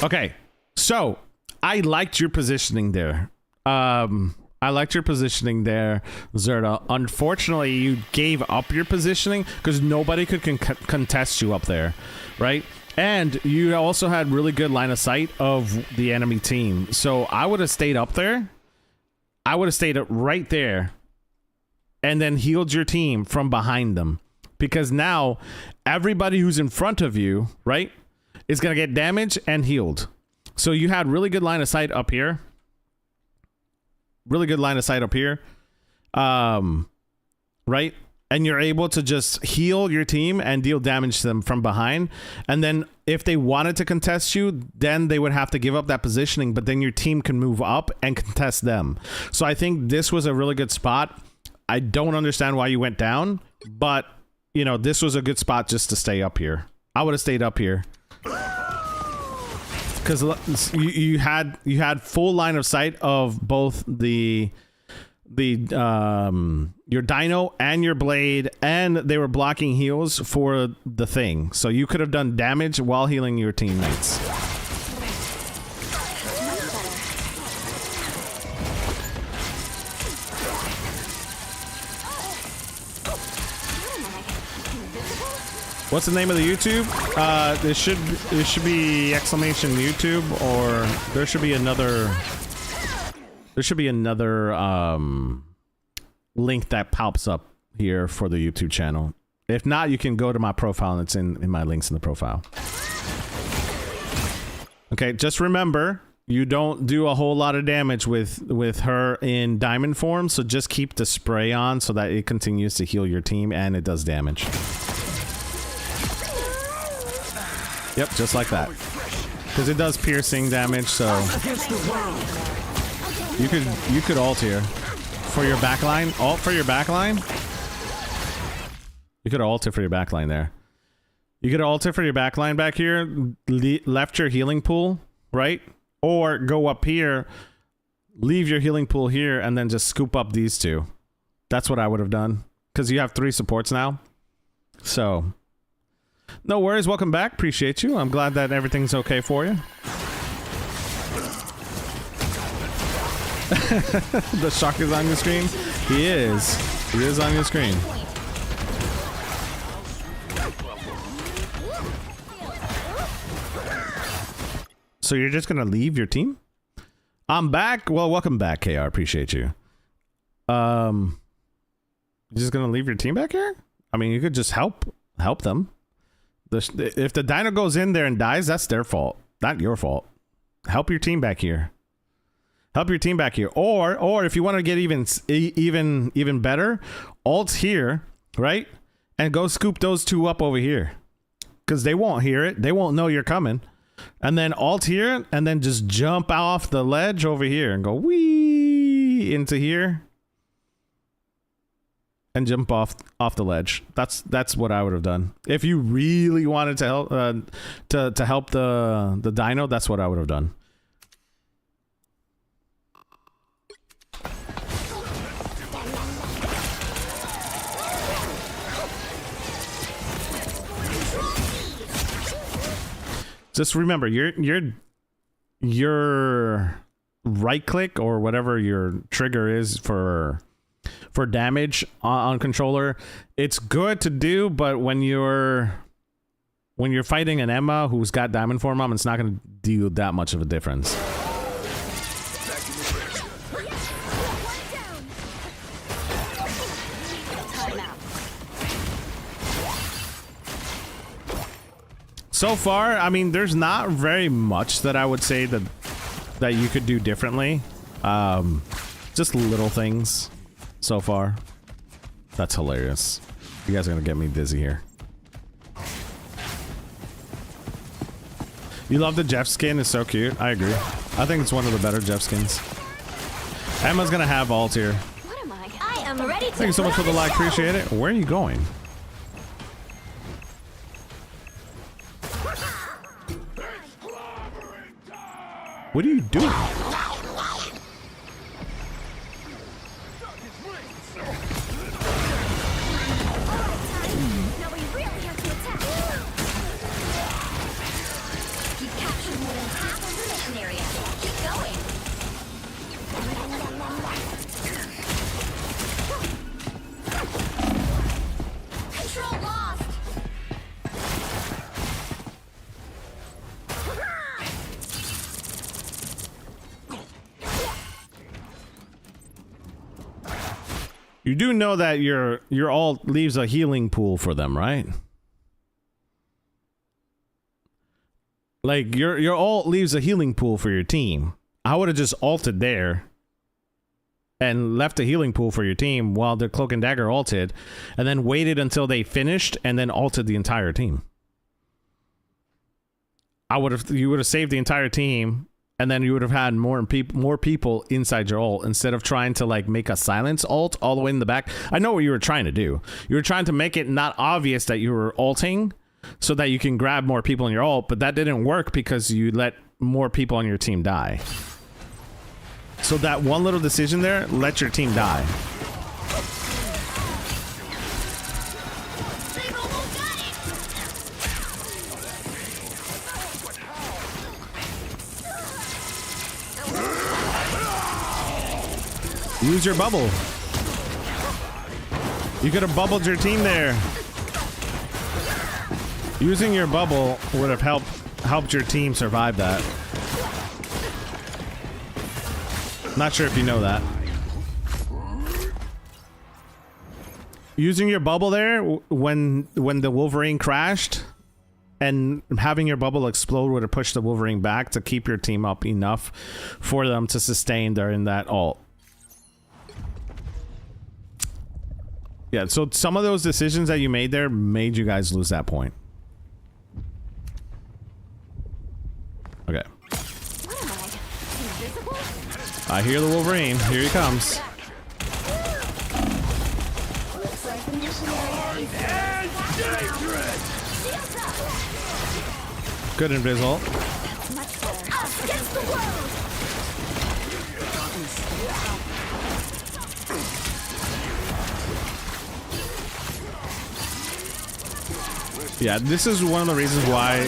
Okay, so I liked your positioning there. I liked your positioning there, Zerda. Unfortunately, you gave up your positioning because nobody could contest you up there, right? And you also had really good line of sight of the enemy team. So I would have stayed up there. I would have stayed right there and then healed your team from behind them. Because now everybody who's in front of you, right, is going to get damaged and healed. So you had really good line of sight up here. Really good line of sight up here. Right? And you're able to just heal your team and deal damage to them from behind. And then if they wanted to contest you, then they would have to give up that positioning, but then your team can move up and contest them. So I think this was a really good spot. I don't understand why you went down, but you know, this was a good spot just to stay up here. I would have stayed up here. Because you had full line of sight of both your dino and your blade, and they were blocking heals for the thing, so you could have done damage while healing your teammates. What's the name of the YouTube? It should be exclamation YouTube, or there should be another link that pops up here for the YouTube channel. If not, you can go to my profile and it's in my links in the profile. Okay, just remember, you don't do a whole lot of damage with her in diamond form, so just keep the spray on so that it continues to heal your team and it does damage. Yep, just like that. Because it does piercing damage, so you could ult here for your backline. Ult for your backline. You could ult it for your backline there. You could ult it for your backline back here. Left your healing pool, right? Or go up here, leave your healing pool here, and then just scoop up these two. That's what I would have done. Because you have 3 supports now. So no worries. Welcome back. Appreciate you. I'm glad that everything's okay for you. The shark is on your screen? He is. He is on your screen. So you're just gonna leave your team? I'm back. Well, welcome back, KR. Appreciate you. You're just gonna leave your team back here? I mean, you could just help them. If the dino goes in there and dies, that's their fault, not your fault. Help your team back here. Help your team back here. Or if you want to get even better, ult here, right? And go scoop those 2 up over here. Because they won't hear it. They won't know you're coming. And then ult here, and then just jump off the ledge over here and go wee into here. And jump off the ledge. That's what I would have done. If you really wanted to help to help the dino, that's what I would have done. Just remember, your right click or whatever your trigger is for damage on controller, it's good to do, but when you're fighting an Emma who's got diamond form on, it's not going to do that much of a difference. So far, I mean, there's not very much that I would say that you could do differently. Just little things so far. That's hilarious. You guys are gonna get me dizzy here. You love the Jeff skin, it's so cute. I agree. I think it's one of the better Jeff skins. Emma's gonna have ult here. What am I? I am ready to Thank you so much for the like, appreciate it. Where are you going? What are you doing? Now we really have to attack. Keep capturing more than half of the mission area. Keep going. Control lost. You do know that your ult leaves a healing pool for them, right? Like your ult leaves a healing pool for your team. I would have just ulted there and left a healing pool for your team while the Cloak and Dagger ulted, and then waited until they finished and then ulted the entire team. You would have saved the entire team, and then you would have had more people inside your ult instead of trying to like make a silence ult all the way in the back. I know what you were trying to do. You were trying to make it not obvious that you were ulting so that you can grab more people in your ult, but that didn't work because you let more people on your team die. So that one little decision there, let your team die. They've almost got it. Use your bubble. You could have bubbled your team there. Using your bubble would have helped your team survive that. Not sure if you know that. Using your bubble there when the Wolverine crashed and having your bubble explode would have pushed the Wolverine back to keep your team up enough for them to sustain during that ult. Yeah, so some of those decisions that you made there made you guys lose that point. Okay. What am I? Invisible? I hear the Wolverine. Here he comes. Looks like the mission area is Good invisible. much better. Us against the world. Yeah, this is one of the reasons why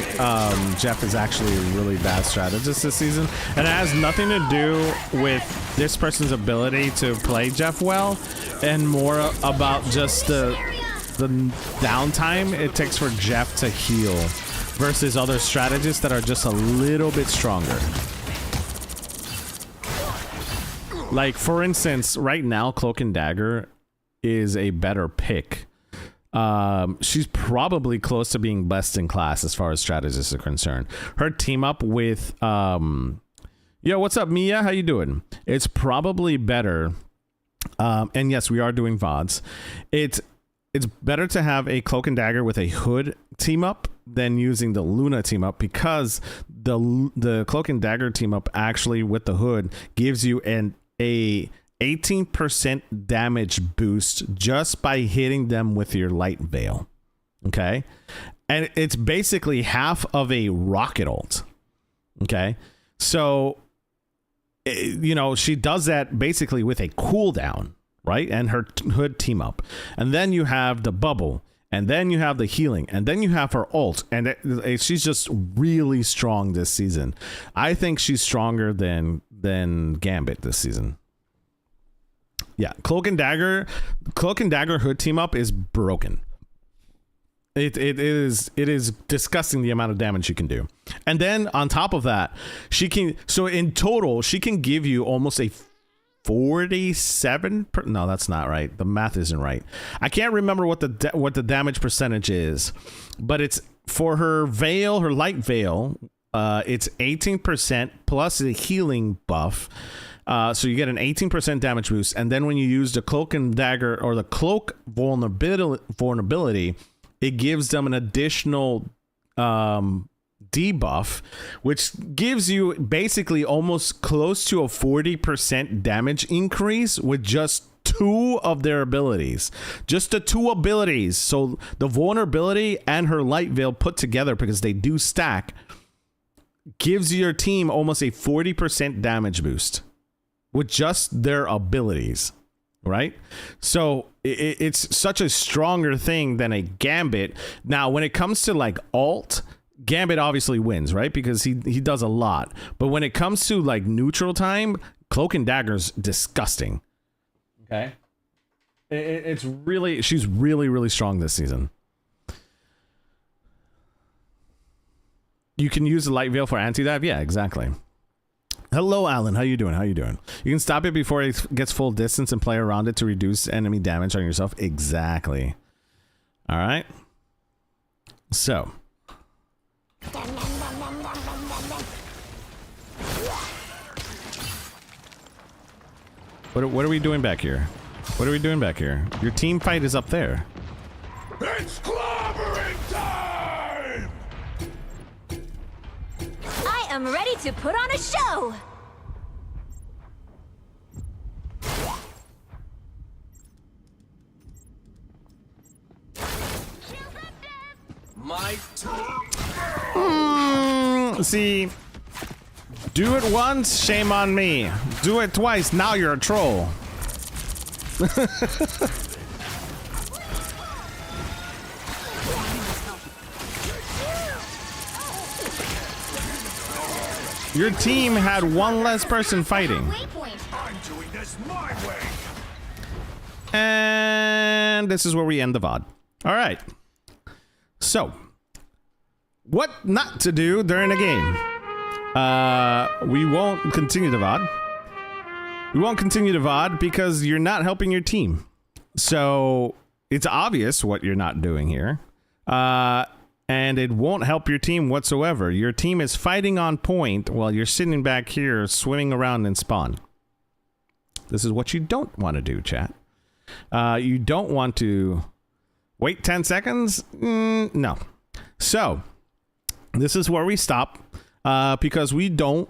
Jeff is actually a really bad strategist this season. And it has nothing to do with this person's ability to play Jeff well, and more about just the downtime it takes for Jeff to heal versus other strategists that are just a little bit stronger. Like, for instance, right now, Cloak and Dagger is a better pick. She's probably close to being best in class as far as strategists are concerned. Her team up with yo, what's up, Mia? How you doing? It's probably better. And yes, we are doing VODs. It's better to have a Cloak and Dagger with a Hood team up than using the Luna team up, because the Cloak and Dagger team up actually with the Hood gives you a 18% damage boost just by hitting them with your light veil. Okay, and it's basically half of a rocket ult. Okay, so you know, she does that basically with a cooldown, right? And her Hood team up, and then you have the bubble, and then you have the healing, and then you have her ult, and she's just really strong this season. I think she's stronger than Gambit this season. Yeah, Cloak and Dagger Hood team up is broken. It is disgusting the amount of damage she can do. And then on top of that, so in total she can give you almost a 47 no, that's not right. The math isn't right. I can't remember what the damage percentage is, but it's for her veil, her light veil, it's 18% plus the healing buff. So you get an 18% damage boost. And then when you use the cloak and dagger or the cloak vulnerability, it gives them an additional debuff, which gives you basically almost close to a 40% damage increase with just 2 of their abilities. Just the 2 abilities. So the vulnerability and her light veil put together, because they do stack, gives your team almost a 40% damage boost with just their abilities, right? So it's such a stronger thing than a Gambit. Now, when it comes to like ult, Gambit obviously wins, right? Because he does a lot. But when it comes to like neutral time, Cloak and Dagger's disgusting. Okay. It's really, she's really, really strong this season. You can use the light veil for anti-dive? Yeah, exactly. Hello, Alan. How you doing? How you doing? You can stop it before it gets full distance and play around it to reduce enemy damage on yourself. Exactly. All right. So. What are we doing back here? What are we doing back here? Your team fight is up there. It's clobbering time! I am ready to put on a show! My See, do it once, shame on me. Do it twice, now you're a troll. Your team had one less person fighting. I'm doing this my way! And this is where we end the VOD. All right. So, what not to do during a game? We won't continue the VOD. We won't continue the VOD because you're not helping your team. So, it's obvious what you're not doing here. And it won't help your team whatsoever. Your team is fighting on point while you're sitting back here swimming around in spawn. This is what you don't want to do, chat. You don't want to wait 10 seconds? No. So, this is where we stop because we don't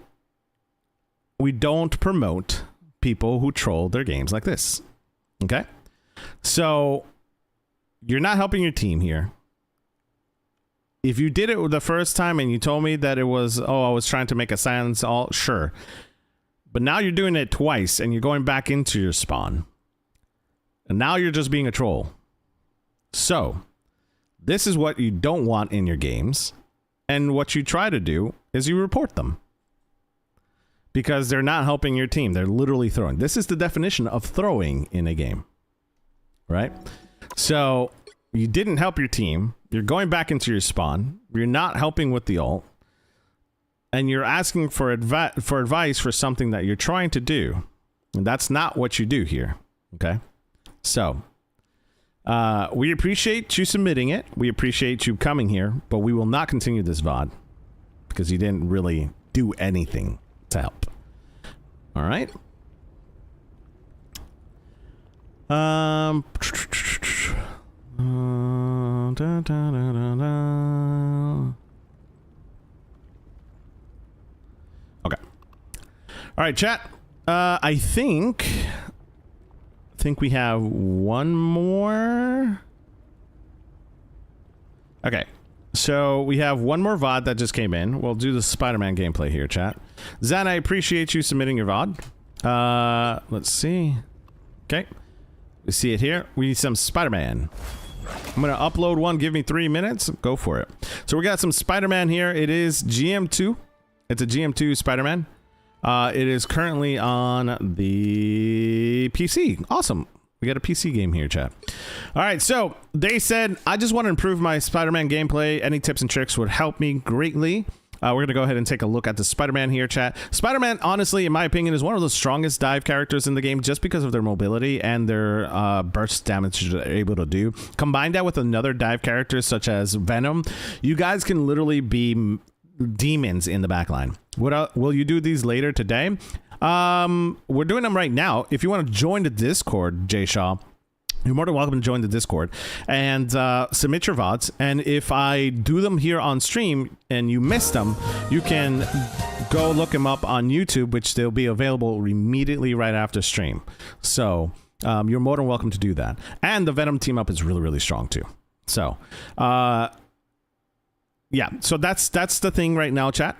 promote people who troll their games like this. Okay? So, you're not helping your team here. If you did it the first time and you told me that it was, oh, I was trying to make a silence all, sure. But now you're doing it twice and you're going back into your spawn. And now you're just being a troll. So, this is what you don't want in your games. And what you try to do is you report them. Because they're not helping your team. They're literally throwing. This is the definition of throwing in a game. Right? So, you didn't help your team. You're going back into your spawn. You're not helping with the ult. And you're asking for advice for something that you're trying to do. And that's not what you do here. Okay? So, we appreciate you submitting it. We appreciate you coming here. But we will not continue this VOD. Because you didn't really do anything to help. Alright? Okay. All right, chat. I think we have one more. Okay. So we have one more VOD that just came in. We'll do the Spider-Man gameplay here, chat. Zan, I appreciate you submitting your VOD. Let's see. Okay. We see it here. We need some Spider-Man. I'm going to upload one. Give me 3 minutes. Go for it. So we got some Spider-Man here. It is GM2. It's a GM2 Spider-Man. It is currently on the PC. Awesome. We got a PC game here, chat. All right. So they said, I just want to improve my Spider-Man gameplay. Any tips and tricks would help me greatly. we're going to go ahead and take a look at the Spider-Man here, chat. Spider-Man, honestly, in my opinion, is one of the strongest dive characters in the game just because of their mobility and their burst damage they're able to do. Combine that with another dive character such as Venom, you guys can literally be demons in the backline. Will you do these later today? We're doing them right now. If you want to join the Discord, Jay Shaw, you're more than welcome to join the Discord and submit your VODs. And if I do them here on stream and you missed them, you can go look them up on YouTube, which they'll be available immediately right after stream. So you're more than welcome to do that. And the Venom team up is really, really strong too. So yeah, so that's the thing right now, chat.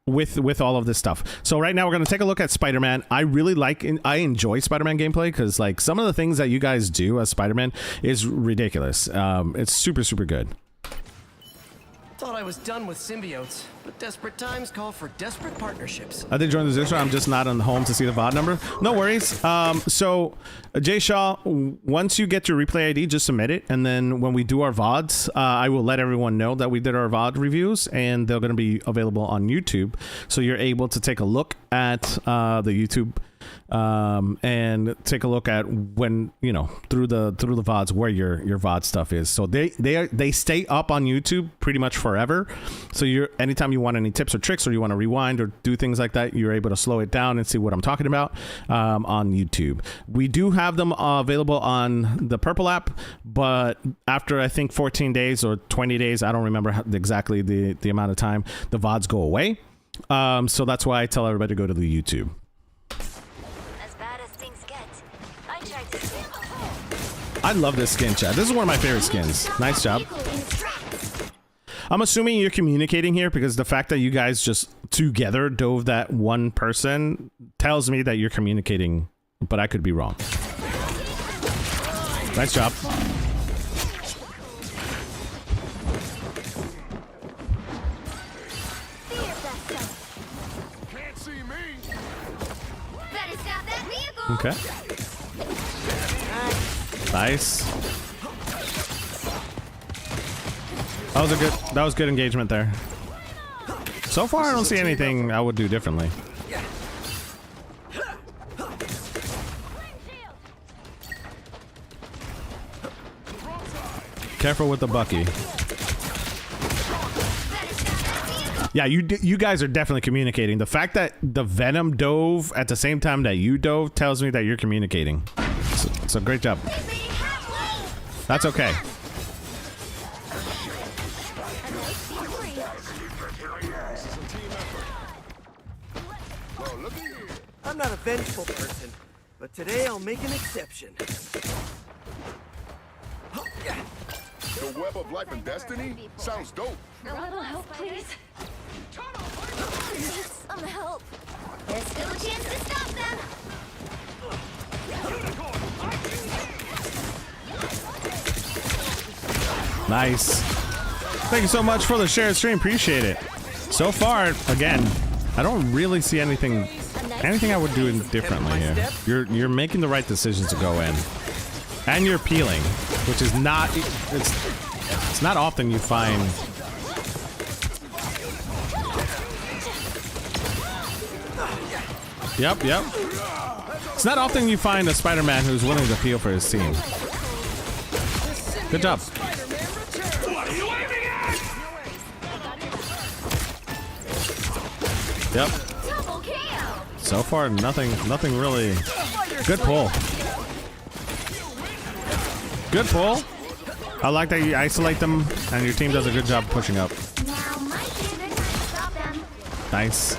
With all of this stuff. So right now we're going to take a look at Spider-Man. I really I enjoy Spider-Man gameplay because like some of the things that you guys do as Spider-Man is ridiculous. It's super, super good. Thought I was done with symbiotes, but desperate times call for desperate partnerships. I did join the Discord. I'm just not on home to see the VOD number. No worries. So Jay Shaw, once you get your replay ID, just submit it. And then when we do our VODs, I will let everyone know that we did our VOD reviews and they're going to be available on YouTube. So you're able to take a look at the YouTube and take a look at when, you know, through the VODs where your VOD stuff is. So they stay up on YouTube pretty much forever. So anytime you want any tips or tricks or you want to rewind or do things like that, you're able to slow it down and see what I'm talking about on YouTube. We do have them available on the Purple app, but after I think 14 days or 20 days, I don't remember exactly the amount of time, the VODs go away. So that's why I tell everybody to go to the YouTube. I love this skin, chat. This is one of my favorite skins. Nice job. I'm assuming you're communicating here because the fact that you guys just together dove that one person tells me that you're communicating, but I could be wrong. Nice job. Can't see me. Better stop that vehicle. Okay. Nice. That was good engagement there. So far, I don't see anything I would do differently. Careful with the Bucky. Yeah, you guys are definitely communicating. The fact that the Venom dove at the same time that you dove tells me that you're communicating. So great job. That's okay. I'm not a vengeful person, but today I'll make an exception. The web of life and destiny sounds dope. A little help, please. Some help. There's still a chance to stop them. Nice. Thank you so much for the shared stream. Appreciate it. So far, again, I don't really see anything I would do differently here. You're making the right decisions to go in, and you're peeling, which is not it's not often you find. Yep. It's not often you find a Spider-Man who's willing to peel for his team. Good job. Yep. So far, nothing really. Good pull. Good pull. I like that you isolate them, and your team does a good job pushing up. Nice.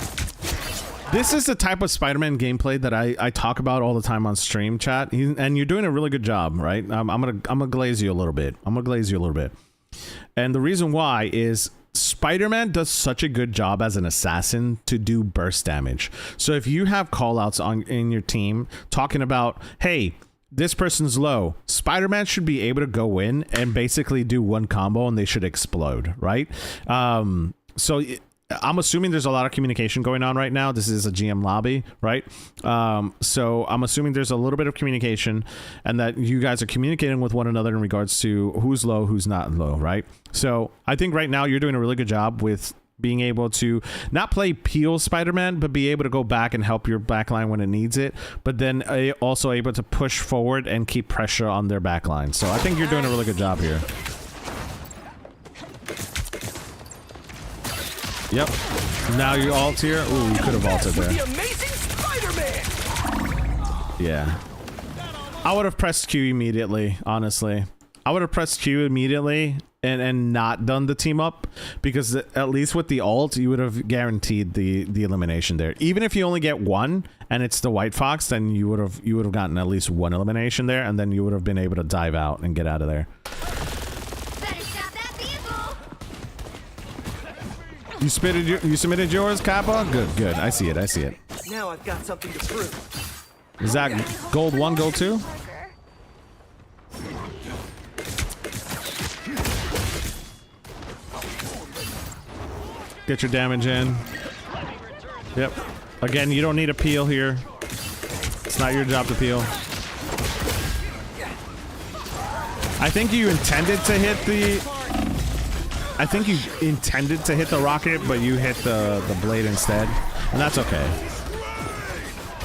This is the type of Spider-Man gameplay that I talk about all the time on stream, chat, and you're doing a really good job, right? I'm gonna glaze you a little bit. And the reason why is Spider-Man does such a good job as an assassin to do burst damage. So if you have callouts in your team talking about, hey, this person's low, Spider-Man should be able to go in and basically do one combo and they should explode, right? So I'm assuming there's a lot of communication going on right now. This is a GM lobby, right? So I'm assuming there's a little bit of communication and that you guys are communicating with one another in regards to who's low, who's not low, right? So I think right now you're doing a really good job with being able to not play Peel Spider-Man, but be able to go back and help your backline when it needs it, but then also able to push forward and keep pressure on their backline. So I think you're doing a really good job here. Yep. Now you ult here. Ooh, you could have ulted there. The amazing Spider-Man. Yeah. I would have pressed Q immediately, honestly. I would have pressed Q immediately and not done the team up, because at least with the ult, you would have guaranteed the elimination there. Even if you only get one and it's the White Fox, then you would have gotten at least one elimination there, and then you would have been able to dive out and get out of there. You submitted yours, Kappa? Good. I see it. Now I've got something to prove. Is that gold 1, gold 2? Get your damage in. Yep. Again, you don't need a peel here. It's not your job to peel. I think you intended to hit the rocket, but you hit the blade instead, and that's okay.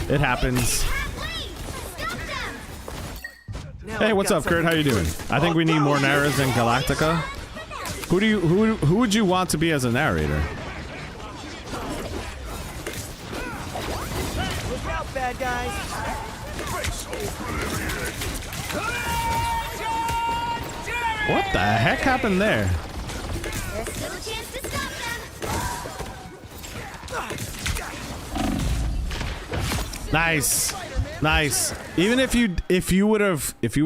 It happens. Hey, what's up, Kurt? How you doing? I think we need more narrators than Galactica. Who would you want to be as a narrator? Look out, bad guys. What the heck happened there? There's still a chance to stop them. Nice. Even if you would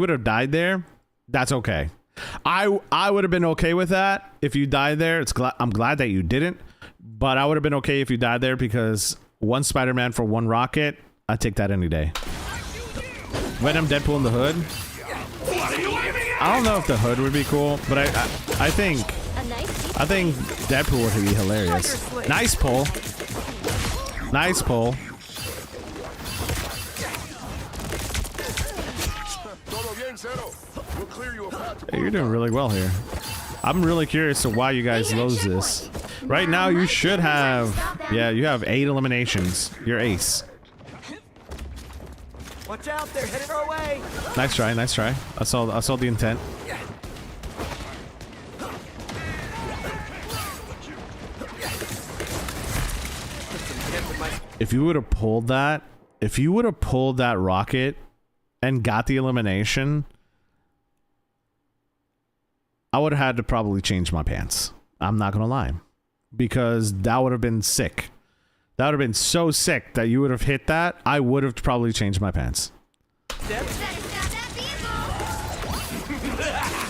have died there, that's okay. I would have been okay with that if you died there. I'm glad that you didn't, but I would have been okay if you died there, because one Spider-Man for one rocket, I'd take that any day. Venom, Deadpool in the hood. I don't know if the hood would be cool, but I think Deadpool would be hilarious. Nice pull. Hey, you're doing really well here. I'm really curious to why you guys lose this. Right now, you should have, you have 8 eliminations. You're ace. Watch out, they're headed our way. Nice try. I saw the intent. If you would have pulled that rocket and got the elimination, I would have had to probably change my pants. I'm not gonna lie, because that would have been sick. That would have been so sick that you would have hit that. I would have probably changed my pants.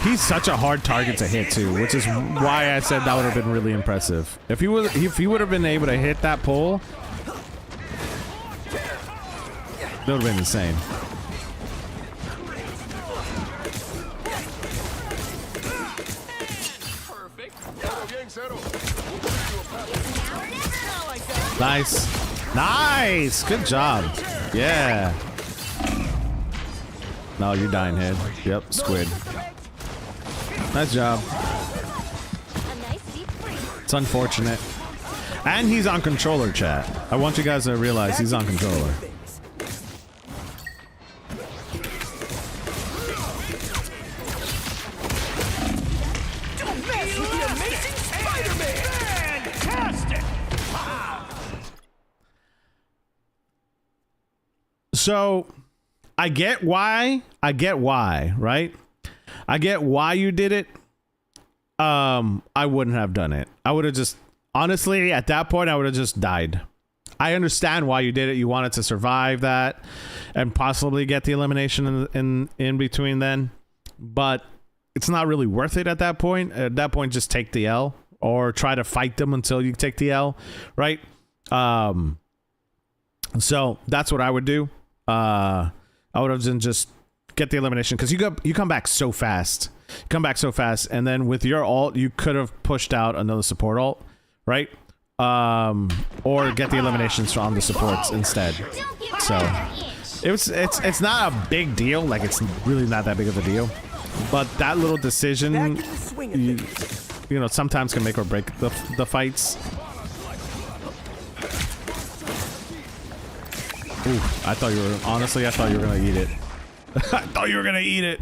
He's such a hard target to hit too, which is why I said that would have been really impressive. If he would have been able to hit that pole, that would have been insane. Nice. Good job. Yeah. No, you're dying, head. Yep, squid. Nice job. It's unfortunate. And he's on controller, chat. I want you guys to realize he's on controller. So I get why, right? I get why you did it. I wouldn't have done it. I would have just, honestly, at that point, I would have just died. I understand why you did it. You wanted to survive that and possibly get the elimination in between then, but it's not really worth it at that point. At that point, just take the L or try to fight them until you take the L, right? So that's what I would do. I would have just get the elimination, because you come back so fast. And then with your ult, you could have pushed out another support ult, right? or get the eliminations on the supports instead. So it's not a big deal. Like, it's really not that big of a deal. But that little decision, you know, sometimes can make or break the fights. Ooh, I thought you were, honestly, I thought you were gonna eat it. I thought you were gonna eat it.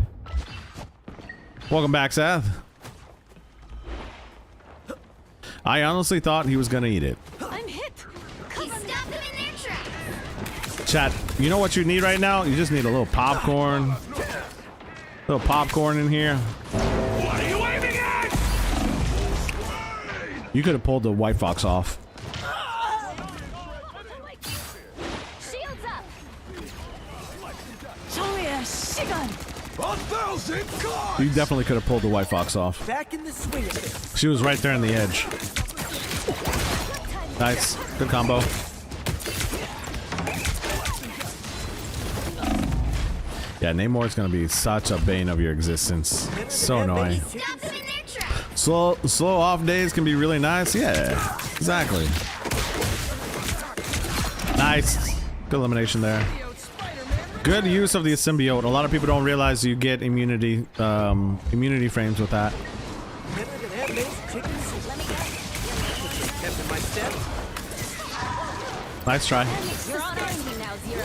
Welcome back, Seth. I honestly thought he was gonna eat it. I'm hit. Stop them in their tracks. Chat, you know what you need right now? You just need a little popcorn. Little popcorn in here. What are you aiming at? You could have pulled the White Fox off. Shields up. 1,000 cards! You definitely could have pulled the White Fox off. Back in the swing of things. She was right there on the edge. Nice. Good combo. Yeah, Namor's gonna be such a bane of your existence. So annoying. Stop them in their tracks. Slow off days can be really nice. Yeah, exactly. Nice. Good elimination there. Good use of the symbiote. A lot of people don't realize you get immunity frames with that. Nice try. You're on our team now, Zero.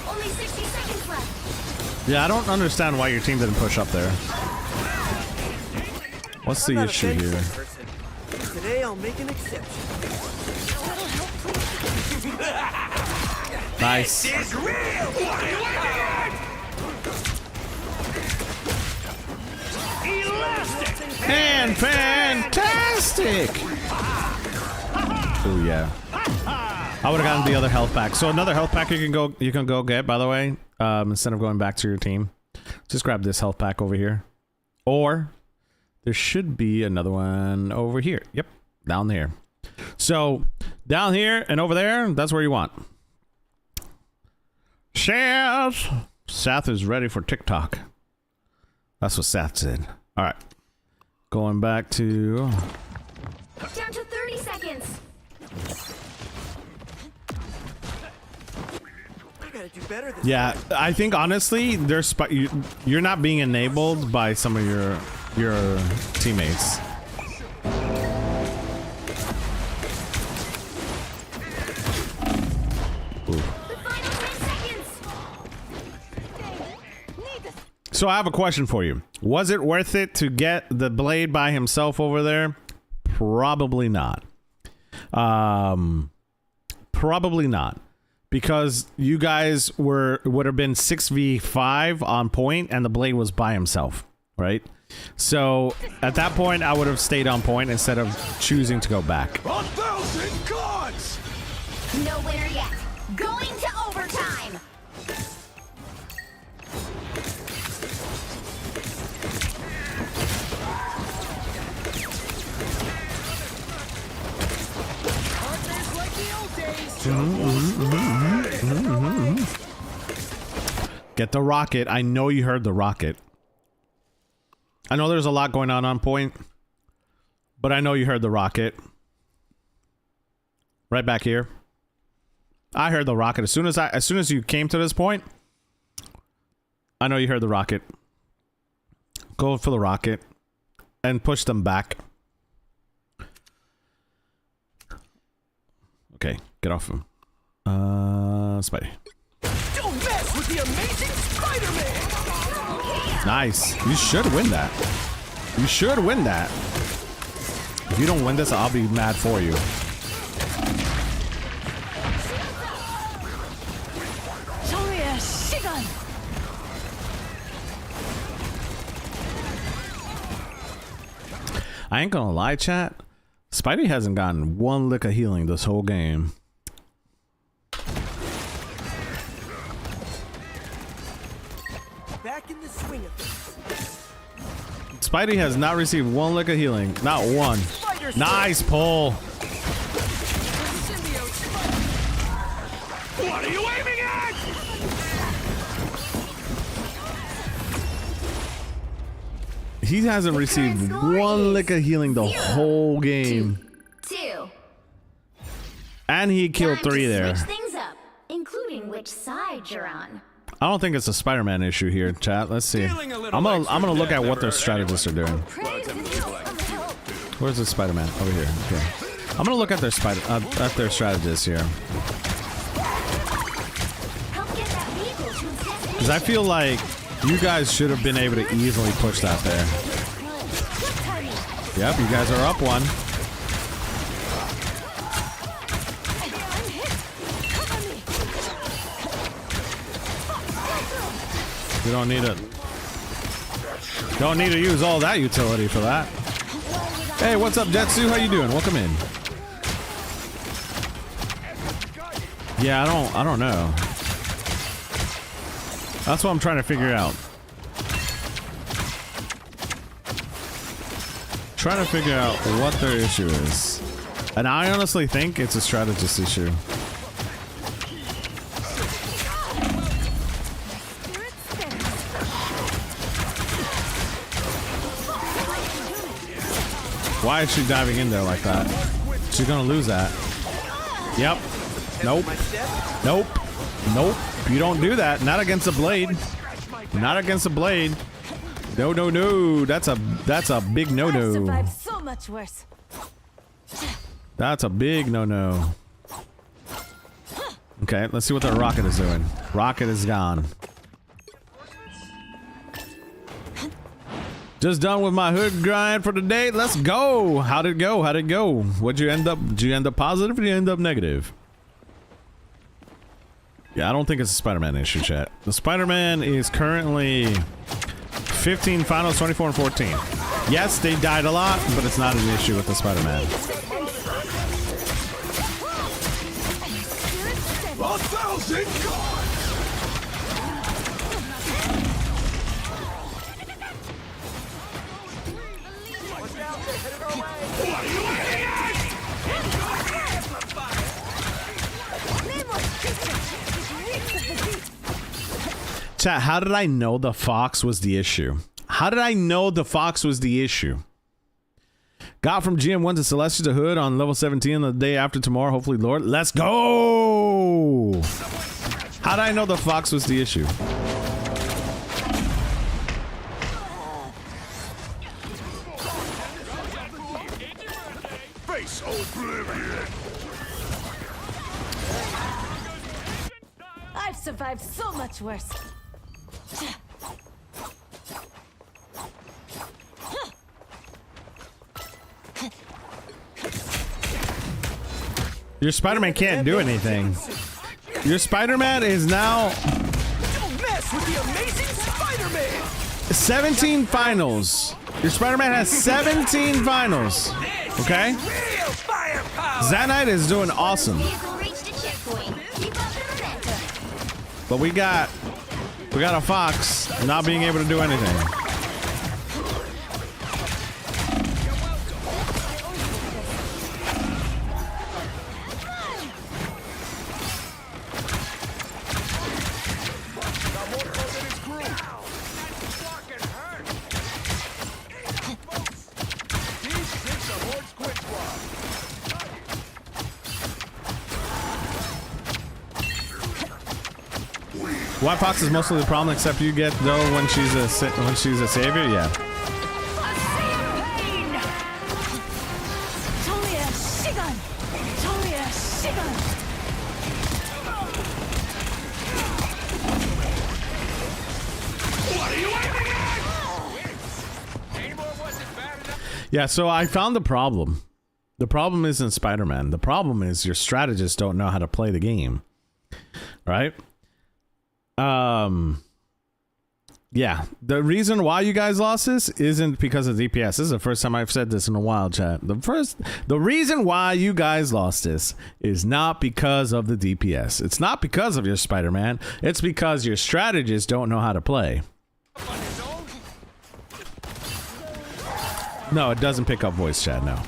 Only 60 seconds left. Yeah, I don't understand why your team didn't push up there. What's the issue here? Today I'll make an exception. Nice. Is real! What are you aiming at? Elastic! And fantastic! Oh yeah. I would have gotten the other health pack. So another health pack you can go get, by the way, instead of going back to your team. Just grab this health pack over here. Or there should be another one over here. Yep, down there. So down here and over there, that's where you want. Seth is ready for TikTok. That's what Seth said. All right. Going back to... Down to 30 seconds. I gotta do better this Yeah, I think honestly, there's you're not being enabled by some of your teammates. Ooh. So I have a question for you. Was it worth it to get the Blade by himself over there? Probably not. Probably not. Because you guys would have been 6v5 on point and the Blade was by himself, right? So at that point, I would have stayed on point instead of choosing to go back. 1,000 cards! No winner yet. Going to overtime. Get the rocket. I know you heard the rocket. I know there's a lot going on point, but I know you heard the rocket. Right back here. I heard the rocket. As soon as you came to this point, I know you heard the rocket. Go for the rocket and push them back. Okay, get off him. Spidey. Don't mess with the amazing Spider-Man! Nice. You should win that. You should win that. If you don't win this, I'll be mad for you. I ain't gonna lie, chat. Spidey hasn't gotten one lick of healing this whole game. Back in the swing of things. Spidey has not received one lick of healing. Not one. Nice pull. What are you aiming at? He hasn't received one lick of healing the whole game. 2. And he killed Time to 3 there. Switch things up, including which side you're on. I don't think it's a Spider-Man issue here, chat. Let's see. Feeling a little I'm gonna extra look at death what their never hurt strategists are doing. Praise the Lord. Where's the Spider-Man? Over here. Okay. I'm gonna look at their strategists here. Help get that vehicle to its destination. Because I feel like you guys should have been able to easily push that there. Yep, you guys are up 1. You don't need it. Don't need to use all that utility for that. Hey, what's up, Jetsu? How you doing? Welcome in. Yeah, I don't know. That's what I'm trying to figure out. Trying to figure out what their issue is. And I honestly think it's a strategist issue. Why is she diving in there like that? She's gonna lose that. Yep. Nope. Nope. Nope. You don't do that. Not against a blade. Not against a blade. No, no, no. That's a big no-no. Survived so much worse. That's a big no-no. Okay, let's see what the rocket is doing. Rocket is gone. Just done with my hood grind for the day. Let's go. How'd it go? How'd it go? What'd you end up? Did you end up positive or did you end up negative? Yeah, I don't think it's a Spider-Man issue, chat. The Spider-Man is currently 15 finals, 24 and 14. Yes, they died a lot, but it's not an issue with the Spider-Man. 1,000 gone! Chat, how did I know the fox was the issue? How did I know the fox was the issue? Got from GM1 to Celestia to Hood on level 17 the day after tomorrow. Hopefully, Lord. Let's go! How did I know the fox was the issue? Face oblivion! I've survived so much worse. Your Spider-Man can't do anything. Your Spider-Man is now... Don't mess with the amazing Spider-Man! 17 finals. Your Spider-Man has 17 finals. Okay? Real firepower! Zanite is doing awesome. Vehicle reached a checkpoint. Keep up the momentum. But we got a fox not being able to do anything. White Fox is mostly the problem, except you get though when she's a savior. Yeah. Yeah. So I found the problem. The problem isn't Spider-Man. The problem is your strategists don't know how to play the game. Right? Yeah, the reason why you guys lost this isn't because of DPS. This is the first time I've said this in a while, chat. The reason why you guys lost this is not because of the DPS. It's not because of your Spider-Man. It's because your strategists don't know how to play. No, it doesn't pick up voice chat, no.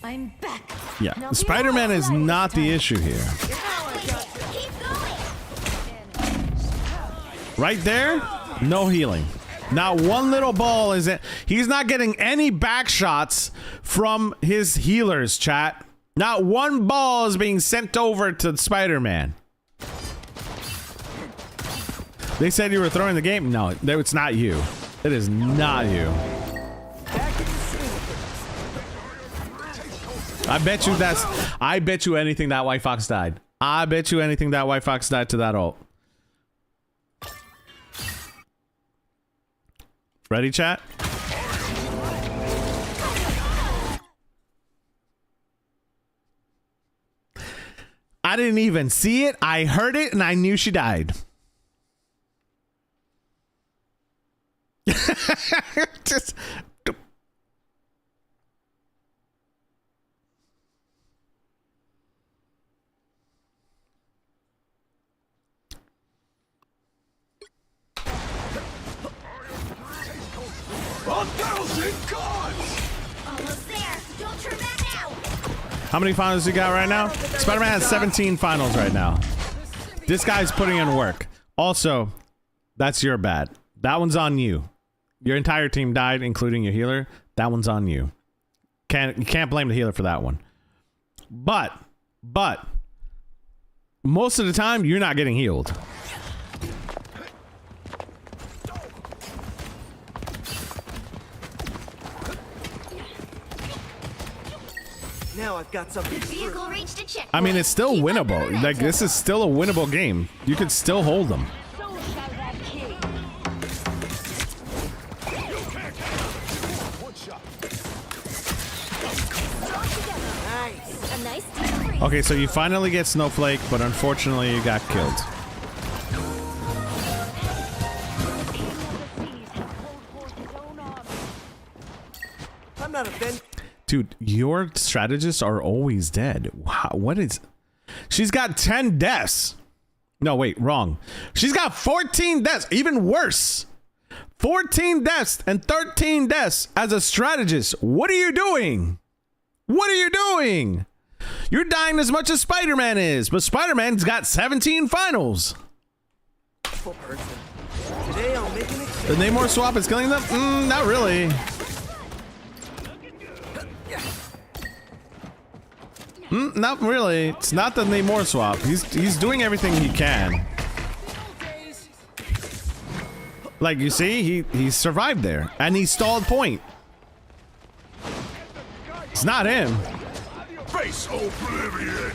I'm back. Yeah, Spider-Man is not the issue here. Keep going. Right there, no healing. Not one little ball is it. He's not getting any back shots from his healers, chat. Not one ball is being sent over to Spider-Man. They said you were throwing the game. No, it's not you. It is not you. I bet you anything that White Fox died. I bet you anything that White Fox died to that ult. Ready, chat? I didn't even see it. I heard it and I knew she died. Just Almost there. Don't turn back now. how many finals you got right now? Spider-Man has 17 finals right now. This guy's putting in work. Also, that's your bad. That one's on you. Your entire team died, including your healer. That one's on you. You can't blame the healer for that one. But most of the time, you're not getting healed. Now I've got something. The vehicle reached a checkpoint. I mean, it's still Keep up winnable. the Like, this is still a winnable game. You could still hold them. A nice deep freeze. Okay, so you finally get Snowflake, but unfortunately you got killed. I'm not a vent. Dude, your strategists are always dead. Wow, what is... She's got 10 deaths. No, wait, wrong. She's got 14 deaths. Even worse. 14 deaths and 13 deaths as a strategist. What are you doing? What are you doing? You're dying as much as Spider-Man is, but Spider-Man's got 17 finals. Full person. Today I'll make an exception. The Namor swap is killing them? Not really. Not really. It's not the Namor swap. He's doing everything he can. Like, you see, he survived there, and he stalled point. It's not him. Face oblivion.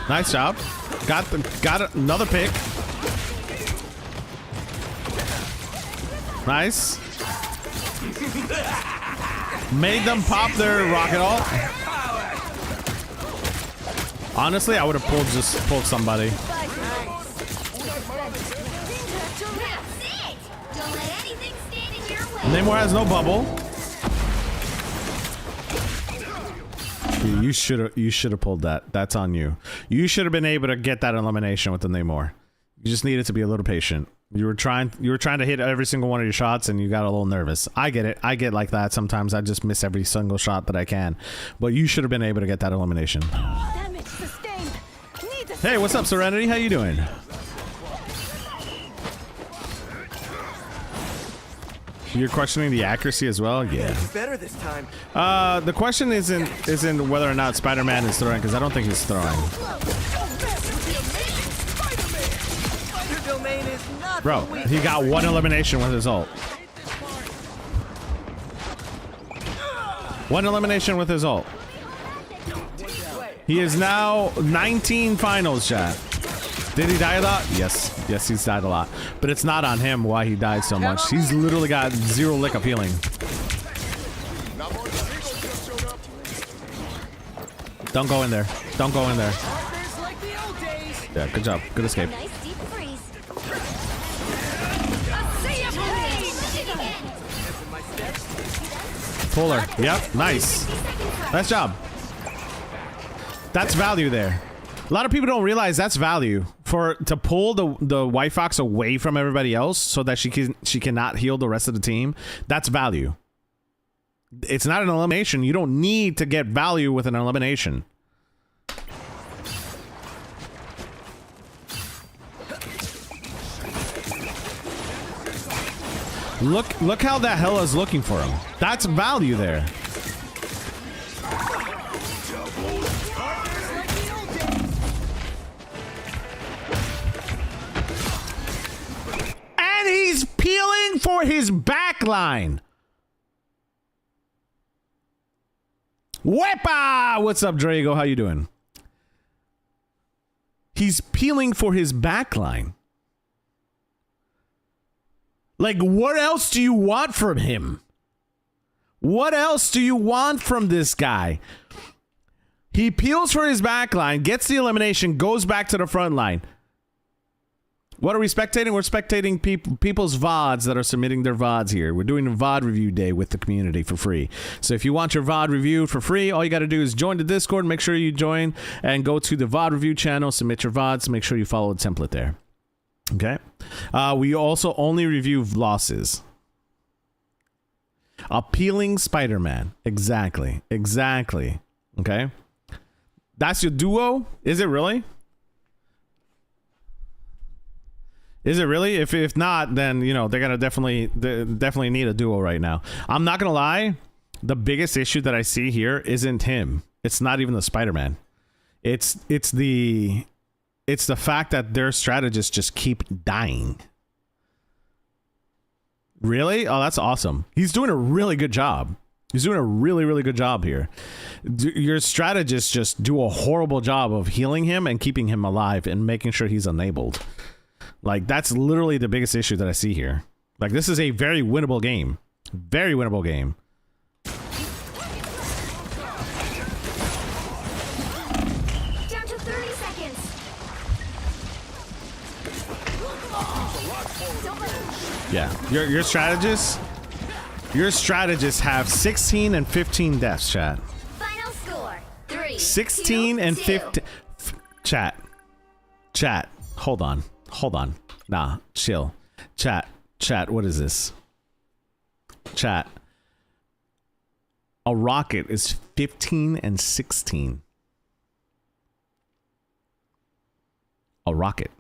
Nice job. Got another pick. Nice. Made them pop their rocket ult. Honestly, I would have pulled somebody. That's it. Don't let anything stand in your way. Namor has no bubble. You should have pulled that. That's on you. You should have been able to get that elimination with the Namor. You just needed to be a little patient. You were trying to hit every single one of your shots and you got a little nervous. I get it. I get like that sometimes. I just miss every single shot that I can. But you should have been able to get that elimination. Damage sustained. Hey, what's up, Serenity? How you doing? You're questioning the accuracy as well? Yeah. Better this time. The question isn't whether or not Spider-Man is throwing, because I don't think he's throwing. Your domain is not Bro, he got one elimination with his ult. One elimination with his ult. He is now 19 finals, chat. Did he die a lot? Yes. Yes, he's died a lot. But it's not on him why he died so much. He's literally got 0 lick of healing. Don't go in there. Don't go in there. Yeah, good job. Good escape. Nice deep freeze. Pull her. Yep, nice. Nice job. That's value there. A lot of people don't realize that's value to pull the White Fox away from everybody else so that she cannot heal the rest of the team. That's value. It's not an elimination. You don't need to get value with an elimination. Look how that Hella's looking for him. That's value there. And he's peeling for his backline. Wepa! What's up, Drago? How you doing? He's peeling for his backline. Like, what else do you want from him? What else do you want from this guy? He peels for his backline, gets the elimination, goes back to the front line. What are we spectating? We're spectating people's VODs that are submitting their VODs here. We're doing a VOD review day with the community for free. So if you want your VOD reviewed for free, all you got to do is join the Discord. Make sure you join and go to the VOD review channel, submit your VODs. Make sure you follow the template there. Okay. We also only review losses. Appealing Spider-Man. Exactly. Okay. That's your duo? Is it really? Is it really? If not, then, you know, they're gonna definitely need a duo right now. I'm not gonna lie. The biggest issue that I see here isn't him. It's not even the Spider-Man. It's the fact that their strategists just keep dying. Really? Oh, that's awesome. He's doing a really good job. He's doing a really, really good job here. Your strategists just do a horrible job of healing him and keeping him alive and making sure he's enabled. Like, that's literally the biggest issue that I see here. Like, this is a very winnable game. Very winnable game. Down to 30 seconds. Yeah. Your strategists have 16 and 15 deaths, chat. Final score. 3. 16 and 15. Chat. Hold on. Nah, chill. Chat, what is this? Chat. A rocket is 15 and 16. A rocket.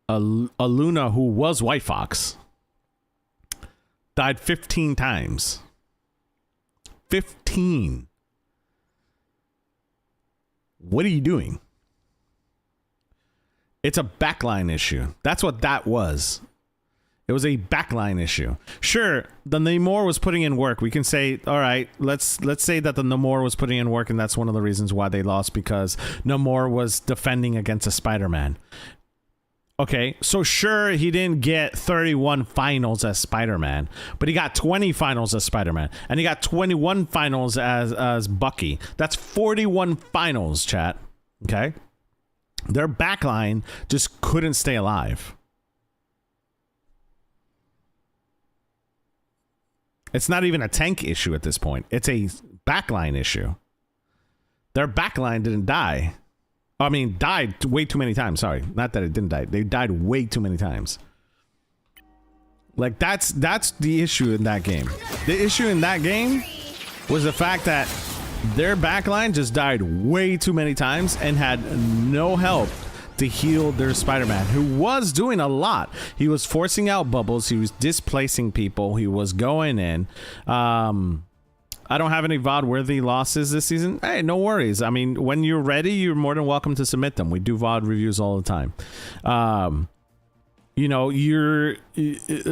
A Luna who was White Fox died 15 times. 15. What are you doing? It's a backline issue. That's what that was. It was a backline issue. Sure, the Namor was putting in work. We can say, all right, let's say that the Namor was putting in work, and that's one of the reasons why they lost, because Namor was defending against a Spider-Man. Okay, so sure, he didn't get 31 finals as Spider-Man, but he got 20 finals as Spider-Man, and he got 21 finals as Bucky. That's 41 finals, chat. Okay? Their backline just couldn't stay alive. It's not even a tank issue at this point. It's a backline issue. Their backline didn't die. I mean, died way too many times. Sorry, not that it didn't die. They died way too many times. Like, that's the issue in that game. The issue in that game was the fact that their backline just died way too many times and had no help to heal their Spider-Man, who was doing a lot. He was forcing out bubbles. He was displacing people. He was going in. I don't have any VOD-worthy losses this season. Hey, no worries. I mean, when you're ready, you're more than welcome to submit them. We do VOD reviews all the time. You know,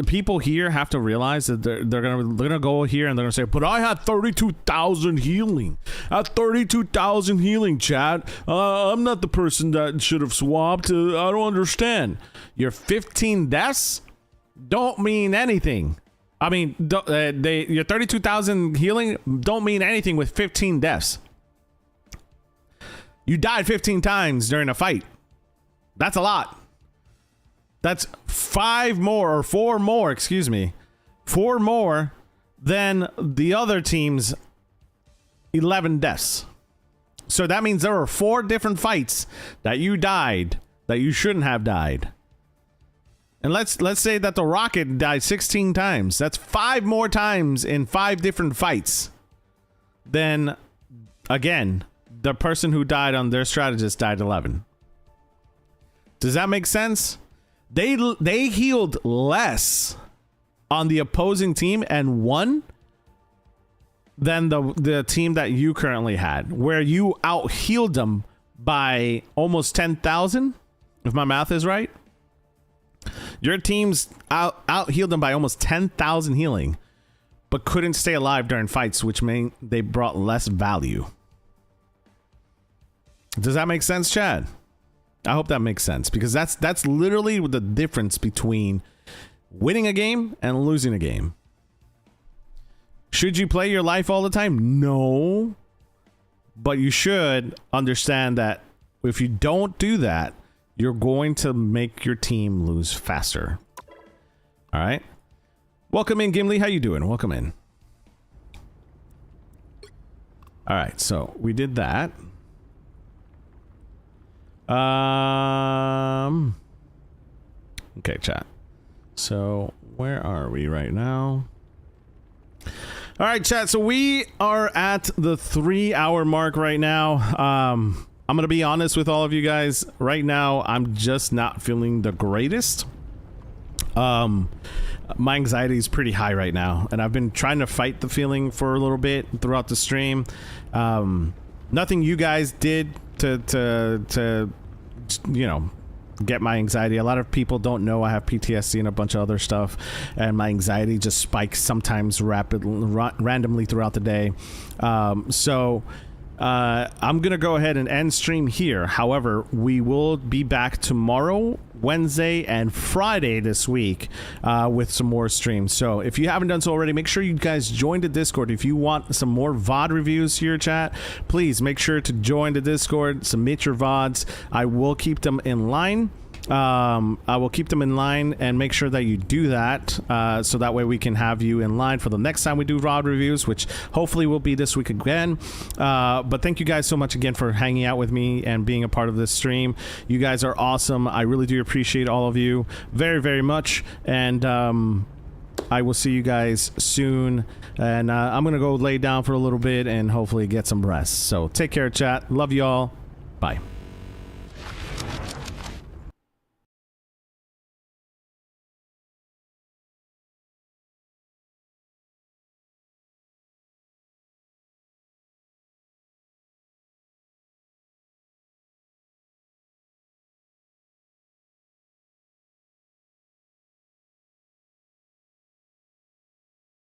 people here have to realize that they're gonna go here and they're gonna say, but I had 32,000 healing. I had 32,000 healing, chat. I'm not the person that should have swapped. I don't understand. Your 15 deaths don't mean anything. I mean, your 32,000 healing don't mean anything with 15 deaths. You died 15 times during a fight. That's a lot. That's 4 more than the other team's 11 deaths. So that means there were 4 different fights that you died that you shouldn't have died. And let's say that the Rocket died 16 times. That's 5 more times in 5 different fights. Then, again, the person who died on their strategist died 11. Does that make sense? They healed less on the opposing team and won than the team that you currently had, where you out healed them by almost 10,000, if my math is right. Your teams out healed them by almost 10,000 healing, but couldn't stay alive during fights, which meant they brought less value. Does that make sense, Chad? I hope that makes sense, because that's literally the difference between winning a game and losing a game. Should you play your life all the time? No. But you should understand that if you don't do that, you're going to make your team lose faster. All right. Welcome in, Gimli. How you doing? Welcome in. All right. So we did that. Okay, chat. So where are we right now? All right, chat. So we are at the 3-hour mark right now. I'm going to be honest with all of you guys. Right now, I'm just not feeling the greatest. My anxiety is pretty high right now, and I've been trying to fight the feeling for a little bit throughout the stream. Nothing you guys did to you know, get my anxiety. A lot of people don't know I have PTSD and a bunch of other stuff, and my anxiety just spikes sometimes randomly throughout the day. So I'm gonna go ahead and end stream here. However, we will be back tomorrow, Wednesday, and Friday this week with some more streams. So if you haven't done so already, make sure you guys join the Discord. If you want some more VOD reviews here, chat, please make sure to join the Discord, submit your VODs. I will keep them in line. I will keep them in line and make sure that you do that, so that way we can have you in line for the next time we do VOD reviews, which hopefully will be this week again. But thank you guys so much again for hanging out with me and being a part of this stream. You guys are awesome. I really do appreciate all of you very, very much. And I will see you guys soon. And I'm gonna go lay down for a little bit and hopefully get some rest. So take care, chat. Love you all. Bye.